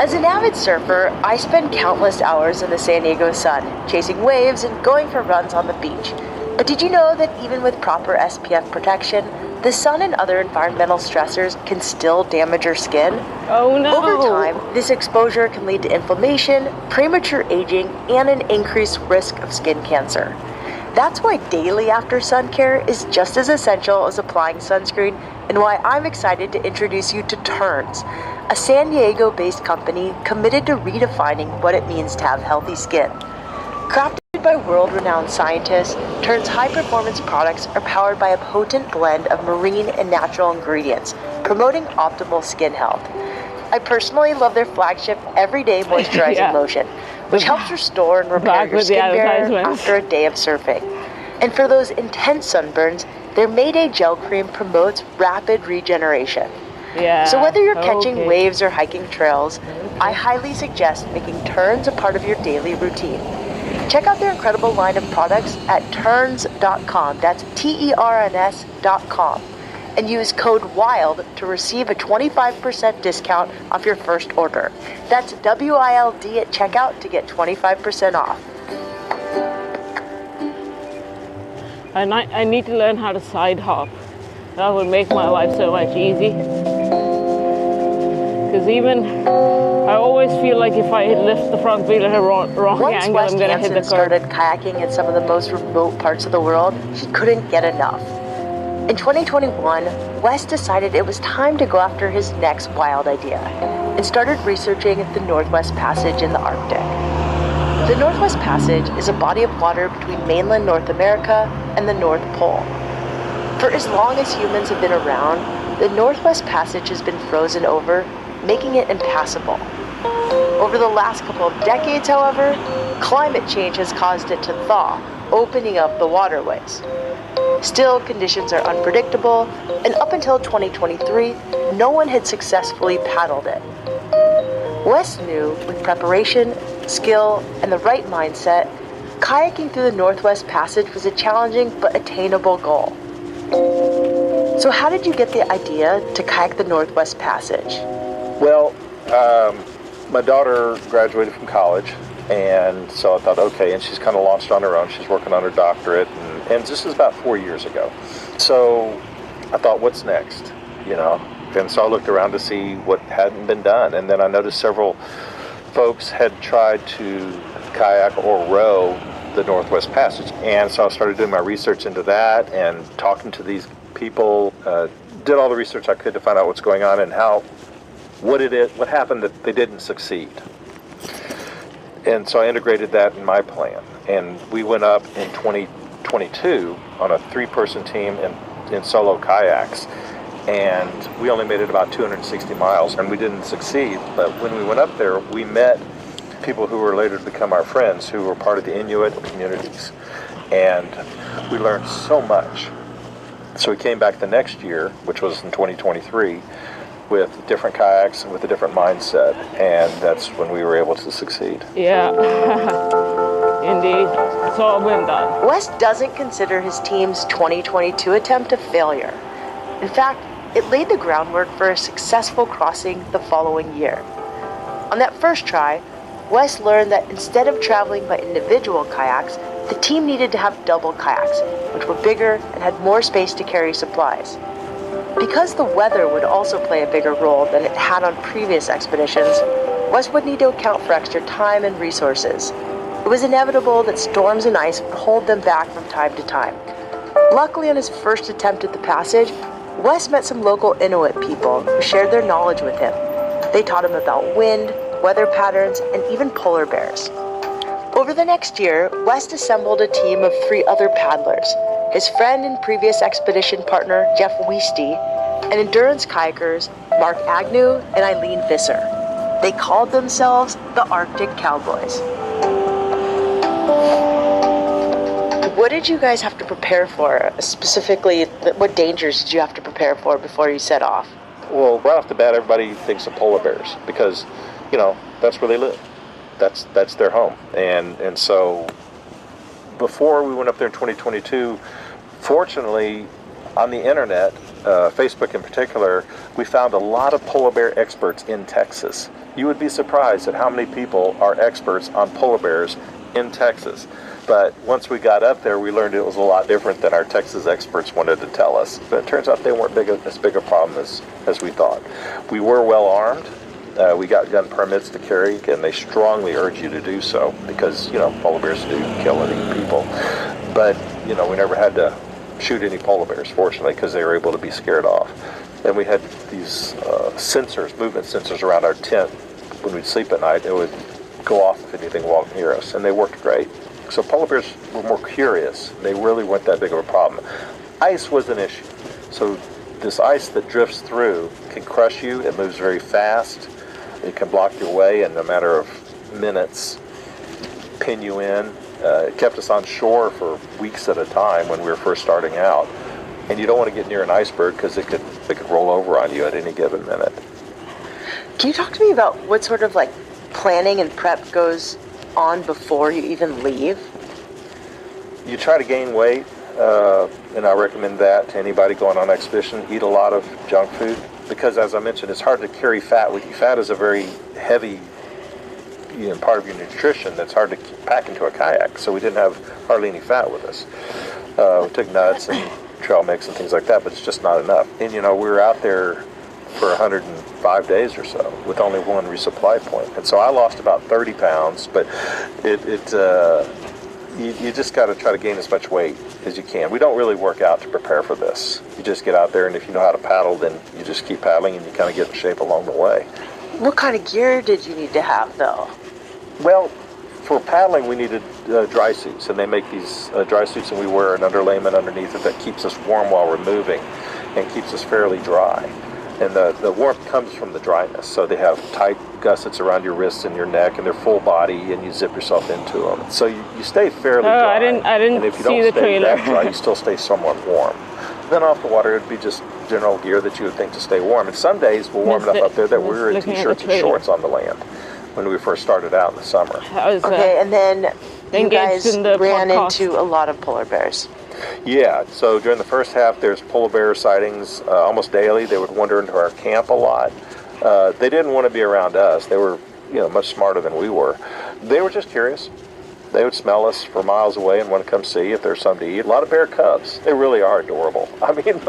As an avid surfer, I spend countless hours in the San Diego sun, chasing waves and going for runs on the beach. But did you know that even with proper SPF protection, the sun and other environmental stressors can still damage your skin? Oh no! Over time, this exposure can lead to inflammation, premature aging, and an increased risk of skin cancer. That's why daily after sun care is just as essential as applying sunscreen, and why I'm excited to introduce you to Terns, a San Diego-based company committed to redefining what it means to have healthy skin. Crafted by world-renowned scientists, Terns high-performance products are powered by a potent blend of marine and natural ingredients, promoting optimal skin health. I personally love their flagship Everyday Moisturizing Lotion, which helps restore and repair your skin barrier after a day of surfing. And for those intense sunburns, their Mayday Gel Cream promotes rapid regeneration. So whether you're catching waves or hiking trails, I highly suggest making Terns a part of your daily routine. Check out their incredible line of products at terns.com, that's TERNS.com, and use code WILD to receive a 25% discount off your first order. That's WILD at checkout to get 25% off. I need to learn how to side hop. That would make my life so much easy. Because even I always feel like if I lift the front wheel at a wrong angle, I'm going to hit the curb. Started kayaking in some of the most remote parts of the world, she couldn't get enough. In 2021, Wes decided it was time to go after his next wild idea and started researching the Northwest Passage in the Arctic. The Northwest Passage is a body of water between mainland North America and the North Pole. For as long as humans have been around, the Northwest Passage has been frozen over, making it impassable. Over the last couple of decades, however, climate change has caused it to thaw, opening up the waterways. Still, conditions are unpredictable, and up until 2023, no one had successfully paddled it. Wes knew with preparation, skill, and the right mindset, kayaking through the Northwest Passage was a challenging but attainable goal. So how did you get the idea to kayak the Northwest Passage? Well, my daughter graduated from college, And so I thought, okay, and she's kind of launched on her own. She's working on her doctorate, and this is about 4 years ago. So I thought, what's next, you know? And so I looked around to see what hadn't been done, and then I noticed several folks had tried to kayak or row the Northwest Passage. And so I started doing my research into that and talking to these people, did all the research I could to find out what's going on and what happened that they didn't succeed. And so I integrated that in my plan. And we went up in 2022 on a 3-person team in solo kayaks. And we only made it about 260 miles, and we didn't succeed. But when we went up there, we met people who were later to become our friends, who were part of the Inuit communities. And we learned so much. So we came back the next year, which was in 2023, with different kayaks and with a different mindset. And that's when we were able to succeed. Yeah, indeed. It's all been done. Wes doesn't consider his team's 2022 attempt a failure. In fact, it laid the groundwork for a successful crossing the following year. On that first try, Wes learned that instead of traveling by individual kayaks, the team needed to have double kayaks, which were bigger and had more space to carry supplies. Because the weather would also play a bigger role than it had on previous expeditions, Wes would need to account for extra time and resources. It was inevitable that storms and ice would hold them back from time to time. Luckily, on his first attempt at the passage, Wes met some local Inuit people who shared their knowledge with him. They taught him about wind, weather patterns, and even polar bears. Over the next year, Wes assembled a team of 3 other paddlers, his friend and previous expedition partner, Jeff Weisty, and endurance kayakers, Mark Agnew and Eileen Visser. They called themselves the Arctic Cowboys. What did you guys have to prepare for? Specifically, what dangers did you have to prepare for before you set off? Well, right off the bat, everybody thinks of polar bears because, you know, that's where they live. That's their home. And so before we went up there in 2022, fortunately, on the internet, Facebook in particular, we found a lot of polar bear experts in Texas. You would be surprised at how many people are experts on polar bears in Texas. But once we got up there, we learned it was a lot different than our Texas experts wanted to tell us. But it turns out they weren't as big a problem as we thought. We were well armed. We got gun permits to carry, and they strongly urge you to do so because, you know, polar bears do kill and eat people. But, you know, we never had to shoot any polar bears, fortunately, because they were able to be scared off. And we had these sensors, movement sensors around our tent. When we'd sleep at night, it would go off if anything walked near us, and they worked great. So polar bears were more curious. They really weren't that big of a problem. Ice was an issue. So this ice that drifts through can crush you. It moves very fast. It can block your way in a matter of minutes, pin you in. It kept us on shore for weeks at a time when we were first starting out. And you don't want to get near an iceberg because it could roll over on you at any given minute. Can you talk to me about what sort of planning and prep goes on before you even leave? You try to gain weight, and I recommend that to anybody going on expedition. Eat a lot of junk food because, as I mentioned, it's hard to carry fat with you. Fat is a very heavy part of your nutrition that's hard to pack into a kayak, so we didn't have hardly any fat with us. We took nuts and trail mix and things like that, but it's just not enough. And we were out there for 105 days or so with only one resupply point. And so I lost about 30 pounds, but you just got to try to gain as much weight as you can. We don't really work out to prepare for this. You just get out there, and if you know how to paddle, then you just keep paddling and you kind of get in shape along the way. What kind of gear did you need to have, though? Well, for paddling, we needed dry suits, and they make these dry suits, and we wear an underlayment underneath it that keeps us warm while we're moving and keeps us fairly dry. And the warmth comes from the dryness. So they have tight gussets around your wrists and your neck, and they're full body, and you zip yourself into them. So you stay fairly dry. I didn't and if you see don't the stay trailer. that dry, you still stay somewhat warm. Then off the water, it'd be just general gear that you would think to stay warm. And some days we're warm enough up there that we were in t-shirts and shorts on the land when we first started out in the summer. Okay, and then you guys ran podcast. into a lot of polar bears. Yeah, so during the first half, there's polar bear sightings almost daily. They would wander into our camp a lot. They didn't want to be around us. They were much smarter than we were. They were just curious. They would smell us from miles away and want to come see if there's something to eat. A lot of bear cubs. They really are adorable. I mean,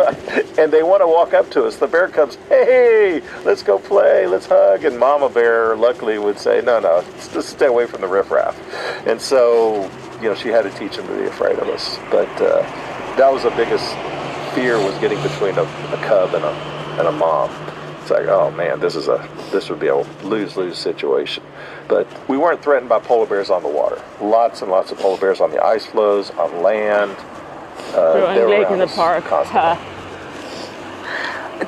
and they want to walk up to us. The bear cubs, hey, let's go play, let's hug. And Mama Bear, luckily, would say, no, just stay away from the riffraff. And so, she had to teach them to be afraid of us. But that was the biggest fear, was getting between a cub and a mom. It's like, oh man, this would be a lose-lose situation. But we weren't threatened by polar bears on the water. Lots and lots of polar bears on the ice floes, on land. They were lake in the park.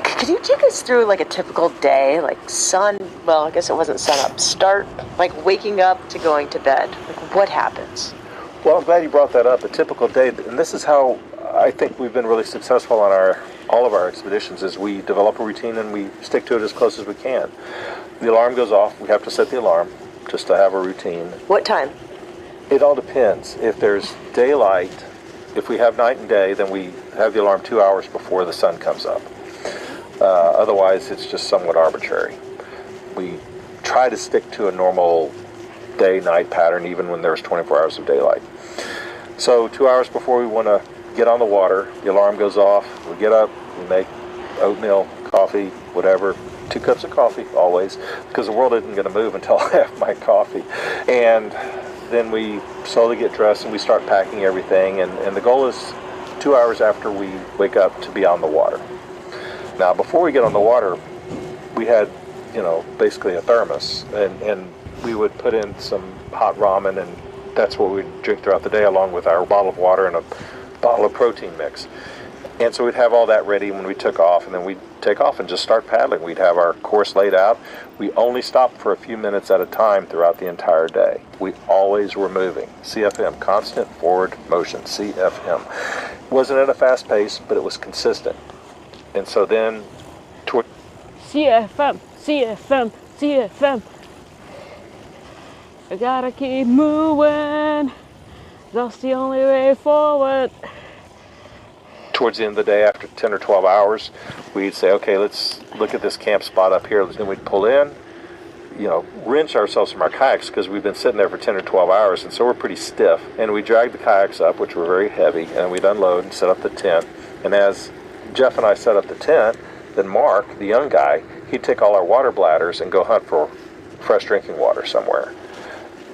Could you take us through like a typical day, like I guess it wasn't sun up, start like waking up to going to bed? Like what happens? Well, I'm glad you brought that up. A typical day, and this is how I think we've been really successful on all of our expeditions, is we develop a routine and we stick to it as close as we can. The alarm goes off. We have to set the alarm just to have a routine. What time? It all depends. If there's daylight, if we have night and day, then we have the alarm 2 hours before the sun comes up. Otherwise, it's just somewhat arbitrary. We try to stick to a normal day-night pattern even when there's 24 hours of daylight. So 2 hours before we want to get on the water, the alarm goes off, we get up, we make oatmeal, coffee, whatever, 2 cups of coffee always, because the world isn't going to move until I have my coffee. And then we slowly get dressed and we start packing everything, and the goal is 2 hours after we wake up to be on the water. Now before we get on the water, we had basically a thermos, and we would put in some hot ramen, and that's what we'd drink throughout the day, along with our bottle of water and a bottle of protein mix. And so we'd have all that ready when we took off, and then we'd take off and just start paddling. We'd have our course laid out. We only stopped for a few minutes at a time throughout the entire day. We always were moving. CFM, constant forward motion, CFM. Wasn't at a fast pace, but it was consistent. And so then CFM, CFM, CFM. I gotta keep moving. That's the only way forward. Towards the end of the day, after 10 or 12 hours, we'd say, okay, let's look at this camp spot up here. Then we'd pull in, wrench ourselves from our kayaks because we've been sitting there for 10 or 12 hours, and so we're pretty stiff. And we dragged the kayaks up, which were very heavy, and we'd unload and set up the tent. And as Jeff and I set up the tent, then Mark, the young guy, he'd take all our water bladders and go hunt for fresh drinking water somewhere.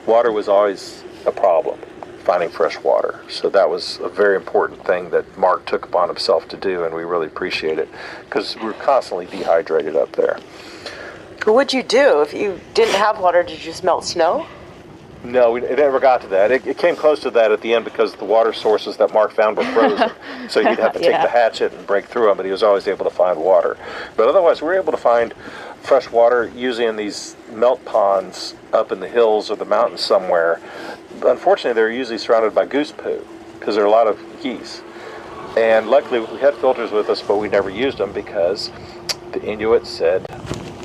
Water was always a problem, finding fresh water. So that was a very important thing that Mark took upon himself to do, and we really appreciate it because we're constantly dehydrated up there. What would you do if you didn't have water? Did you just melt snow? No, it never got to that. It came close to that at the end because the water sources that Mark found were frozen. So you'd have to take the hatchet and break through them, but he was always able to find water. But otherwise, we were able to find fresh water usually in these melt ponds up in the hills or the mountains somewhere. Unfortunately, they're usually surrounded by goose poo because there are a lot of geese. And luckily, we had filters with us, but we never used them because the Inuit said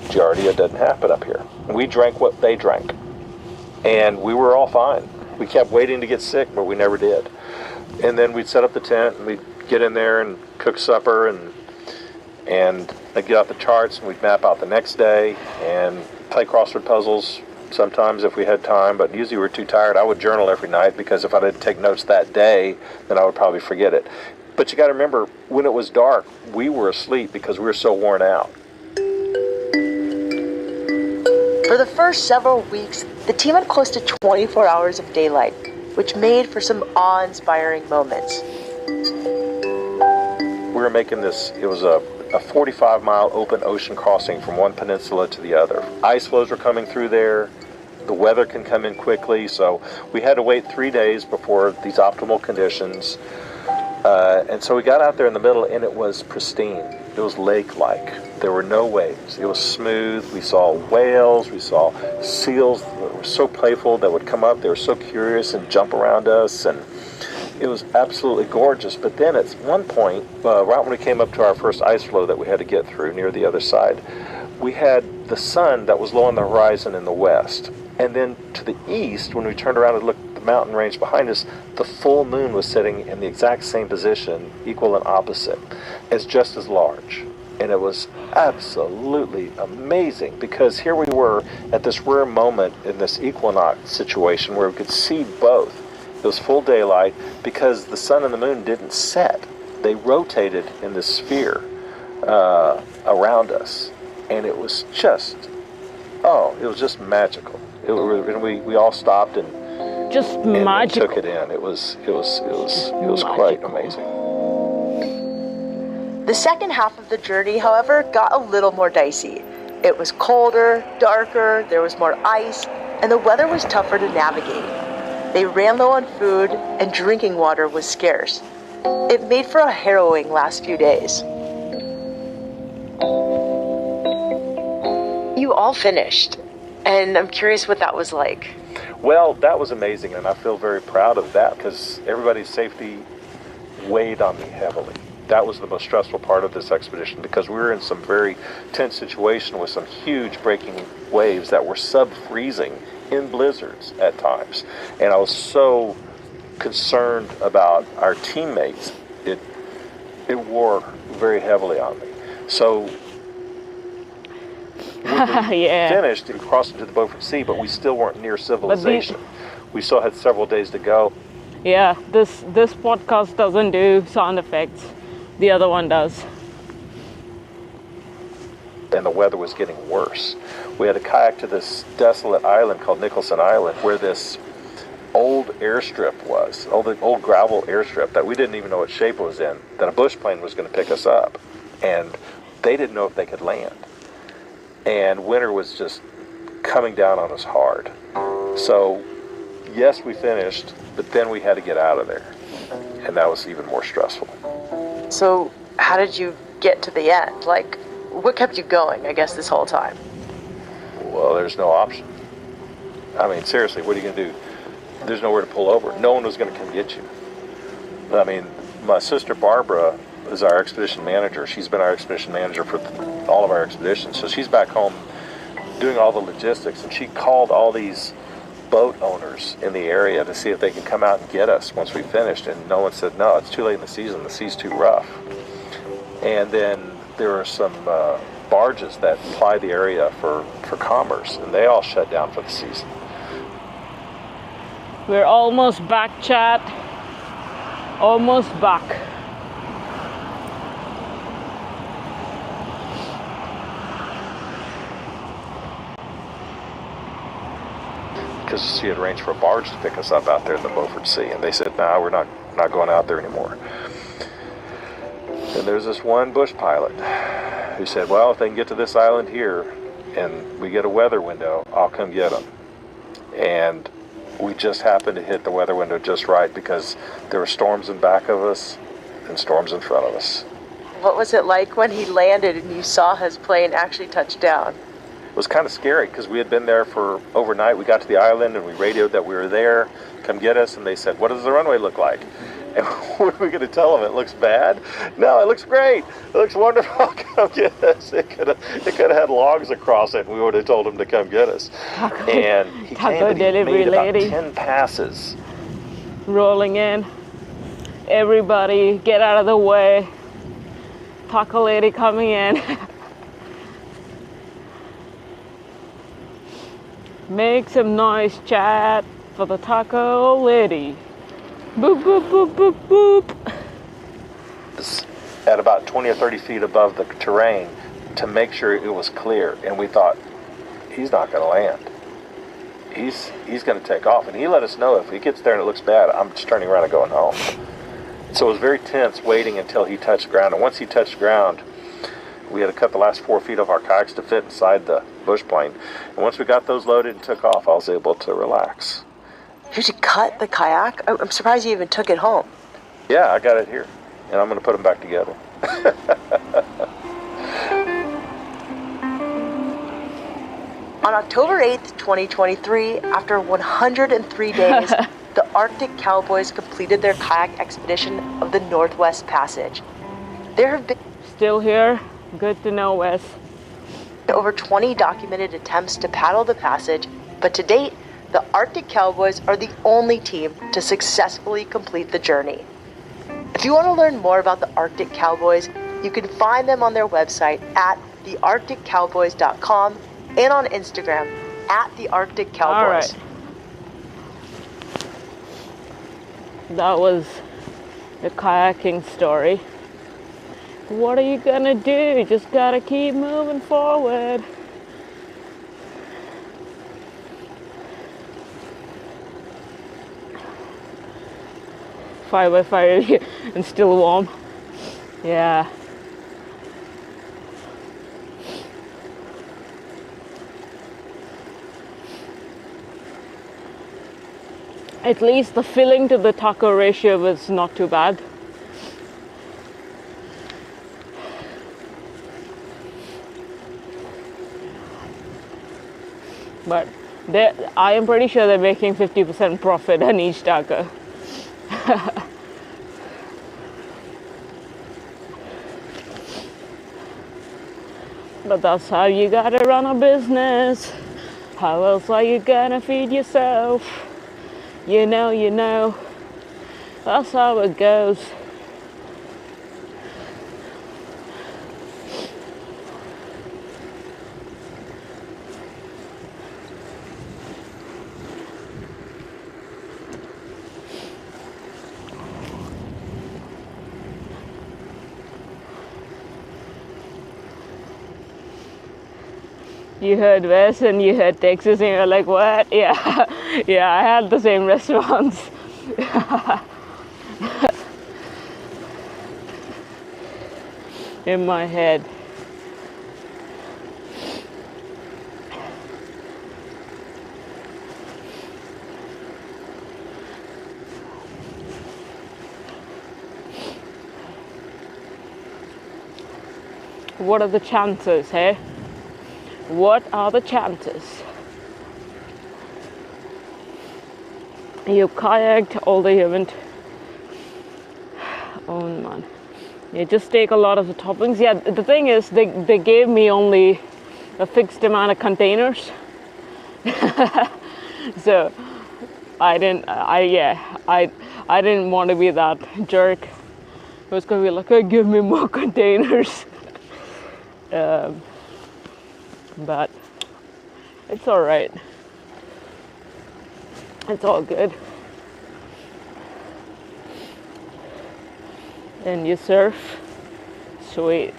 Giardia doesn't happen up here. We drank what they drank. And we were all fine. We kept waiting to get sick, but we never did. And then we'd set up the tent, and we'd get in there and cook supper, and I'd get out the charts, and we'd map out the next day, and play crossword puzzles sometimes if we had time, but usually we were too tired. I would journal every night, because if I didn't take notes that day, then I would probably forget it. But you got to remember, when it was dark, we were asleep because we were so worn out. For the first several weeks, the team had close to 24 hours of daylight, which made for some awe-inspiring moments. We were making this, it was a 45-mile open ocean crossing from one peninsula to the other. Ice floes were coming through there. The weather can come in quickly, so we had to wait 3 days before these optimal conditions. And so we got out there in the middle, and it was pristine. It was lake-like. There were no waves. It was smooth. We saw whales. We saw seals that were so playful that would come up. They were so curious and jump around us, and it was absolutely gorgeous. But then at one point, right when we came up to our first ice floe that we had to get through near the other side, we had the sun that was low on the horizon in the west. And then to the east, when we turned around and looked at the mountain range behind us, the full moon was sitting in the exact same position, equal and opposite, as just as large. And it was absolutely amazing because here we were at this rare moment in this equinox situation where we could see both. It was full daylight because the sun and the moon didn't set. They rotated in this sphere around us. And it was just, it was just magical. And we all stopped and magical. took it in. It was quite amazing. The second half of the journey, however, got a little more dicey. It was colder, darker, there was more ice, and the weather was tougher to navigate. They ran low on food, and drinking water was scarce. It made for a harrowing last few days. You all finished, and I'm curious what that was like. Well, that was amazing, and I feel very proud of that because everybody's safety weighed on me heavily. That was the most stressful part of this expedition because we were in some very tense situation with some huge breaking waves that were sub-freezing in blizzards at times. And I was so concerned about our teammates. It wore very heavily on me. So when we finished and crossed into the Beaufort Sea, but we still weren't near civilization. We still had several days to go. Yeah, this podcast doesn't do sound effects. The other one does. And the weather was getting worse. We had to kayak to this desolate island called Nicholson Island where this old airstrip was, old gravel airstrip that we didn't even know what shape it was in, that a bush plane was going to pick us up. And they didn't know if they could land. And winter was just coming down on us hard. So, yes, we finished, but then we had to get out of there. And that was even more stressful. So, how did you get to the end? Like, what kept you going, I guess, this whole time? Well, there's no option. I mean, seriously, what are you going to do? There's nowhere to pull over. No one was going to come get you. I mean, my sister Barbara is our expedition manager. She's been our expedition manager for all of our expeditions. So she's back home doing all the logistics, and she called all these boat owners in the area to see if they could come out and get us once we finished, and no one said no, it's too late in the season, the sea's too rough. And then there are some barges that ply the area for commerce, and they all shut down for the season. We're almost back, chat. Almost back. Because she had arranged for a barge to pick us up out there in the Beaufort Sea, and they said, "No, we're not going out there anymore." And there's this one bush pilot who said, "Well, if they can get to this island here, and we get a weather window, I'll come get them." And we just happened to hit the weather window just right because there were storms in back of us and storms in front of us. What was it like when he landed and you saw his plane actually touch down? It was kind of scary because we had been there for overnight. We got to the island and we radioed that we were there, come get us, and they said, "What does the runway look like?" And what are we going to tell them? It looks bad? No, it looks great. It looks wonderful. Come get us. It could have had logs across it, and we would have told him to come get us. And he came, but he made about 10 passes. Rolling in. Everybody, get out of the way. Taco lady coming in. Make some noise, chat, for the taco lady. Boop, boop, boop, boop, boop. At about 20 or 30 feet above the terrain to make sure it was clear. And we thought, he's not going to land. He's going to take off. And he let us know if he gets there and it looks bad, I'm just turning around and going home. So it was very tense waiting until he touched ground. And once he touched ground, we had to cut the last 4 feet of our kayaks to fit inside the bush plane. And once we got those loaded and took off, I was able to relax. You had to cut the kayak? I'm surprised you even took it home. Yeah, I got it here. And I'm going to put them back together. On October 8th, 2023, after 103 days, the Arctic Cowboys completed their kayak expedition of the Northwest Passage. There have been Still here? Good to know, Wes. over 20 documented attempts to paddle the passage, but to date, the Arctic Cowboys are the only team to successfully complete the journey. If you want to learn more about the Arctic Cowboys, You can find them on their website at thearcticcowboys.com and on Instagram at thearcticcowboys. All right. That was the kayaking story. What are you gonna do? Just gotta keep moving forward. Fire by fire and still warm. Yeah. At least the filling to the taco ratio was not too bad. But I am pretty sure they're making 50% profit on each taco. But that's how you gotta run a business. How else are you gonna feed yourself? You know. That's how it goes. You heard West and you heard Texas and you're like, what? Yeah, yeah, I had the same response. In my head. What are the chances, hey? What are the chances? You kayaked, although you haven't. Oh man. You just take a lot of the toppings. Yeah, the thing is, they gave me only a fixed amount of containers. So I didn't want to be that jerk. I was gonna be like, oh, give me more containers. But it's all right. It's all good. And you surf. Sweet.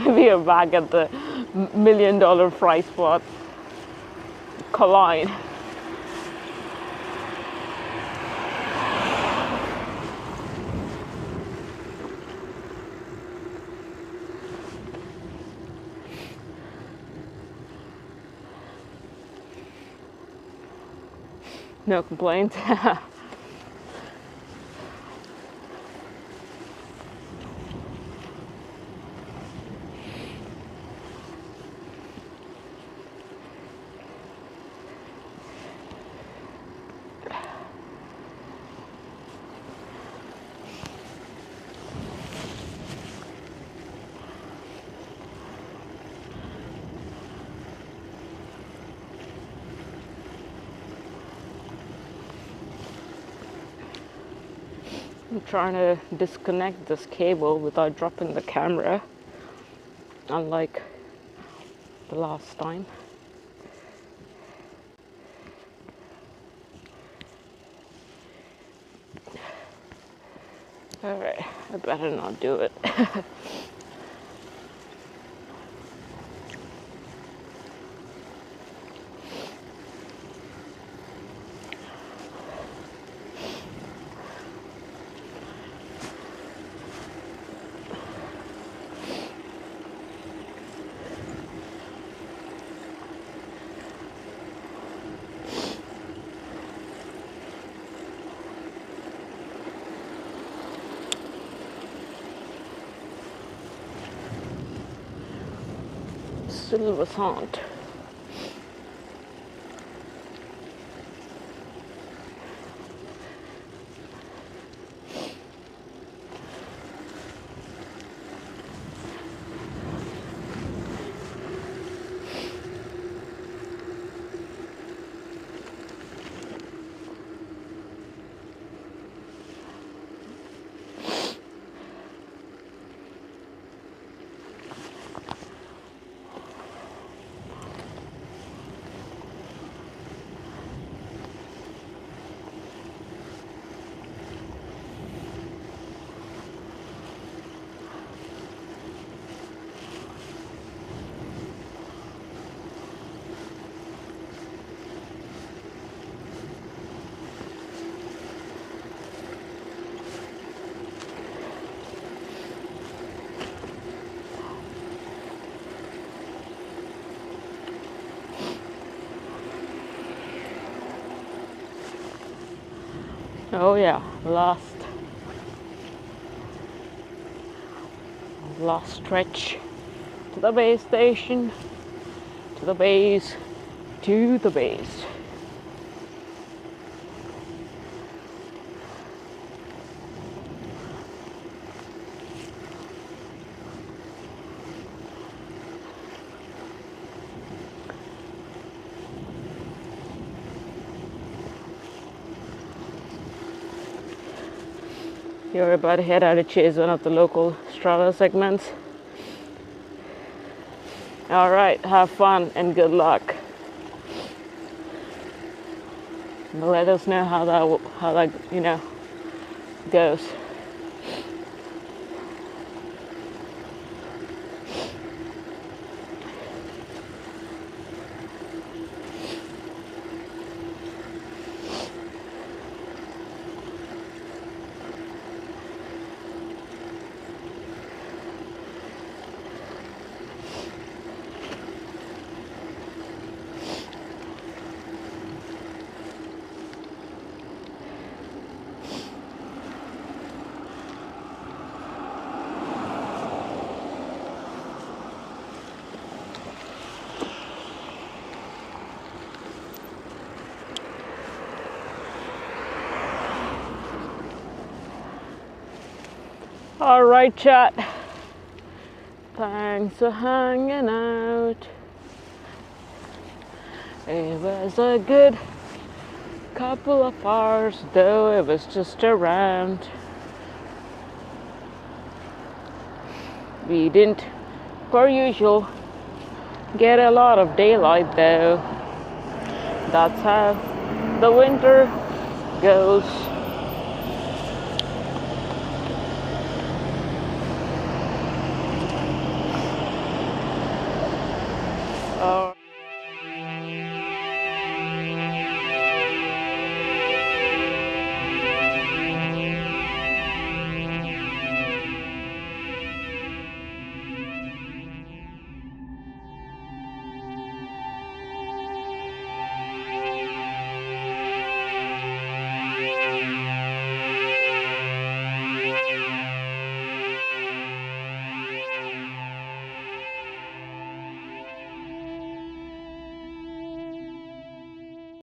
We are back at the $1 million fry spot. Colline. No complaints. I'm trying to disconnect this cable without dropping the camera, unlike the last time. Alright, I better not do it. Silversant. Oh yeah, last stretch to the base station, to the base, to the base. You're about to head out to chase one of the local Strava segments. All right, have fun and good luck. Let us know how that goes. All right, chat. Thanks for hanging out. It was a good couple of hours, though it was just around. We didn't, per usual, get a lot of daylight, though. That's how the winter goes.